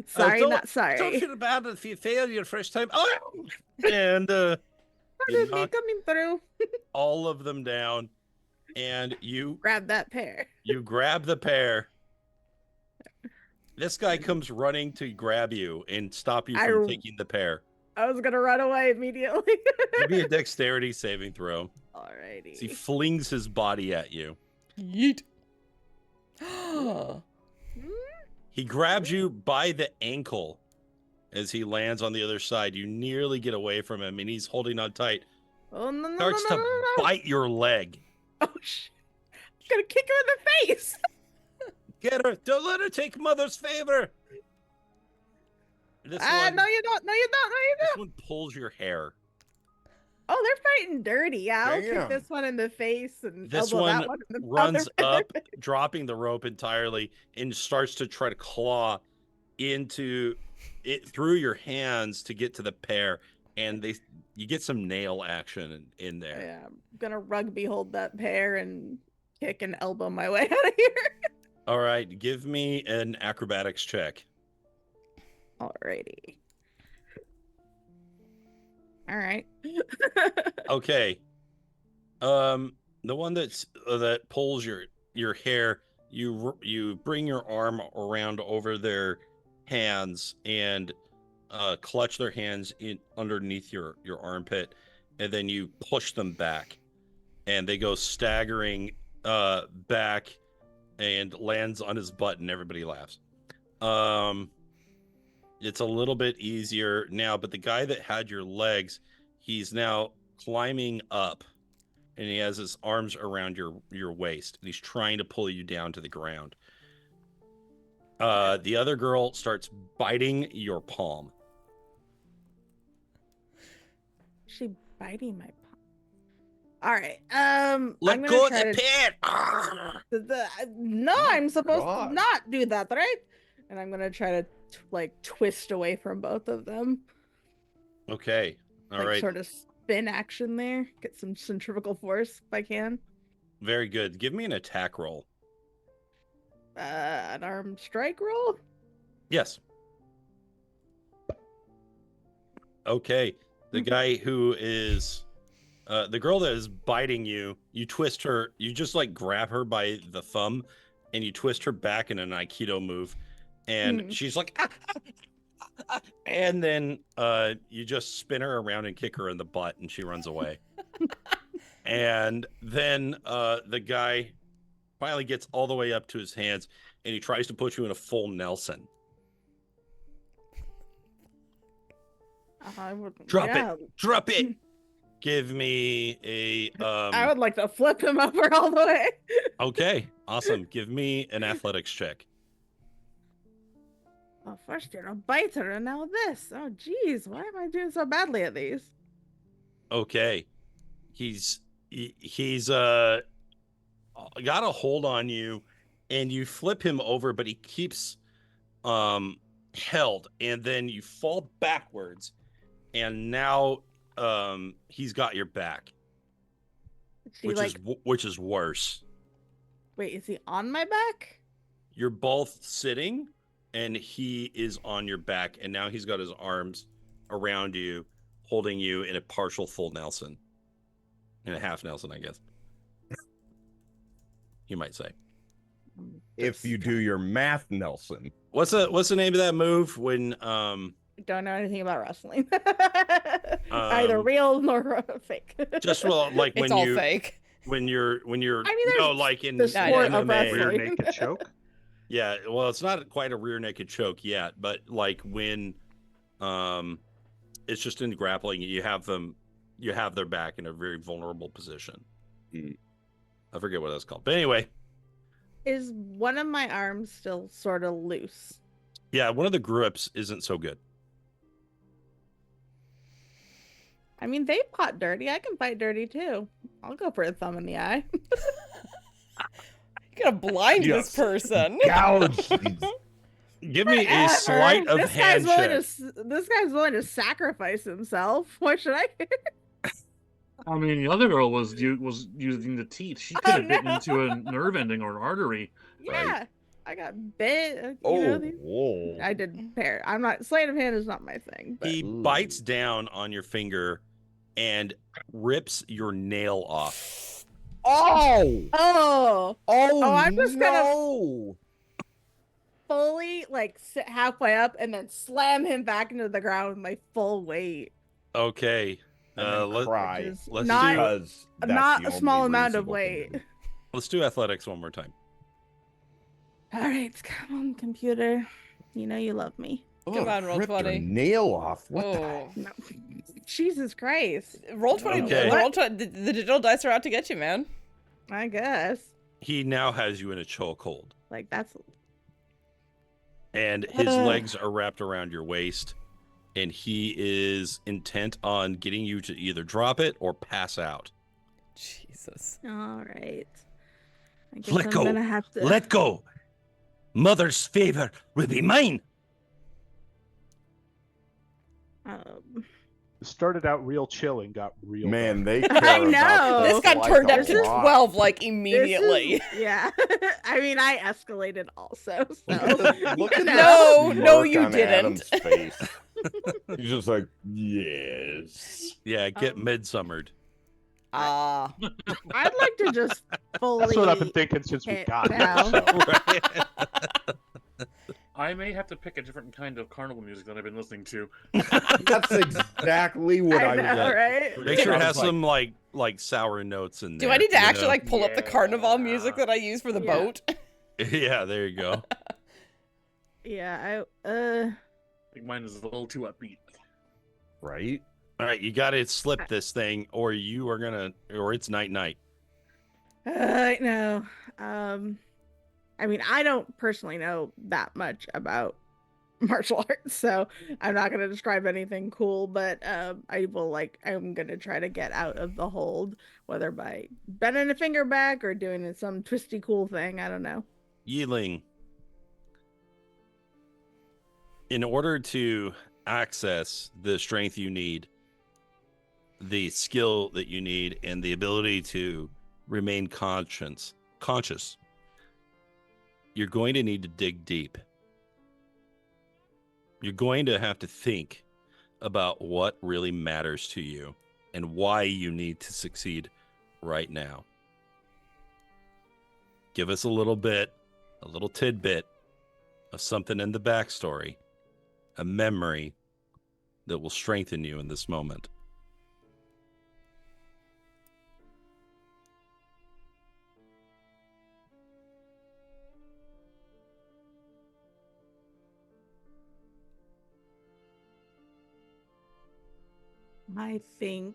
Sorry, don't- not sorry. Don't feel bad if you fail your first time. Oh! And you Pardon me knock coming through. all of them down, and you Grab that pear. grab the pear. This guy comes running to grab you and stop you from taking the pear. I was gonna run away immediately. Give me a dexterity saving throw. Alrighty. As he flings his body at you. Yeet. He grabs you by the ankle as he lands on the other side. You nearly get away from him, and he's holding on tight. Oh no no Starts no to no no! bite your leg. Oh shit! I'm gonna kick her in the face. Get her! Don't let her take mother's favor. This one, No you don't. No you don't. No you this don't. one pulls your hair. Oh, they're fighting dirty. Yeah, I'll Damn. kick this one in the face and This elbow one that one in the runs other. up, dropping the rope entirely, and starts to try to claw into it through your hands to get to the pear. And you get some nail action in there. Yeah, I'm gonna rugby hold that pear and kick and elbow my way out of here. All right, give me an acrobatics check. Alrighty. All right. Okay. The one that pulls your hair, you bring your arm around over their hands and clutch their hands in underneath your armpit, and then you push them back, and they go staggering back and lands on his butt, and everybody laughs. It's a little bit easier now, but the guy that had your legs, he's now climbing up, and he has his arms around your waist, and he's trying to pull you down to the ground. The other girl starts biting your palm. She biting my palm. All right. Let I'm go gonna of the try pen! No, I'm supposed God. to not do that, right? And I'm gonna try to twist away from both of them. Okay. All right. Sort of spin action there. Get some centrifugal force if I can. Very good. Give me an attack roll. An armed strike roll. Yes. Okay. The guy who is the girl that is biting you, you twist her, you just grab her by the thumb and you twist her back in an Aikido move, and she's like, "Ah, ah, ah, ah," and then you just spin her around and kick her in the butt, and she runs away. And then the guy finally gets all the way up to his hands, and he tries to put you in a full Nelson. I would Drop it. Give me a I would like to flip him over all the way. Okay, awesome. Give me an athletics check. Oh, first you're a biter, and now this. Oh, geez, why am I doing so badly at these? Okay. He's got a hold on you, and you flip him over, but he keeps held, and then you fall backwards, and now he's got your back, which is worse. Wait, is he on my back? You're both sitting, and he is on your back, and now he's got his arms around you, holding you in a partial full Nelson. In a half Nelson, I guess. You might say. If you do your math, Nelson. What's the name of that move when I don't know anything about wrestling. Either real nor fake. just like when It's all fake. when you're I mean, there's like in the sport of MMA. Rear wrestling. naked choke. Yeah, well, it's not quite a rear naked choke yet, but like when it's just in grappling, you have their back in a very vulnerable position. I forget what that's called. But anyway. Is one of my arms still sort of loose? Yeah, one of the grips isn't so good. I mean, they fought dirty. I can fight dirty too. I'll go for a thumb in the eye. You gotta blind Yes. this person. Gouge. Give me a sleight of hand check. This guy's willing to sacrifice himself. What should I do? I mean, the other girl was using the teeth. She could have bitten into a nerve ending or an artery. Yeah, I got bit. Whoa. I did pair. I'm not sleight of hand is not my thing. But He bites down on your finger and rips your nail off. oh, I'm just no. fully like sit halfway up and then slam him back into the ground with my full weight. Okay. Cry. Let's not, Because that's not the a small only amount of reasonable thing to weight. do. Let's do athletics one more time. All right, come on, computer. You know you love me. Come on, roll Rip your 20. nail off. What the Oh. No. Jesus Christ. Roll 20. Okay. Roll 20. The digital dice are out to get you, man. I guess. He now has you in a chokehold, Like that's and his legs are wrapped around your waist, and he is intent on getting you to either drop it or pass out. Jesus. all right. I guess Let I'm go. gonna have to Let go. Mother's favor will be mine. It started out real chill and got real. Man, dark. they care I know. about This got turned up to This is- 12 like This immediately. is- yeah. I mean, I escalated also. So Look at No, that no, smirk you on didn't. Adam's face. He's just like, yes. Yeah, get midsummered. Ah. I'd like to just fully That's what I've been thinking since we hit got here. down. so. I may have to pick a different kind of carnival music than I've been listening to. That's exactly what I I would know, like. right? Make sure it I has was some like sour notes in there. Do I need to you actually know? like pull up the carnival Yeah. music that I use for the Yeah. boat? Yeah, there you go. Yeah, I think mine is a little too upbeat. Right? All right, you got to slip this thing, or it's night. I know. I mean, I don't personally know that much about martial arts, so I'm not gonna describe anything cool, but I'm gonna try to get out of the hold, whether by bending a finger back or doing some twisty cool thing. I don't know. Yi-Ling, in order to access the strength you need, the skill that you need, and the ability to remain conscious, you're going to need to dig deep. You're going to have to think about what really matters to you and why you need to succeed right now. Give us a little tidbit of something in the backstory, a memory that will strengthen you in this moment. I think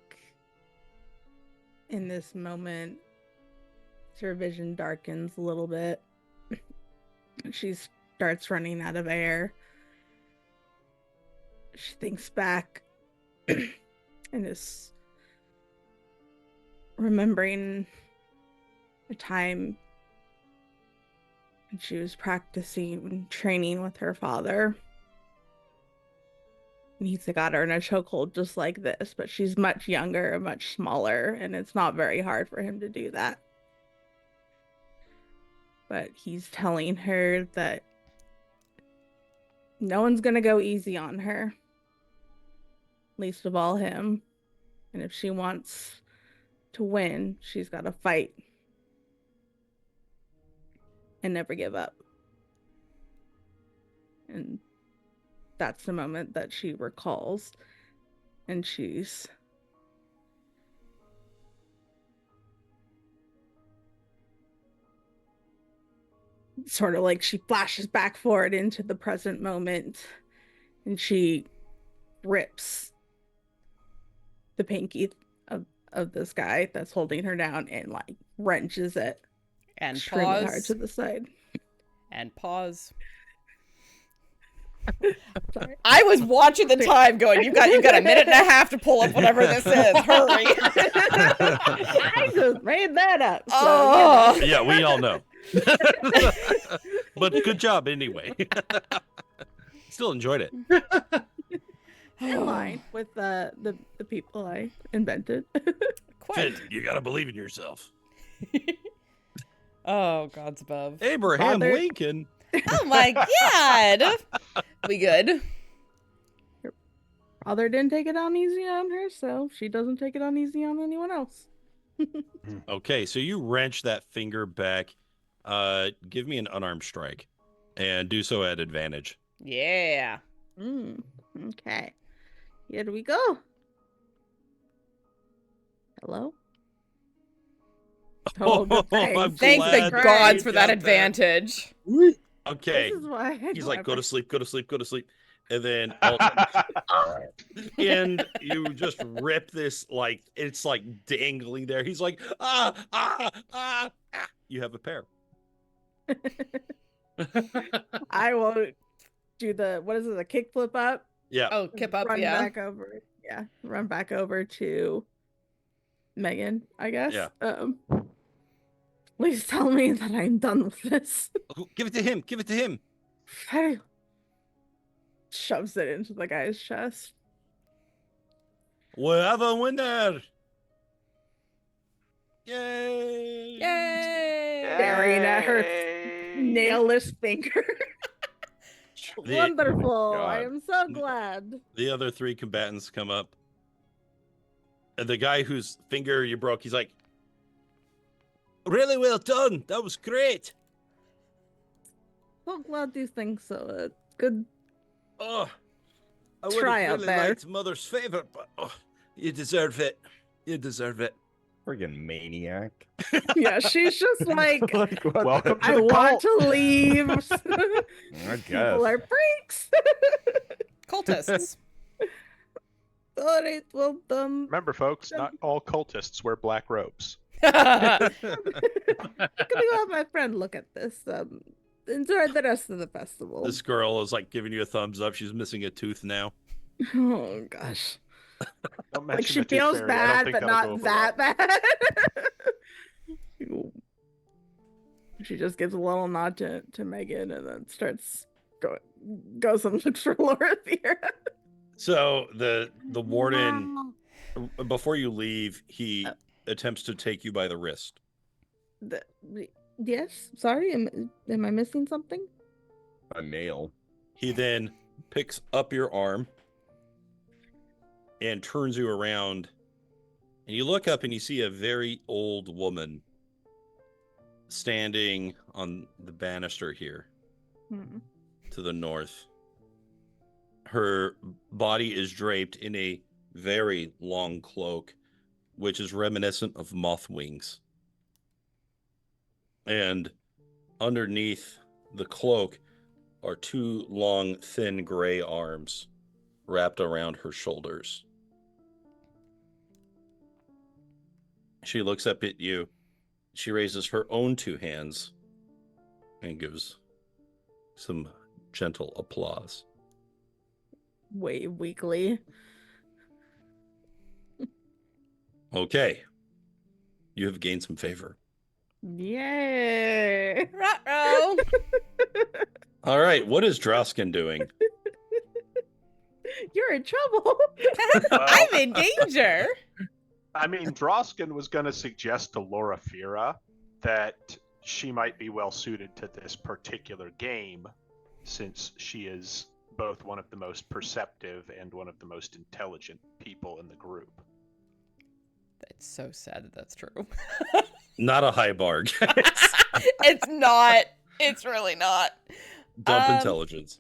in this moment, her vision darkens a little bit. She starts running out of air, she thinks back and is remembering a time when she was practicing training with her father. And he's got her in a chokehold just like this, but she's much younger and much smaller, and it's not very hard for him to do that. But he's telling her that no one's gonna go easy on her, least of all him. And if she wants to win, she's got to fight and never give up. And that's the moment that she recalls, and she's sort of like she flashes back forward into the present moment, and she rips the pinky of this guy that's holding her down and like wrenches it And extremely hard pause. to the side. And pause. Sorry. I was watching the time going, you've got a minute and a half to pull up whatever this is. Hurry. I just made that up. So, Oh. Yeah, we all know. But good job anyway. Still enjoyed it. in line with the people I invented. Quite. Finn, you gotta believe in yourself. Oh, God's above. Abraham Father- Lincoln. Oh my God. We good? Father didn't take it on easy on her, so she doesn't take it on easy on anyone else. Okay, so you wrench that finger back. Give me an unarmed strike, and do so at advantage. Yeah. Okay. Here we go. Hello? Oh, good, thanks. I'm Thank glad the gods you for that got advantage. Okay, This is why I he's know like, go to everything. sleep, go to sleep, go to sleep, and then and you just rip this, like it's like dangling there. He's like, ah. You have a pair. I will do the, what is it, a kick flip up? Yeah. Oh, kip up, Run yeah. back over. Yeah, run back over to Megan, I guess. Yeah. Please tell me that I'm done with this. Give it to him. Give it to him. Hey. Shoves it into the guy's chest. We have a winner. Yay! Yay. Staring at her nailless finger. The- Wonderful. I God. am so glad. The other three combatants come up. And the guy whose finger you broke, he's like, really well done. That was great. So glad you think so. Good. Oh, I would Try have out really there. liked Mother's favorite, but you deserve it. You deserve it. Friggin' maniac. Yeah, she's just like, Like, what Welcome to I the want cult. to leave. I guess. People are freaks. Cultists. All right, well done. Remember, folks, not all cultists wear black robes. I'm gonna go have my friend look at this. Enjoy the rest of the festival. This girl is like giving you a thumbs up. She's missing a tooth now. Oh gosh. Don't Like mention she the tooth feels fairy. I don't bad, think but that'll go not over that well. bad. She just gives a little nod to Megan and then starts goes and looks for Loraphyra. So the warden, before you leave, he attempts to take you by the wrist. Yes, sorry, am I missing something? A nail. He then picks up your arm and turns you around. And you look up and you see a very old woman standing on the banister here to the north. Her body is draped in a very long cloak, which is reminiscent of moth wings. And underneath the cloak are two long, thin gray arms wrapped around her shoulders. She looks up at you. She raises her own two hands and gives some gentle applause. wave weakly. Okay. You have gained some favor. Yay! Ruh-roh. All right. What is Drausken doing? You're in trouble. I'm in danger. I mean, Drausken was going to suggest to Loraphyra that she might be well suited to this particular game, since she is both one of the most perceptive and one of the most intelligent people in the group. It's so sad that that's true. Not a high bar. It's not. It's really not. Dump intelligence.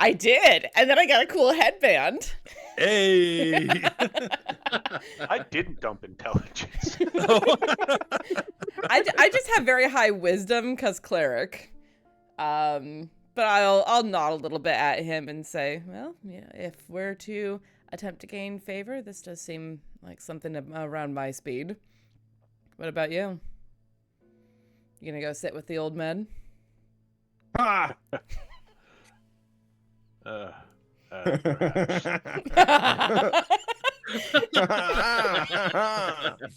I did, and then I got a cool headband. Hey. I didn't dump intelligence. I just have very high wisdom because cleric. But I'll nod a little bit at him and say, well, yeah, if we're to attempt to gain favor, this does seem like something around my speed. What about you? You gonna go sit with the old men? Ah! Perhaps.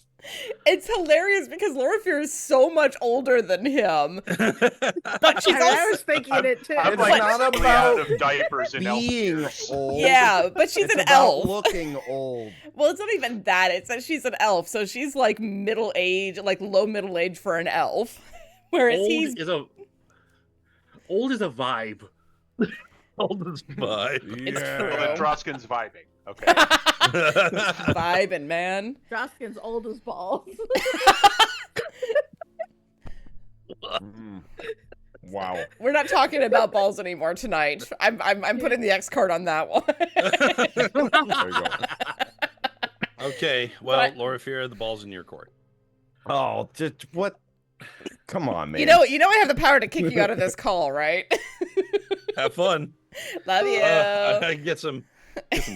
It's hilarious because Loraphyra is so much older than him, but she's I also was thinking it too. I'm It's like not fully out about of diapers in elf being years. old. yeah, but she's It's an about elf. looking old. Well, it's not even that. It's that she's an elf, so she's like middle age, like low middle age for an elf, whereas he's Old is a vibe. Old as fuck. It's Yeah. true. Well, then Drausken's vibing. Okay. vibing, man. Drausken's old as balls. Mm. Wow. We're not talking about balls anymore tonight. I'm putting the X card on that one. There you go. Okay. Well, But Loraphyra, the ball's in your court. Oh, just what? Come on, man. you know I have the power to kick you out of this call, right? Have fun. Love you. I get some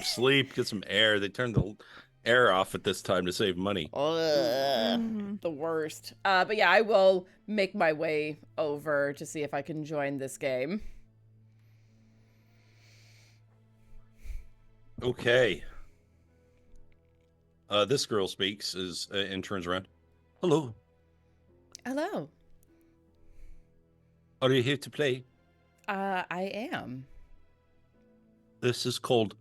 sleep, get some air. They turned the air off at this time to save money. Ugh, the worst. But yeah, I will make my way over to see if I can join this game. Okay. This girl speaks and turns around. Hello. Hello. Are you here to play? I am. This is called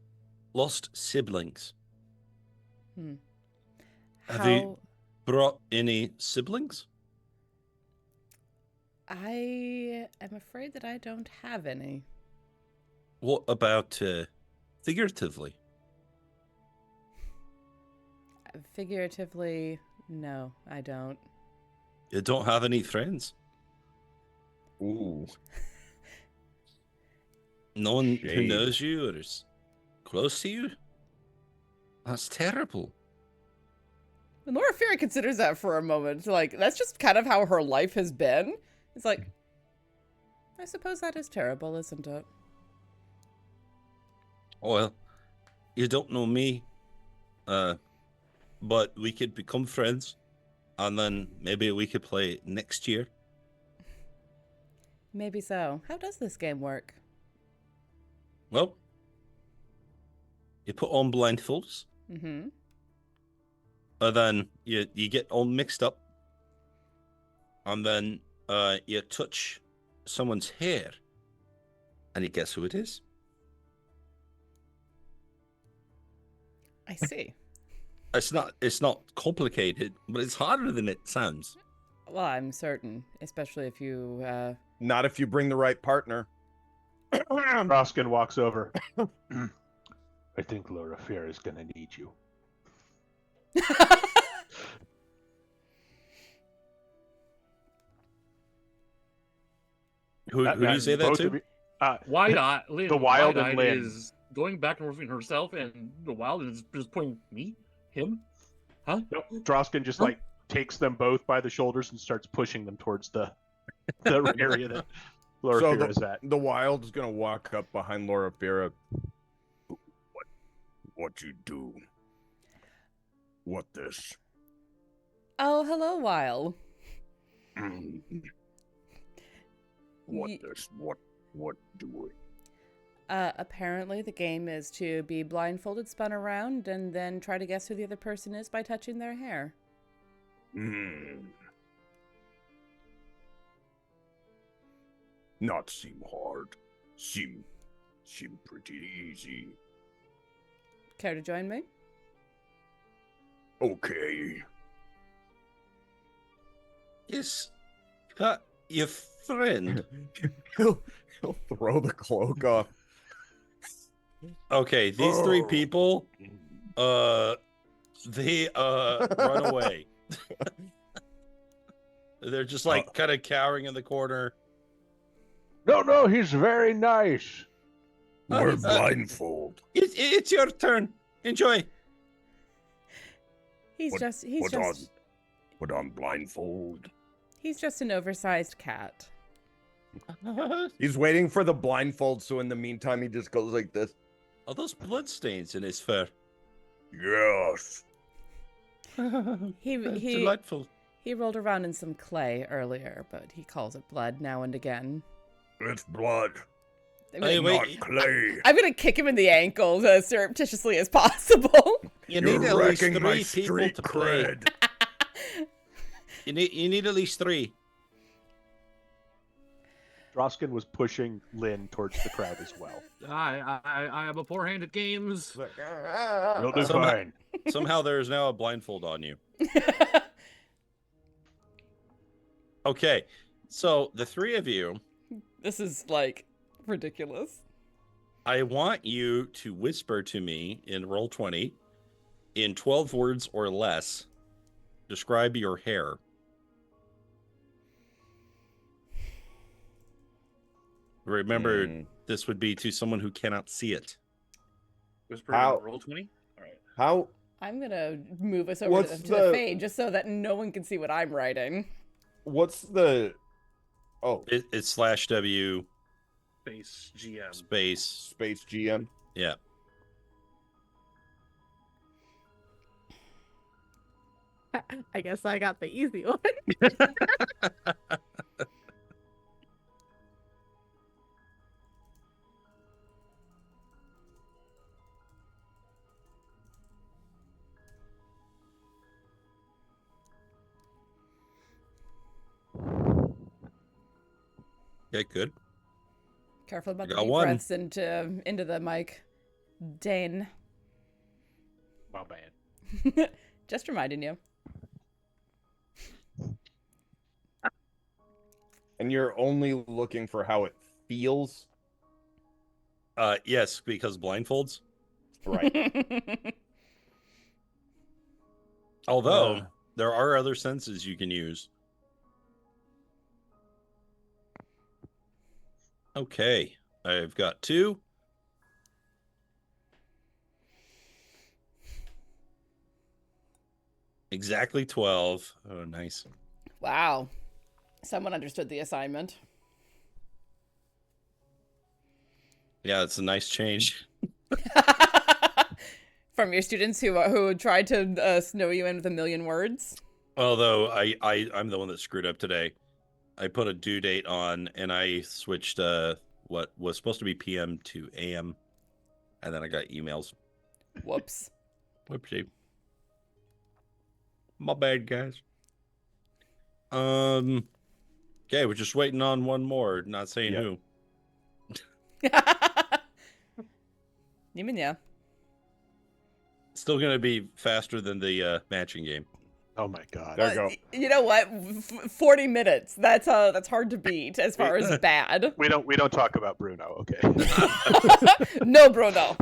Lost Siblings. Have How... you brought any siblings? I am afraid that I don't have any. What about figuratively? Figuratively, no, I don't. You don't have any friends? Ooh. No one who Shade. knows you or is close to you? That's terrible. And Loraphyra considers that for a moment. Like, that's just kind of how her life has been. It's like, I suppose that is terrible, isn't it? Well, you don't know me, but we could become friends, and then maybe we could play next year. Maybe so. How does this game work? Well, you put on blindfolds, Mm-hmm. and then you get all mixed up, and then you touch someone's hair, and you guess who it is. I see. It's not complicated, but it's harder than it sounds. Well, I'm certain, especially if you, Not if you bring the right partner. Drausken walks over. I think Loraphyra is gonna need you. Who do you say that both to? of you- Wide-Eye, Lynn, The Wild and Wide-Eyed Lynn. is going back and forth between herself and the Wild is just pointing me, him, huh? Nope, Drausken just like takes them both by the shoulders and starts pushing them towards the area that Loraphyra is at. The Wild is gonna walk up behind Loraphyra. What you do? What this? oh, hello, Weil. What Ye- this? What doing? Apparently the game is to be blindfolded, spun around, and then try to guess who the other person is by touching their hair. Not seem hard. Seem pretty easy. Care to join me? Okay. Is that your friend? he'll throw the cloak off. Okay, these three people, they run away. They're just like kind of cowering in the corner. No, he's very nice. We're blindfold. It's your turn. Enjoy. Put on blindfold. He's just an oversized cat. He's waiting for the blindfold, so in the meantime, he just goes like this. Are those bloodstains in his fur? Yes. He Delightful. He rolled around in some clay earlier, but he calls it blood now and again. It's blood. Hey, Not clay. I'm gonna kick him in the ankles as surreptitiously as possible. You need at least wrecking my 3 people street to play. cred. You need at least 3. Drausken was pushing Lynn towards the crowd as well. I am a poor hand at games. You'll do fine. Somehow there is now a blindfold on you. Okay, so the 3 of you, This is like ridiculous. I want you to whisper to me in Roll20 in 12 words or less. Describe your hair. Remember, this would be to someone who cannot see it. Whisper How- roll 20. All right. How? I'm gonna move us over What's to the fade just so that no one can see what I'm writing. What's the? Oh, It's /W Base GM. space. space GM. Yeah. I guess I got the easy one. Okay, good. Careful about the Got deep one. breaths into the mic. Dane. My bad. Just reminding you. And you're only looking for how it feels, Yes, because blindfolds. right? Although there are other senses you can use. Okay, I've got 2. Exactly 12. Oh, nice. Wow. Someone understood the assignment. Yeah, it's a nice change. From your students who tried to snow you in with a million words. Although I'm the one that screwed up today. I put a due date on and I switched what was supposed to be PM to AM, and then I got emails. Whoops. Whoopsie. My bad, guys. Okay, we're just waiting on one more. Not saying Yep. who. Yeah. Still gonna be faster than the matching game. Oh my god. There you go. You know what? 40 minutes. That's hard to beat as far as bad. We don't talk about Bruno, okay? No, Bruno.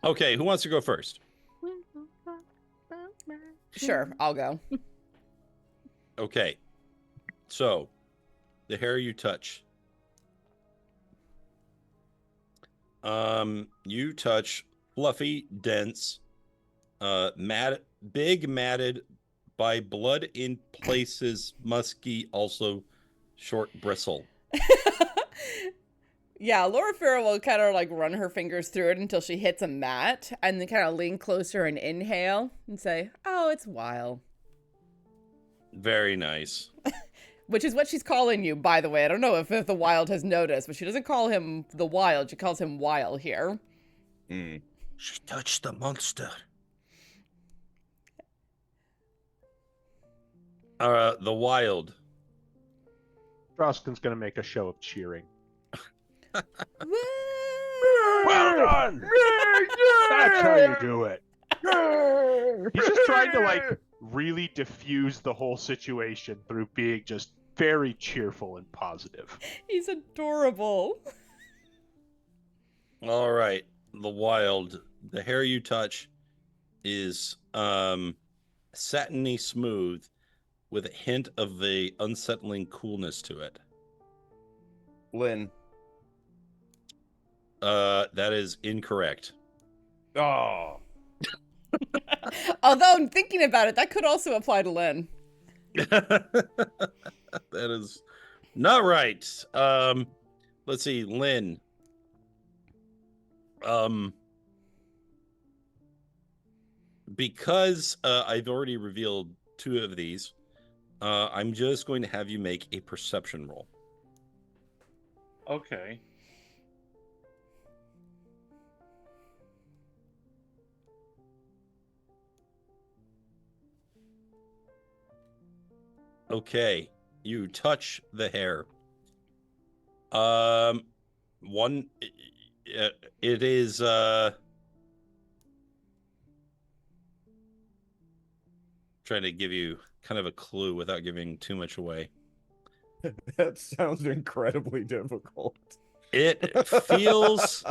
Okay, who wants to go first? Sure, I'll go. Okay, so the hair you touch. You touch fluffy, dense, big, matted by blood in places, musky, also short bristle. Yeah, Loraphyra will kind of like run her fingers through it until she hits a mat, and then kind of lean closer and inhale and say, "Oh, it's Weil." Very nice. which is what she's calling you, by the way. I don't know if the Wild has noticed, but she doesn't call him the Wild. She calls him Weil here. Mm. She touched the monster. The Wild. Drausken's gonna make a show of cheering. Woo! Well done! That's how you do it. He's just trying to like really diffuse the whole situation through being just very cheerful and positive. He's adorable. All right, the Wild. The hair you touch is satiny smooth with a hint of a unsettling coolness to it. Lynn. That is incorrect. Oh. Although I'm thinking about it, that could also apply to Lynn. That is not right. Let's see, Lynn. Because I've already revealed 2 of these, I'm just going to have you make a perception roll. Okay. Okay, you touch the hair. One, it is trying to give you kind of a clue without giving too much away. That sounds incredibly difficult. It feels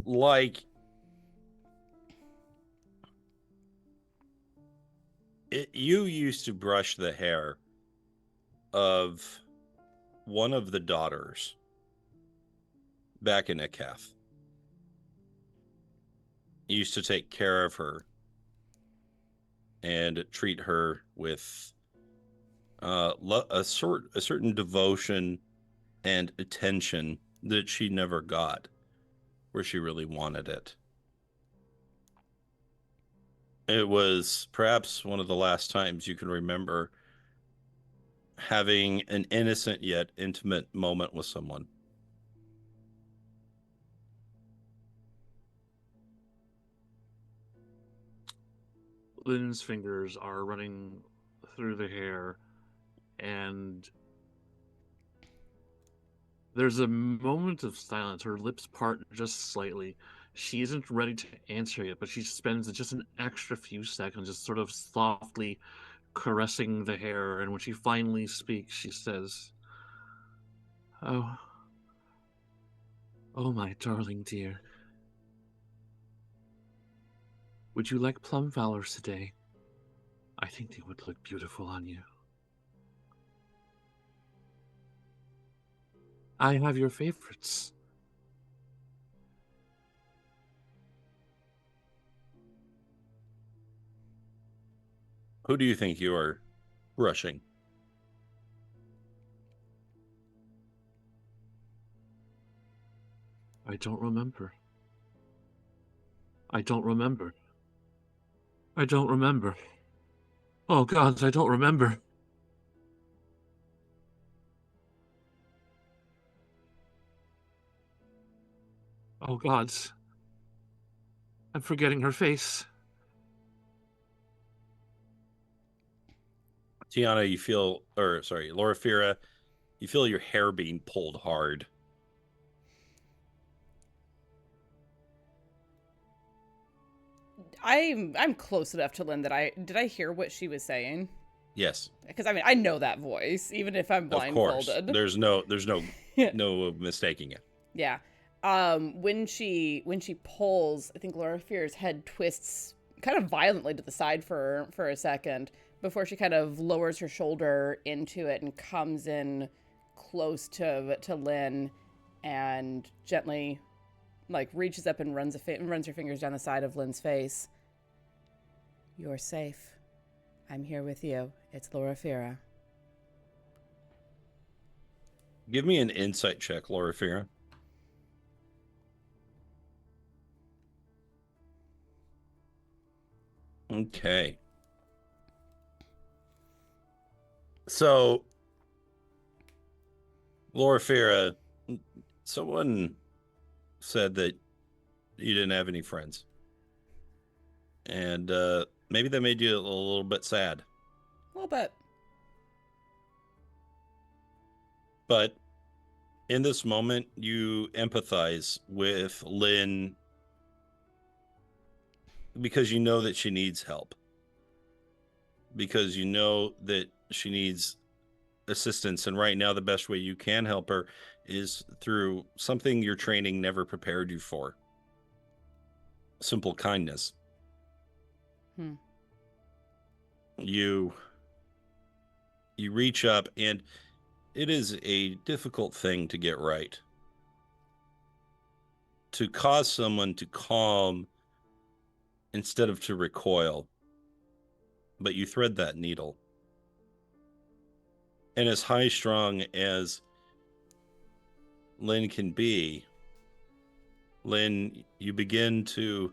like you used to brush the hair of one of the daughters back in Eketh. You used to take care of her and treat her with a certain devotion and attention that she never got where she really wanted it. It was perhaps one of the last times you can remember having an innocent yet intimate moment with someone. Lynn's fingers are running through the hair, and there's a moment of silence. Her lips part just slightly. She isn't ready to answer yet, but she spends just an extra few seconds just sort of softly caressing the hair, and when she finally speaks, she says, Oh, my darling dear. Would you like plum flowers today? I think they would look beautiful on you. I have your favorites. Who do you think you are rushing? I don't remember. I don't remember. I don't remember. Oh, gods, I don't remember. Oh, gods. I'm forgetting her face. Tiana, Loraphyra, you feel your hair being pulled hard. I'm close enough to Lynn that did I hear what she was saying? Yes. Because I mean I know that voice, even if I'm blindfolded. Of course. There's no mistaking it. Yeah. When she pulls, I think Loraphyra's head twists kind of violently to the side for a second before she kind of lowers her shoulder into it and comes in close to Lynn and gently like reaches up and runs her fingers down the side of Lynn's face. You're safe. I'm here with you. It's Loraphyra. Give me an insight check, Loraphyra. Okay. So Loraphyra, someone said that you didn't have any friends. And maybe that made you a little bit sad. A little bit. But in this moment, you empathize with Lynn because you know that she needs help. Because you know that she needs assistance. And right now, the best way you can help her is through something your training never prepared you for. Simple kindness. You reach up, and it is a difficult thing to get right. To cause someone to calm instead of to recoil. But you thread that needle. And as high-strung as Lynn can be, Lynn, you begin to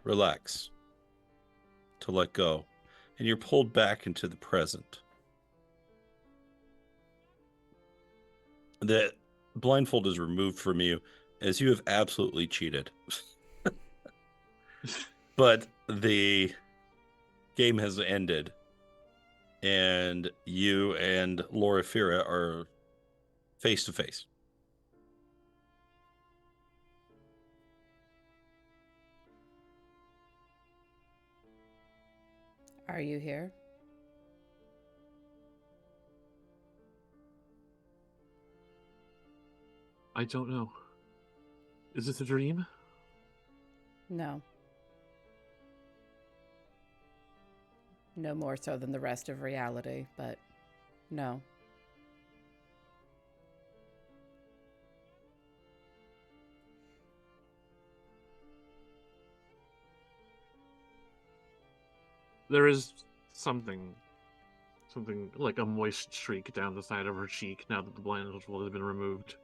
relax, to let go, and you're pulled back into the present. The blindfold is removed from you as you have absolutely cheated. But the game has ended, and you and Loraphyra are face to face. Are you here? I don't know. Is this a dream? No. No more so than the rest of reality, but no. There is something like a moist streak down the side of her cheek now that the blindfold has been removed.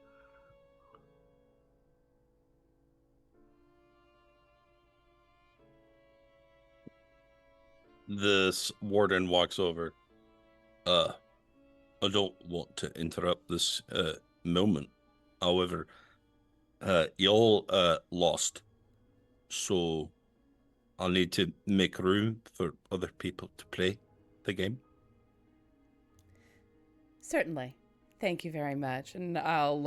This warden walks over. I don't want to interrupt this moment. However, y'all lost. So I'll need to make room for other people to play the game. Certainly. Thank you very much. And I'll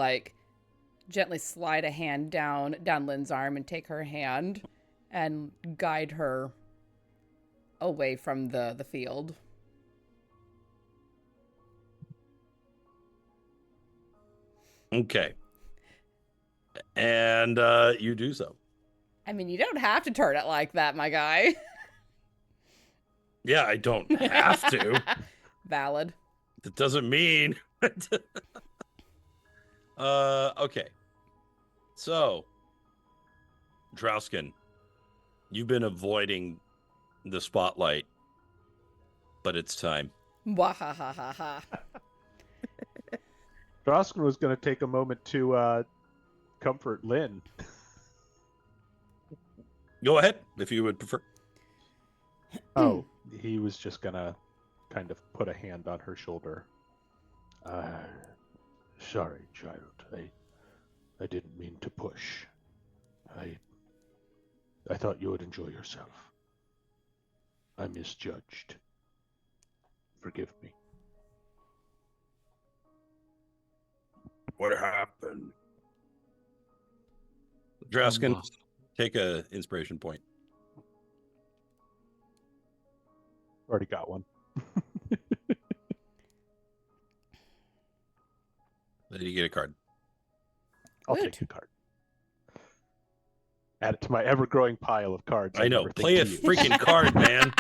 gently slide a hand down Lynn's arm and take her hand and guide her away from the field. Okay. And you do so. I mean, you don't have to turn it like that, my guy. Yeah, I don't have to. Valid. That doesn't mean. Okay. So, Drausken, you've been avoiding the spotlight, but it's time. Wahahaha. Drausken was going to take a moment to comfort Lynn. Go ahead, if you would prefer. Oh, he was just going to kind of put a hand on her shoulder. Sorry, child. I didn't mean to push. I thought you would enjoy yourself. I misjudged. Forgive me. What happened? Drausken, take a inspiration point. Already got one. Then you get a card. I'll Woot. take the card. Add it to my ever-growing pile of cards. I know. never think Play a to use. freaking card, man.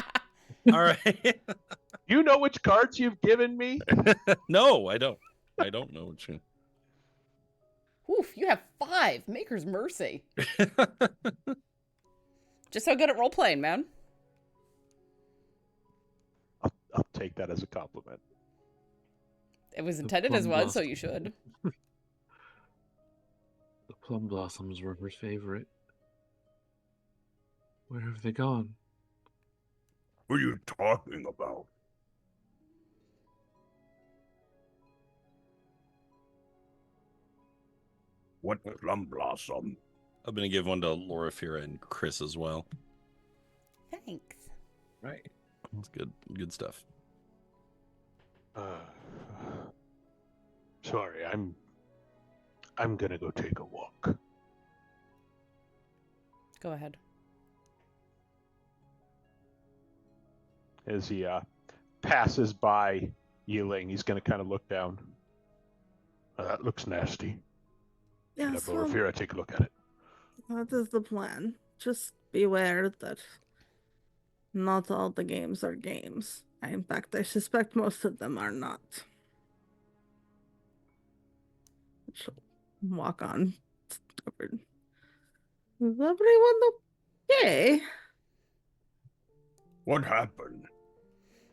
All right. You know which cards you've given me? No, I don't. I don't know what you. Oof, you have 5. Maker's mercy. Just so good at role-playing, man. I'll take that as a compliment. It was intended as one, so you should. The plum blossoms were her favorite. Where have they gone? What are you talking about? What plum blossom? I'm gonna give one to Loraphyra and Chris as well. Thanks. Right. That's good. Good stuff. Sorry, I'm gonna go take a walk. Go ahead. As he passes by Yi-Ling, he's going to kind of look down. That looks nasty. Yes, Let well, Loraphyra take a look at it. that is the plan. Just beware that not all the games are games. In fact, I suspect most of them are not. She'll walk on. Is everyone okay? What happened?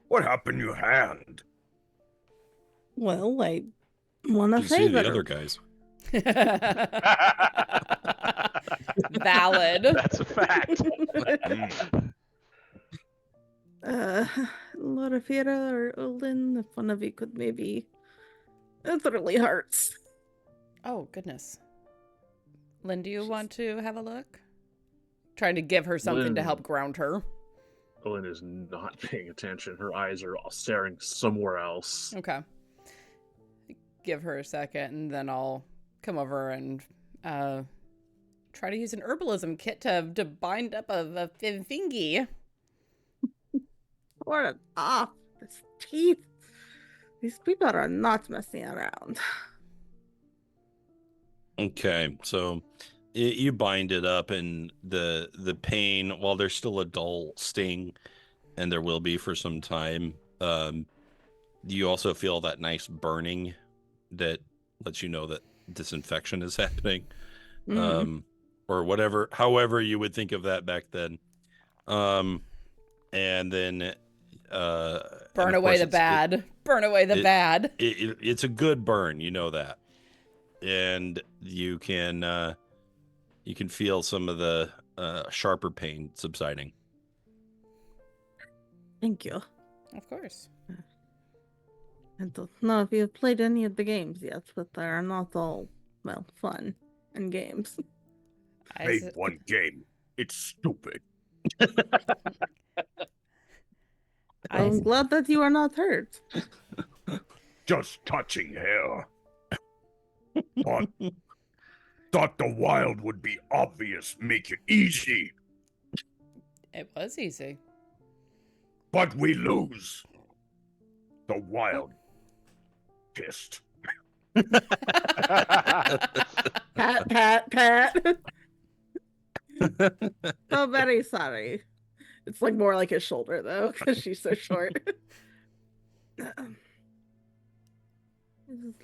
What happened to your hand? Well, I want a You see the favor. other guys. Valid. That's a fact. Loraphyra or Olin, if one of you could maybe. It really hurts. Oh, goodness. Lynn, do you want to have a look? Trying to give her something to Lynn. help ground her. Owen is not paying attention. Her eyes are all staring somewhere else. Okay. Give her a second, and then I'll come over and try to use an herbalism kit to bind up a thingy. Or it off. His teeth. These people are not messing around. Okay, so you bind it up, and the pain, while there's still a dull sting, and there will be for some time, you also feel that nice burning that lets you know that disinfection is happening, or whatever, however you would think of that back then, and then Burn away the bad. Burn away the bad. It's a good burn, you know that, and you can feel some of the sharper pain subsiding. Thank you. Of course. I don't know if you've played any of the games yet, but they are not all, well, fun and games. Played one game. It's stupid. I'm glad that you are not hurt. Just touching hair. Thought the wild would be obvious, make it easy, It was easy. but we lose. The wild pissed. Pat, pat, pat. Oh, very sorry. It's like more like his shoulder though, because she's so short. Is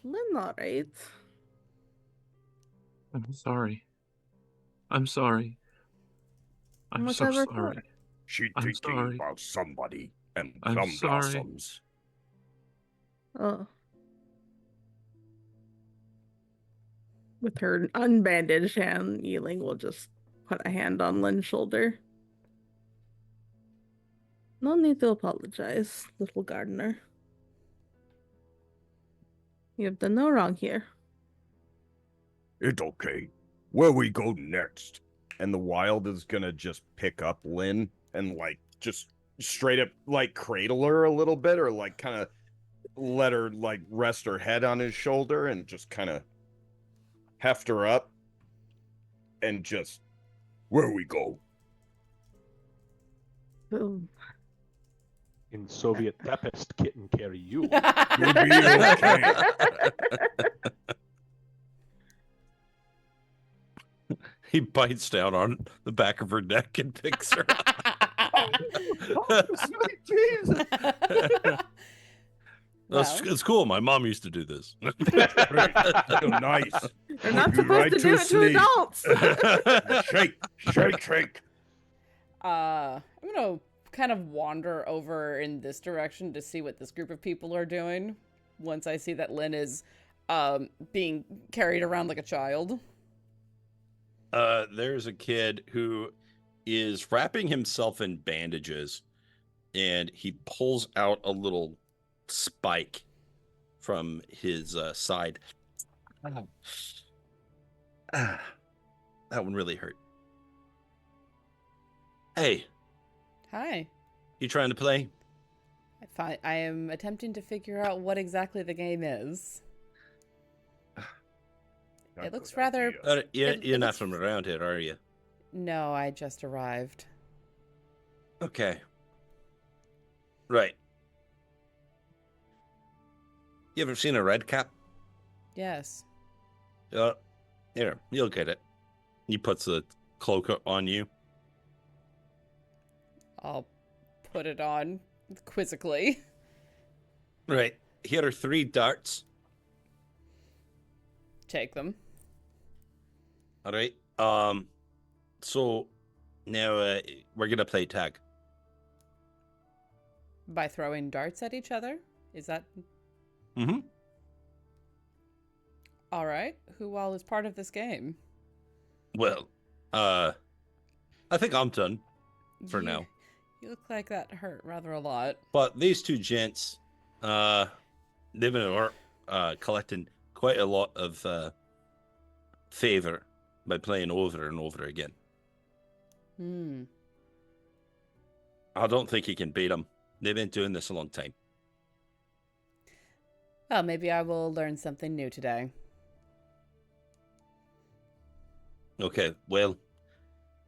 Lynn alright? I'm sorry. I'm sorry. I'm so Whatever for. sorry. She I'm thinking sorry. about somebody and I'm plum sorry. blossoms. Oh. With her unbandaged hand, Yi-Ling will just put a hand on Lynn's shoulder. No need to apologize, little gardener. You have done no wrong here. It's okay. Where we go next? And the wild is gonna just pick up Lynn and like just straight up like cradle her a little bit, or like kind of let her like rest her head on his shoulder and just kind of heft her up and just where we go. Oh. In Soviet Tepest, kitten carry you. You'll be okay. He bites down on the back of her neck and picks her up. Sweet Jesus. It's cool. My mom used to do this. Oh, nice. You're not Put you supposed right to do it to sleep. adults. Shake. I'm gonna kind of wander over in this direction to see what this group of people are doing once I see that Lynn is being carried around like a child. There's a kid who is wrapping himself in bandages, and he pulls out a little spike from his side. That one really hurt. Hey, Hi. you trying to play? I am attempting to figure out what exactly the game is. It looks rather... You're not looks- from around here, are you? No, I just arrived. Okay. Right. You ever seen a red cap? Yes. Here, you'll get it. He puts the cloak on you. I'll put it on quizzically. Right. Here are 3 darts. Take them. All right. So now we're gonna play tag. By throwing darts at each other? Is that... Mm-hmm. All right. Who all is part of this game? Well, I think I'm done for You- now. You look like that hurt rather a lot. But these 2 gents, they've been collecting quite a lot of favor by playing over and over again. Hmm. I don't think you can beat them. They've been doing this a long time. Well, maybe I will learn something new today. Okay, well,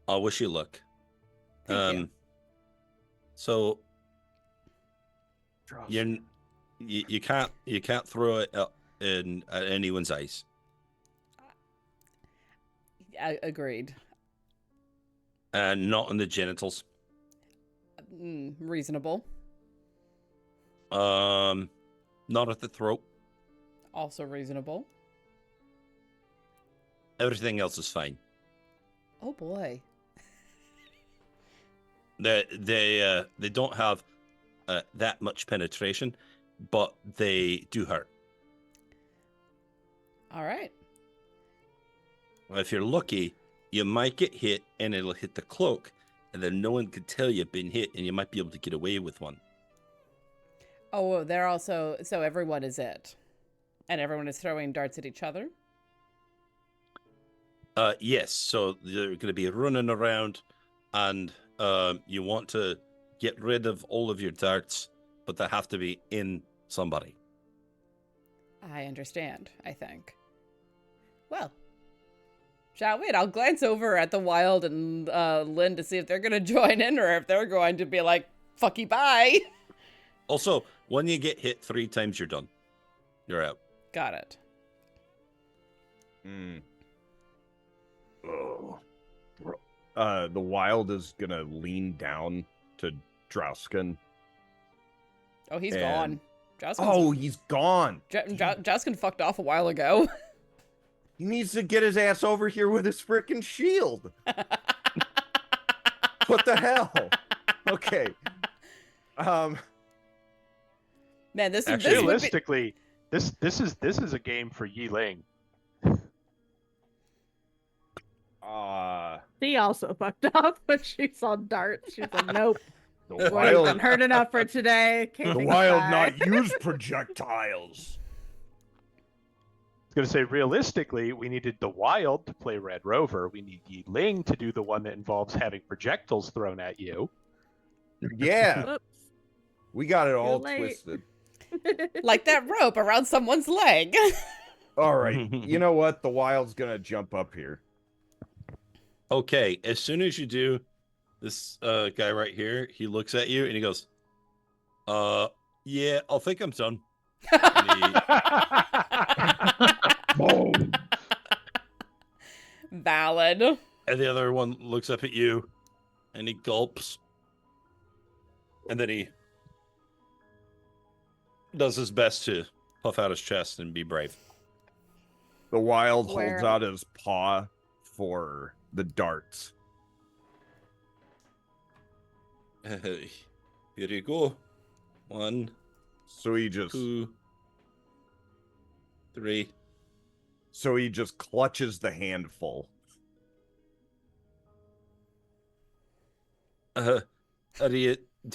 I wish you luck. Thank you. So you can't throw it at anyone's eyes. Agreed. And not in the genitals. Reasonable. Not at the throat. Also reasonable. Everything else is fine. Oh boy. They don't have that much penetration, but they do hurt. All right. If you're lucky, you might get hit and it'll hit the cloak, and then no one could tell you've been hit, and you might be able to get away with one. Oh, they're also... So everyone is it. And everyone is throwing darts at each other? Yes, so they're going to be running around, and you want to get rid of all of your darts, but they have to be in somebody. I understand, I think. Well, shall we? I'll glance over at the Wild and Lynn to see if they're going to join in or if they're going to be like, fuck you, bye. Also, when you get hit 3 times, you're done. You're out. Got it. Oh. The Wild is gonna lean down to Drausken. Oh, he's And- gone. Oh, he's gone. Drausken fucked off a while ago. He needs to get his ass over here with his frickin' shield. What the hell? Okay. Man, this Actually, would be... Realistically, this is a game for Yi-Ling. She also fucked up when she saw darts. She's like, nope. The We've Wild, been hurt enough for today. Can't the take it Wild back." not use projectiles. I was going to say, realistically, we needed the Wild to play Red Rover. We need Yi-Ling to do the one that involves having projectiles thrown at you. Yeah, Whoops. we got it all late. twisted. like that rope around someone's leg. All right, you know what? The Wild's gonna jump up here. Okay, as soon as you do, this guy right here, he looks at you and he goes, yeah, I think I'm done. Boom. Valid. And the other one looks up at you and he gulps. And then he does his best to puff out his chest and be brave. The Wild Where- holds out his paw for the darts. Here you go. 1, So he just 2, 3. clutches the handful. Do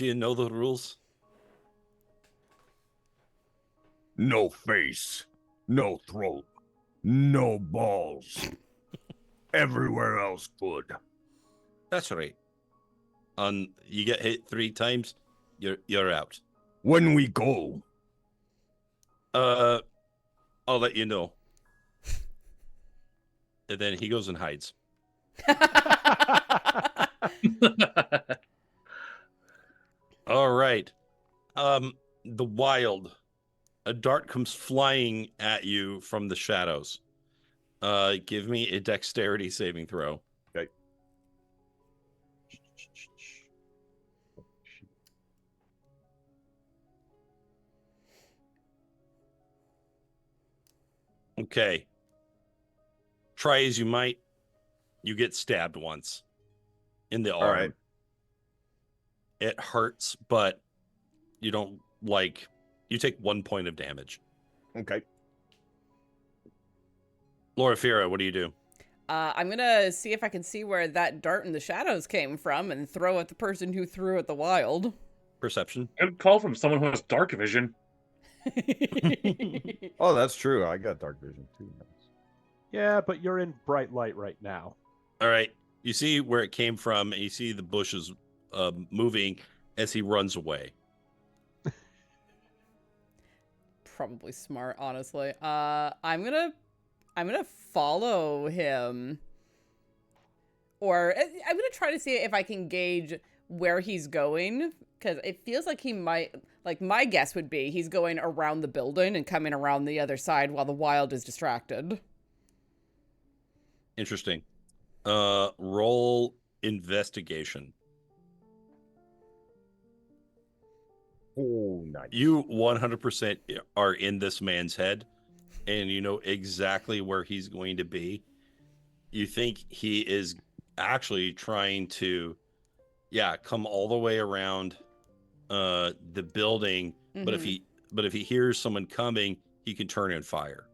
you know the rules? No face, no throat, no balls. everywhere else could. That's right. You get hit 3 times, you're out. When we go, I'll let you know. And then he goes and hides. All right. The wild. A dart comes flying at you from the shadows. Give me a dexterity saving throw. Okay. Okay. Try as you might, you get stabbed once in the arm. All right. It hurts, but you don't you take 1 point of damage. Okay. Loraphyra, what do you do? I'm gonna see if I can see where that dart in the shadows came from and throw at the person who threw at the wild. Perception. Good call from someone who has dark vision. Oh, that's true. I got dark vision too. Yeah, but you're in bright light right now. All right. You see where it came from, and you see the bushes moving as he runs away. Probably smart, honestly. I'm gonna follow him, or I'm gonna try to see if I can gauge where he's going, because it feels like he might. Like, my guess would be he's going around the building and coming around the other side while the wild is distracted. Interesting. Roll investigation. Oh, nice. You 100% are in this man's head, and you know exactly where he's going to be. You think he is actually trying to, come all the way around the building. Mm-hmm. But if he hears someone coming, he can turn and fire.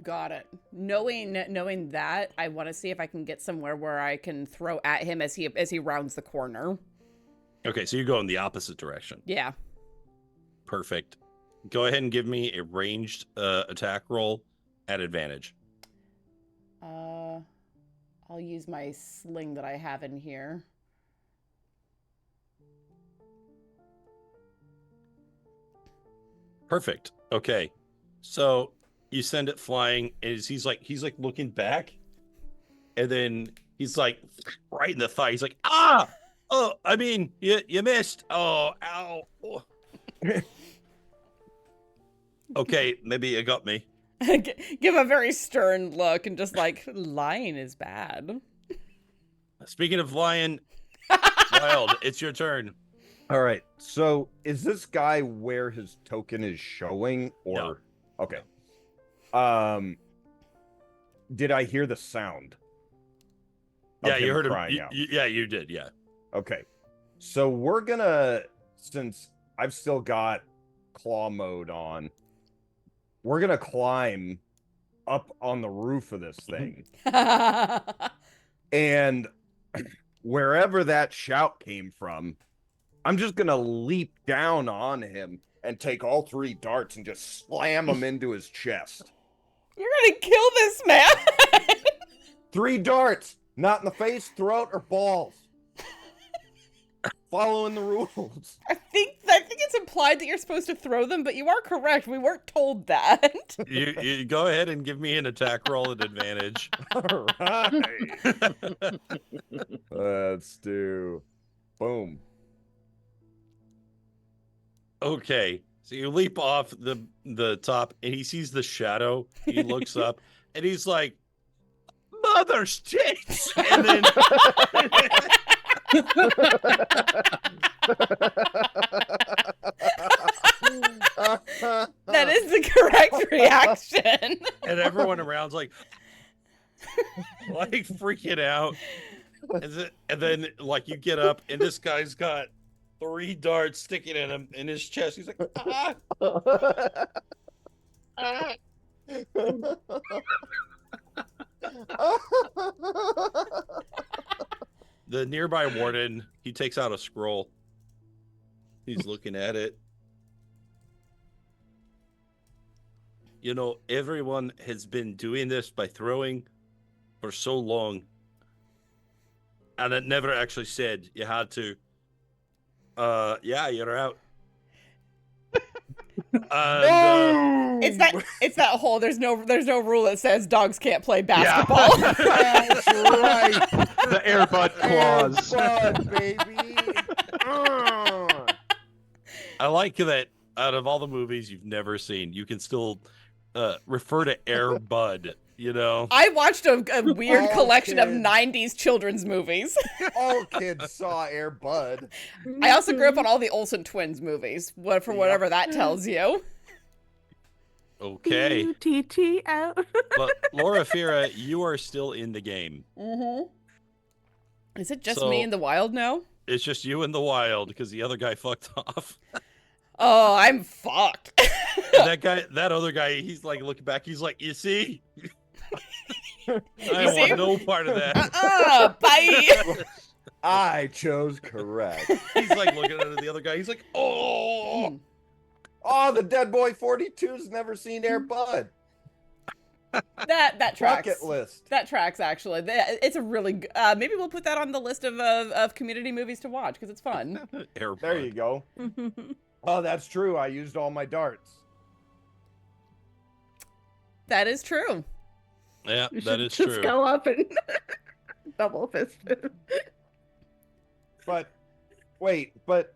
Got it. Knowing that, I want to see if I can get somewhere where I can throw at him as he rounds the corner. Okay, so you go in the opposite direction. Yeah. Perfect. Go ahead and give me a ranged attack roll at advantage. I'll use my sling that I have in here. Perfect. Okay. So you send it flying, and he's like looking back, and then he's like right in the thigh. He's like, ah! Oh, I mean, you missed. Oh, ow. Oh. Okay, maybe you got me. Give a very stern look and just like, lying is bad. Speaking of lying, Wild, it's your turn. All right. So is this guy where his token is showing, or No. Okay. Did I hear the sound? of Yeah, you him heard him. crying out? Yeah, you did. Yeah. Okay. So we're gonna, since I've still got claw mode on, we're gonna climb up on the roof of this thing. And wherever that shout came from, I'm just gonna leap down on him and take all 3 darts and just slam them into his chest. You're gonna kill this man. 3 darts, not in the face, throat, or balls. Following the rules. I think it's implied that you're supposed to throw them, but you are correct. We weren't told that. You go ahead and give me an attack roll at advantage. All right. Let's do. Boom. Okay, so you leap off the top, and he sees the shadow. He looks up, and he's like, "Mother's tits!" And then That is the correct reaction. and everyone around's like freaking out. And then like you get up, and this guy's got 3 darts sticking in him in his chest. He's like, ah! Ah! The nearby warden, he takes out a scroll. He's looking at it. You know, everyone has been doing this by throwing for so long, and it never actually said you had to. Yeah, you're out. And, It's that whole there's no rule that says dogs can't play basketball. That's right. The Airbud clause. Airbud, baby. I like that out of all the movies you've never seen, you can still refer to Air Bud, you know? I watched a weird All collection of kids. 90s children's movies. All kids saw Airbud. I also grew up on all the Olsen twins movies, for whatever that tells you. Okay. TT out. But Loraphyra, you are still in the game. Mm-hmm. Is it just So- me in the wild now? It's just you in the wild because the other guy fucked off. Oh, I'm fucked. And that other guy, he's like looking back. He's like, you see? I see? want no part of that. Bye. I chose correct. He's like looking at the other guy. He's like, oh. Oh, the Dead Boy 42's never seen Airbud. That tracks. Bucket list. That tracks, actually. It's a really maybe we'll put that on the list of community movies to watch because it's fun. Air There Bud. you go. Oh, that's true. I used all my darts. That is true. Yeah, You that should is just true. go up and double fist it. But wait, but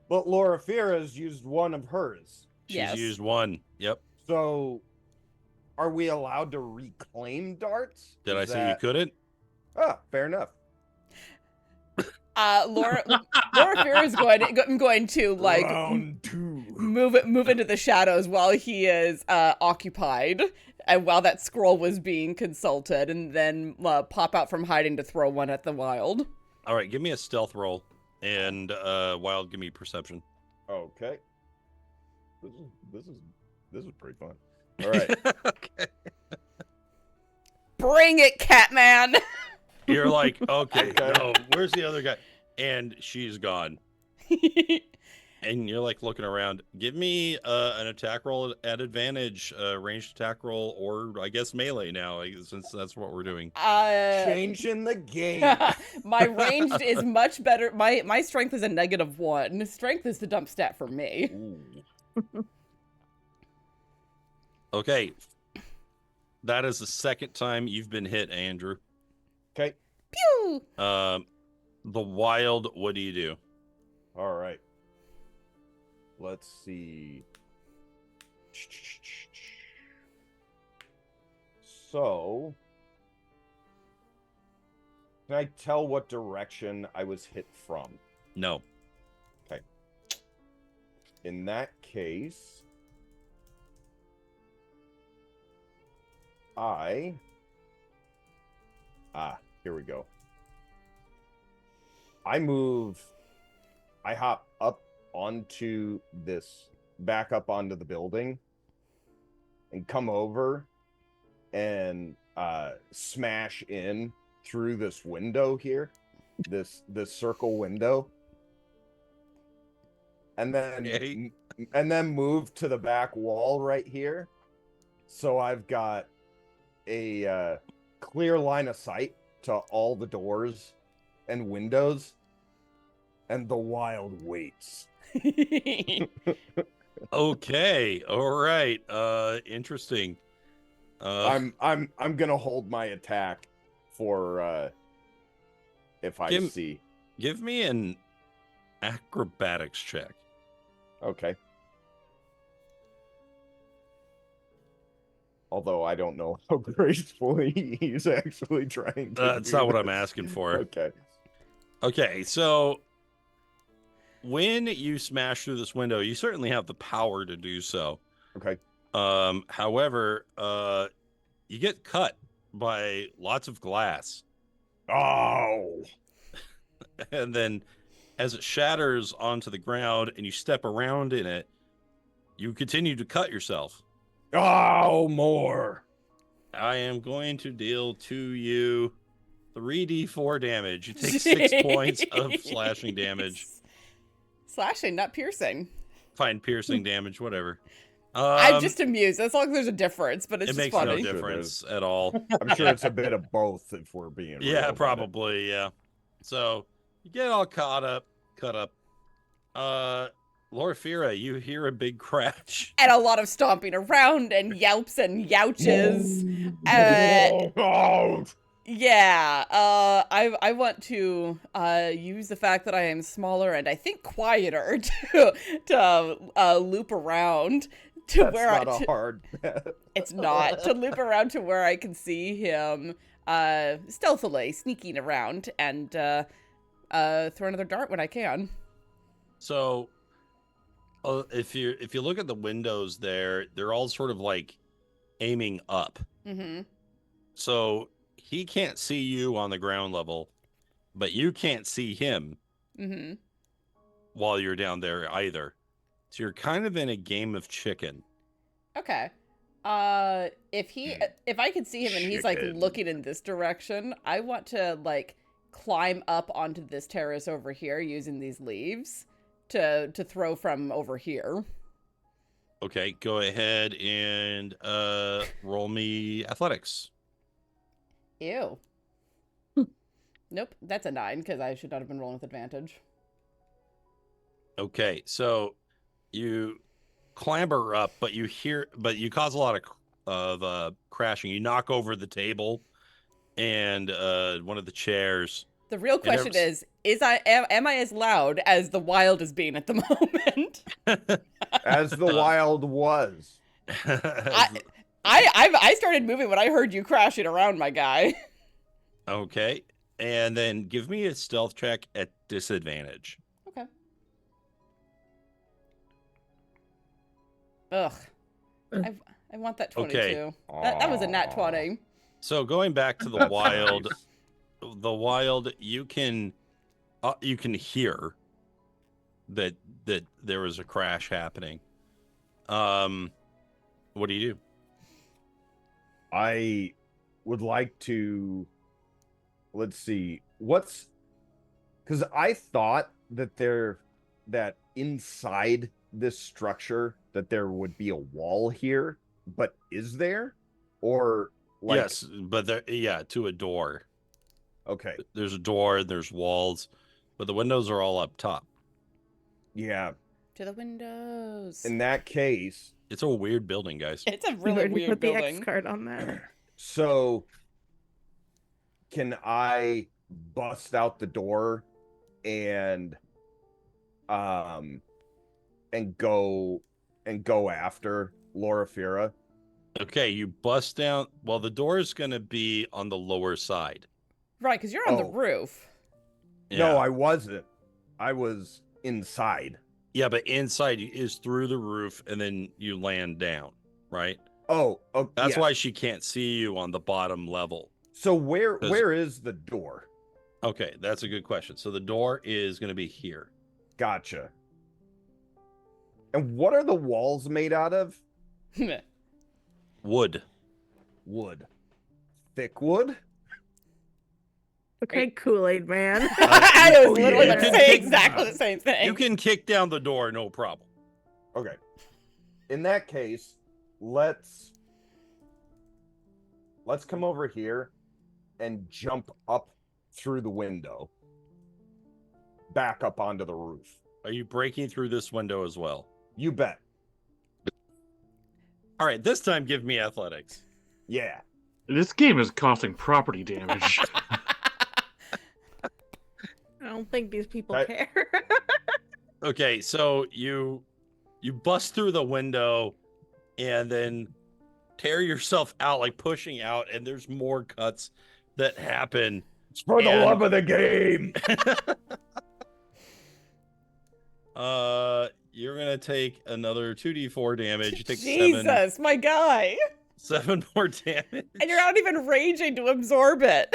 Loraphyra's used one of hers. She's Yes. used one. Yep. So are we allowed to reclaim darts? Did I Is say you that- couldn't? Ah, fair enough. Loraphyra is going to like Round two. move into the shadows while he is occupied, and while that scroll was being consulted, and then pop out from hiding to throw one at the wild. All right, give me a stealth roll, and Wild, give me perception. Okay. This is pretty fun. All right. Okay. Bring it, Catman. You're like, okay, Okay. no, where's the other guy? And she's gone. And you're like looking around. Give me an attack roll at advantage, ranged attack roll, or I guess melee now, since that's what we're doing. Changing the game. My ranged is much better. My strength is a -1. Strength is the dump stat for me. Ooh. Okay. That is the second time you've been hit, Andrew. Okay. Pew! The Wild, what do you do? All right. Let's see. So, can I tell what direction I was hit from? No. In that case, here we go. I hop up onto back up onto the building and come over and smash in through this window here, this circle window, and then Okay. Move to the back wall right here, so I've got a clear line of sight to all the doors and windows, and the Wild waits. Okay. All right. Interesting. I'm gonna hold my attack for if I Give- see. Give me an acrobatics check. Okay. Although I don't know how gracefully he's actually trying to. That's do not what I'm this. asking for. Okay. Okay, so when you smash through this window, you certainly have the power to do so. Okay. However, you get cut by lots of glass. Oh. And then as it shatters onto the ground and you step around in it, you continue to cut yourself. Oh, more. I am going to deal to you 3d4 damage. You take 6 points of slashing damage. Slashing, not piercing. Fine, piercing damage, whatever. I'm just amused as long as there's a difference, but it's It just makes funny. no difference at all. I'm sure it's a bit of both if we're being real Yeah, about it. probably. Yeah. So you get all cut up. Loraphyra, you hear a big crash. And a lot of stomping around and yelps and youches. Yeah, I want to use the fact that I am smaller and I think quieter to loop around to That's where not a hard bet. it's not to loop around to where I can see him stealthily sneaking around and throw another dart when I can. So if you look at the windows there, they're all sort of like aiming up. Mm-hmm. So he can't see you on the ground level, but you can't see him while you're down there either. So you're kind of in a game of chicken. Okay. If I can see him and he's like looking in this direction, I want to like climb up onto this terrace over here using these leaves to throw from over here. Okay, go ahead and roll me athletics. Ew. Nope, that's a 9 because I should not have been rolling with advantage. Okay, so you clamber up, but you cause a lot of crashing. You knock over the table and one of the chairs. The real question am I as loud as the wild is being at the moment? As the wild was. I started moving when I heard you crashing around, my guy. Okay, and then give me a stealth check at disadvantage. Okay. Ugh. I want that 22. Okay. That was a nat 20. So going back to the wild, you can hear that there was a crash happening. What do you do? I would like to, let's see, because I thought that inside this structure that there would be a wall here, but is there? Or like, yes, but to a door. Okay. There's a door, there's walls, but the windows are all up top. Yeah. To the windows. In that case, it's a weird building, guys. It's a really weird put building. the X card on that. So can I bust out the door and go after Loraphyra? Okay, you bust down. Well, the door is going to be on the lower side. Right, because you're on the roof. Yeah. No, I wasn't. I was inside. Yeah, but inside is through the roof, and then you land down, right? Oh, that's yeah. why she can't see you on the bottom level. So where is the door? Okay, that's a good question. So the door is going to be here. Gotcha. And what are the walls made out of? Wood. Wood. Thick wood? Okay, Kool-Aid man. I was literally going to say exactly the same thing. You can kick down the door, no problem. Okay. In that case, let's come over here and jump up through the window. Back up onto the roof. Are you breaking through this window as well? You bet. All right, this time give me athletics. Yeah. This game is causing property damage. I don't think these people care. Okay, so you bust through the window and then tear yourself out, like pushing out, and there's more cuts that happen. It's for the love of the game. You're gonna take another 2d4 damage. You take Jesus, my guy. 7 more damage. And you're not even raging to absorb it.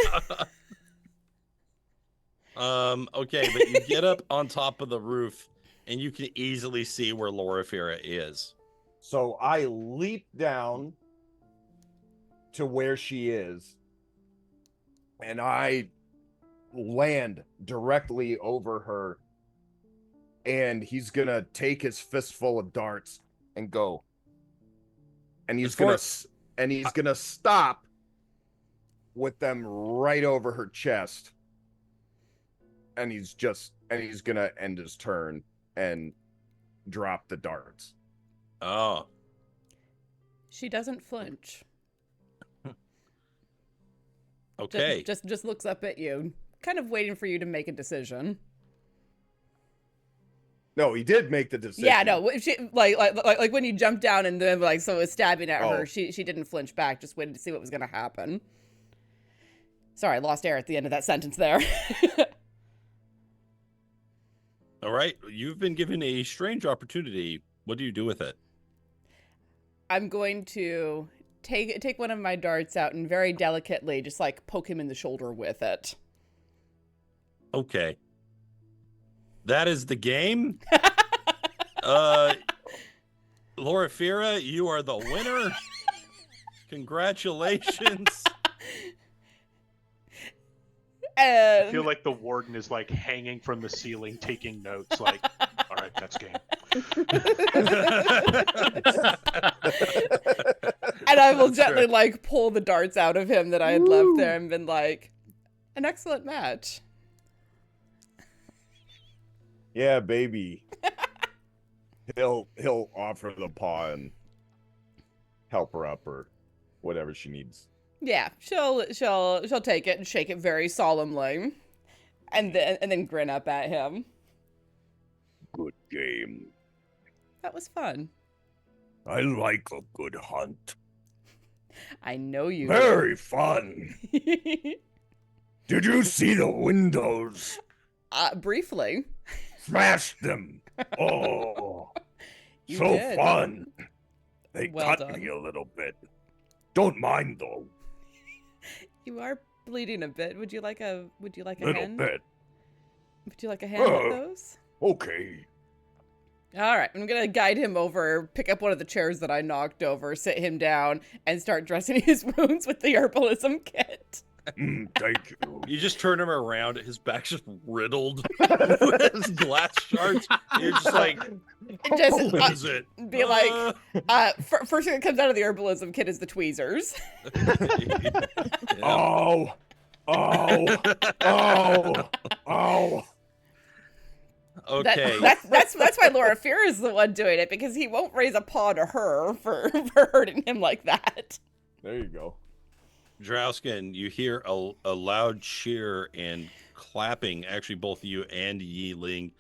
Okay, but you get up on top of the roof and you can easily see where Loraphyra is. So I leap down to where she is and I land directly over her, and he's gonna take his fistful of darts and go, and he's Of gonna course. stop with them right over her chest, and he's gonna end his turn and drop the darts. Oh, She doesn't flinch. okay. Just looks up at you, kind of waiting for you to make a decision. No, he did make the decision. Yeah, no, she, like when you jumped down and then like so was stabbing at her, Oh. she didn't flinch back, just waited to see what was gonna happen. Sorry, I lost air at the end of that sentence there. All right. You've been given a strange opportunity. What do you do with it? I'm going to take one of my darts out and very delicately just like poke him in the shoulder with it. Okay. That is the game. Loraphyra, you are the winner. Congratulations. And I feel like the warden is like hanging from the ceiling taking notes like, all right, that's game. and I will That's gently right. like pull the darts out of him that I had left there and been like, an excellent match. Yeah, baby. He'll offer the paw and help her up or whatever she needs. Yeah, she'll take it and shake it very solemnly, and then grin up at him. Good game. That was fun. I like a good hunt. I know you. Very fun. do. Did you see the windows? Briefly. Smash them. Oh, You so did. fun. They Well cut done. me a little bit. Don't mind though. You are bleeding a bit. Would you like a Little hand? bit. Would you like a hand at Oh. those? Okay. All right, I'm gonna guide him over, pick up one of the chairs that I knocked over, sit him down, and start dressing his wounds with the herbalism kit. Thank you. You just turn him around. His back's just riddled with glass shards. You're just like, Just what is it? be like, first thing that comes out of the herbalism kit is the tweezers. Yeah. Oh. Oh. Oh. Oh. Okay. That's why Loraphyra is the one doing it, because he won't raise a paw to her for hurting him like that. There you go. Drausken, you hear a loud cheer and clapping. Actually, both you and Yi-Ling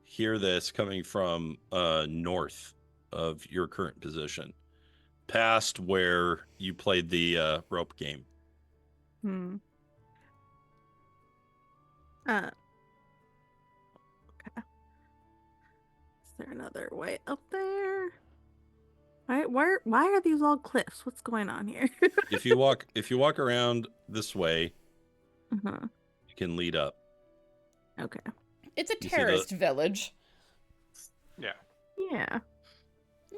hear this coming from north of your current position, past where you played the rope game. Okay. Is there another way up there? Why are these all cliffs? What's going on here? If you walk around this way, Uh-huh. you can lead up. Okay. It's a You see terrorist village. Yeah. Yeah. Yeah.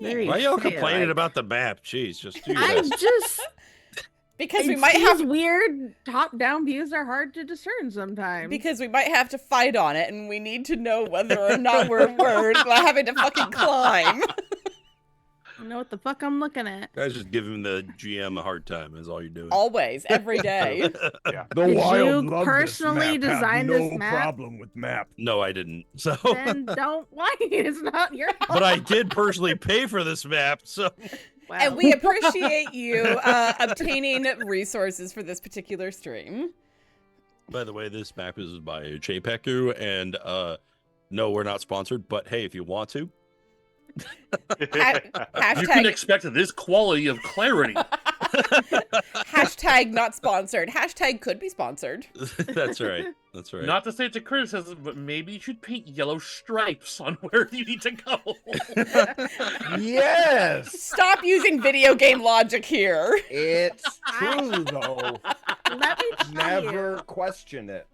Very Why y'all chaotic. complaining about the map? Jeez, just do I this. just Because we it's might these have weird top-down views are hard to discern sometimes. to fight on it, and we need to know whether or not we're having to fucking climb. I know what the fuck I'm looking at. Guys, just giving the GM a hard time is all you're doing. Always, every day. Yeah. The Did wild you love personally this map. design Have this no map? problem with map. No, I didn't. So, Then don't whine. It's not your fault. but I did personally pay for this map. So, Wow. And we appreciate you obtaining resources for this particular stream. by the way, this map is by Chepeku, and no, we're not sponsored. But hey, if you want to, Hashtag, You can expect this quality of clarity. hashtag not sponsored. Hashtag could be sponsored. that's right. That's right. Not to say it's a criticism, but maybe you should paint yellow stripes on where you need to go. Yes, Stop using video game logic here. it's true though. Let me tell Never you. question it.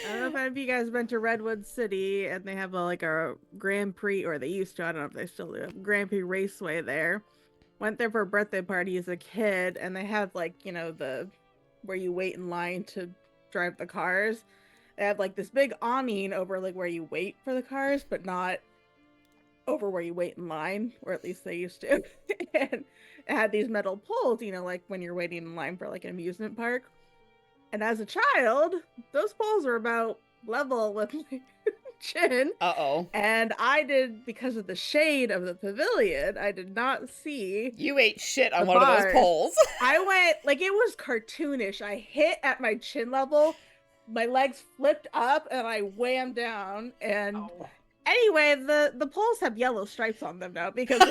I don't know if any of you guys been to Redwood City and they have a Grand Prix, or they used to, I don't know if they still do, Grand Prix Raceway there. Went there for a birthday party as a kid, and they have the where you wait in line to drive the cars. They have this big awning over where you wait for the cars, but not over where you wait in line, or at least they used to. And it had these metal poles, like when you're waiting in line for like an amusement park. And as a child, those poles were about level with my chin. Uh-oh. And because of the shade of the pavilion, I did not see. You ate shit on the one of bars. those poles. I went, it was cartoonish. I hit at my chin level, my legs flipped up, and I whammed down. And anyway, the poles have yellow stripes on them now because of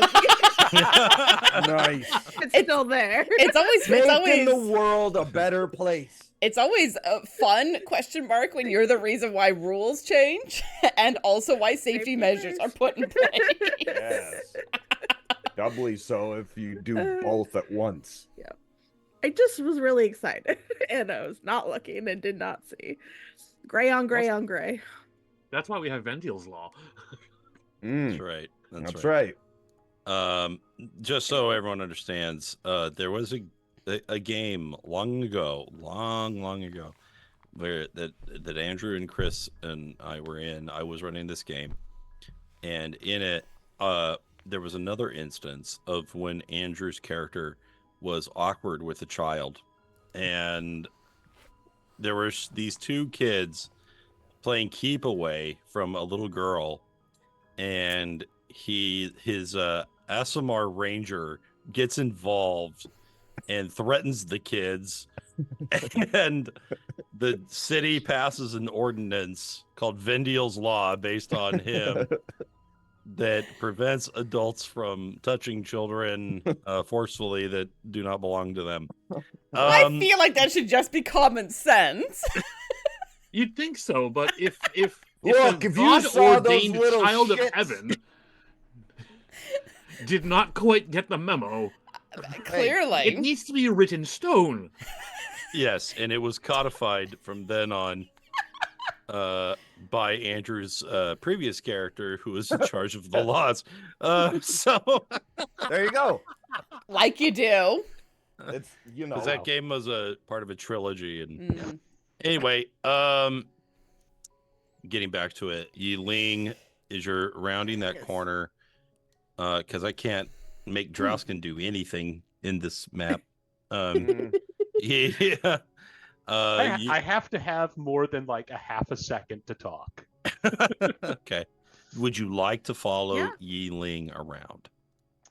Nice. it's still there. Making the world a better place. It's always fun, when you're the reason why rules change and also why safety measures are put in place. Yes. Doubly so if you do both at once. Yeah. I just was really excited, and I was not looking and did not see. Gray on gray on gray. That's why we have Vendiel's Law. Mm, That's right. that's right. Just so everyone understands, there was a game long ago, where that Andrew and Chris and I were in. I was running this game, and in it, there was another instance of when Andrew's character was awkward with a child, and there were these two kids playing keep away from a little girl, and his Asimar Ranger gets involved and threatens the kids, and the city passes an ordinance called Vendiel's Law based on him that prevents adults from touching children forcefully that do not belong to them. I feel like that should just be common sense. You'd think so, but if Look, the if you saw those God-ordained little child of shits. heaven did not quite get the memo, Clearly. it needs to be written in stone. Yes, and it was codified from then on by Andrew's previous character, who was in charge of the laws. So There you go. Like you do. It's because that game was a part of a trilogy, and Mm. anyway, getting back to it, Yi-Ling, as you're rounding that corner, because I can't make Drausken do anything in this map. Yeah. I have to have more than like a half a second to talk. Okay. Would you like to follow Yeah. Yi-Ling around,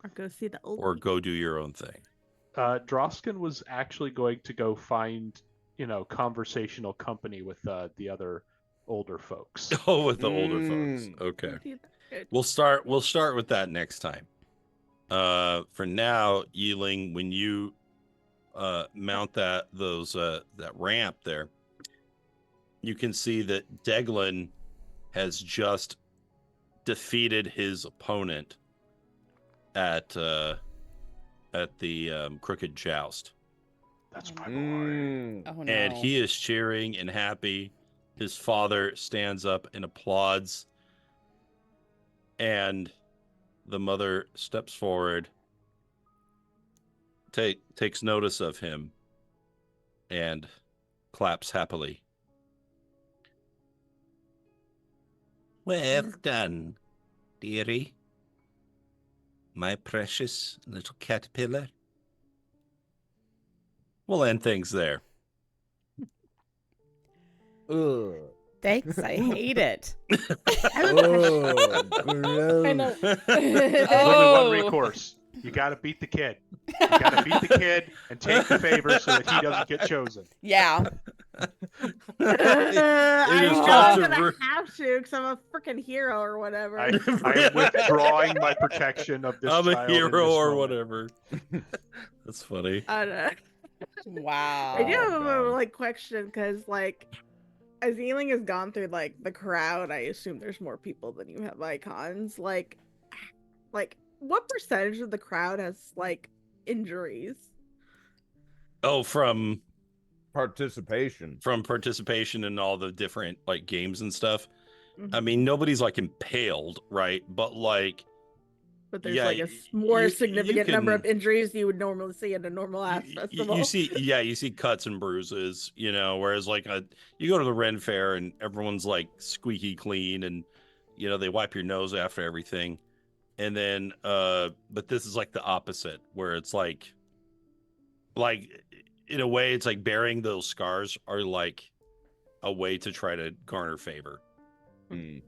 Or go see the old. or go do your own thing? Drausken was actually going to go find, conversational company with the other older folks. Oh, with the older folks. Okay. We'll start with that next time. For now, Yi-Ling, when you mount that ramp there, you can see that Deglin has just defeated his opponent at the Crooked Joust. That's my boy. Oh, no. And he is cheering and happy. His father stands up and applauds. And the mother steps forward, takes notice of him, and claps happily. Well done, dearie. My precious little caterpillar. We'll end things there. Ugh. Thanks, I hate it. Oh, gross. I know. There's only one recourse. You got to beat the kid. You got to beat the kid and take the favor so that he doesn't get chosen. Yeah. I'm is not such a gonna ru- have to because I'm a freaking hero or whatever. I am withdrawing my protection of this I'm a child in hero this or moment. whatever. That's funny. I don't know. Wow. I do have no. a question because as Yi-Ling has gone through the crowd, I assume there's more people than you have icons. Like what percentage of the crowd has injuries? Oh, from Participation. participation in all the different games and stuff. Mhm. I mean, nobody's impaled, right? But But there's yeah, more you significant number can- of injuries you would normally see at a normal ass festival. you see cuts and bruises, whereas you go to the Ren Fair and everyone's squeaky clean, and they wipe your nose after everything. And then but this is like the opposite, where it's like in a way it's like burying those scars are like a way to try to garner favor. Hmm.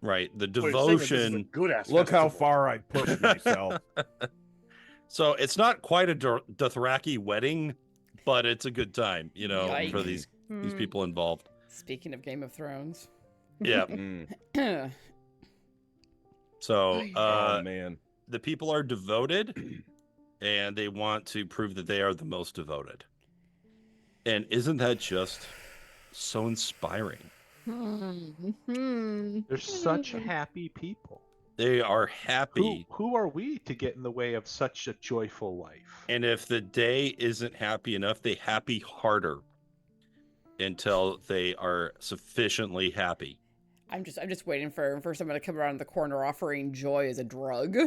Right. The But you're saying that this is a devotion. good-ass Look how festival. far I pushed myself. So it's not quite a Dothraki wedding, but it's a good time, you know, for Yikes. these Hmm. people involved. Speaking of Game of Thrones. Yeah. Hmm. So Oh man. the people are devoted and they want to prove that they are the most devoted. And isn't that just so inspiring? They're such happy people. They are happy. Who are we to get in the way of such a joyful life? And if the day isn't happy enough, they happy harder until they are sufficiently happy. I'm just waiting for someone to come around the corner offering joy as a drug.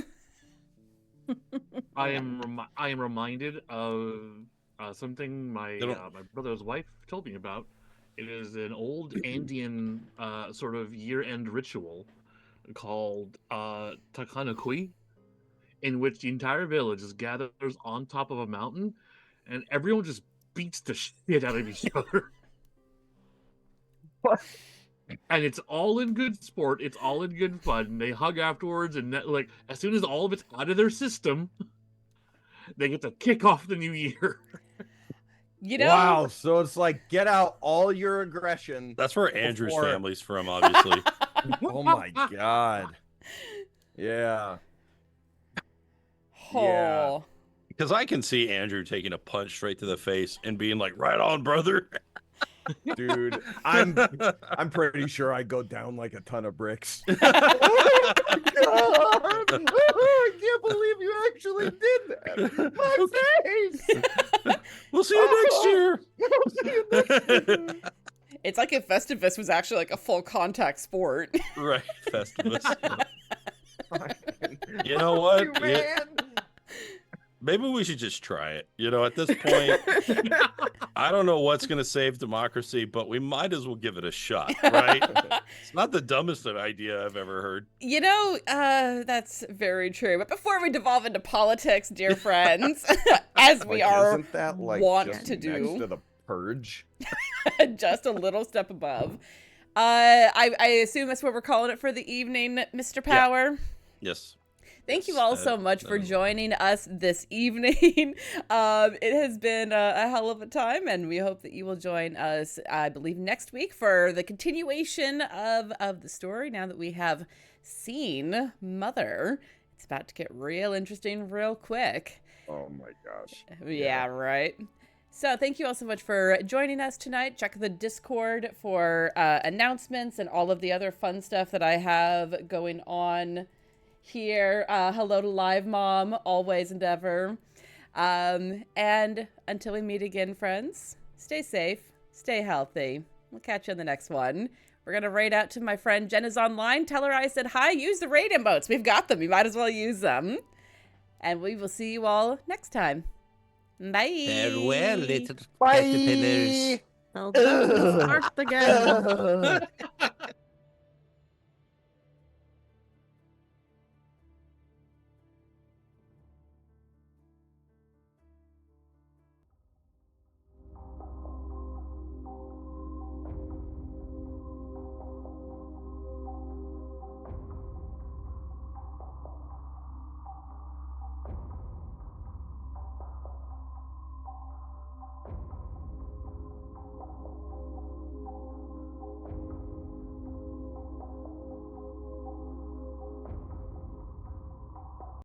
I am reminded of something my brother's wife told me about. It is an old Andean sort of year-end ritual called Takanakui, in which the entire village just gathers on top of a mountain, and everyone just beats the shit out of each other. And it's all in good sport. It's all in good fun. They hug afterwards, and like as soon as all of it's out of their system, they get to kick off the new year. You know, Wow. So it's like get out all your aggression. That's where Andrew's Before- family's from, obviously. Oh my god. Yeah. oh, Because I can see Andrew taking a punch straight to the face and being like, "Right on, brother." Dude, I'm pretty sure I go down like a ton of bricks. God! I can't believe you actually did that. My face. We'll see you next year. it's like if Festivus was actually like a full contact sport. Right, Festivus. You know what? You, man. Maybe we should just try it. You know, at this point, I don't know what's going to save democracy, but we might as well give it a shot, right? It's not the dumbest idea I've ever heard. You know, that's very true. But before we devolve into politics, dear friends, as we Like, are isn't that like want just to next do, to the purge? just a little step above. I assume that's what we're calling it for the evening, Mr. Power. Yes. Thank you Yes, all so much for joining us this evening. It has been a hell of a time, and we hope that you will join us, I believe, next week for the continuation of the story. Now that we have seen Mother, it's about to get real interesting real quick. Oh my gosh. Yeah, right. So thank you all so much for joining us tonight. Check the Discord for announcements and all of the other fun stuff that I have going on here. Hello to Live Mom, always and ever. And until we meet again, friends, stay safe, stay healthy. We'll catch you on the next one. We're going to raid out to my friend Jenna's online. Tell her I said hi. Use the raid emotes. We've got them. You might as well use them. And we will see you all next time. Bye. Farewell, little Bye. caterpillars. Well, start again.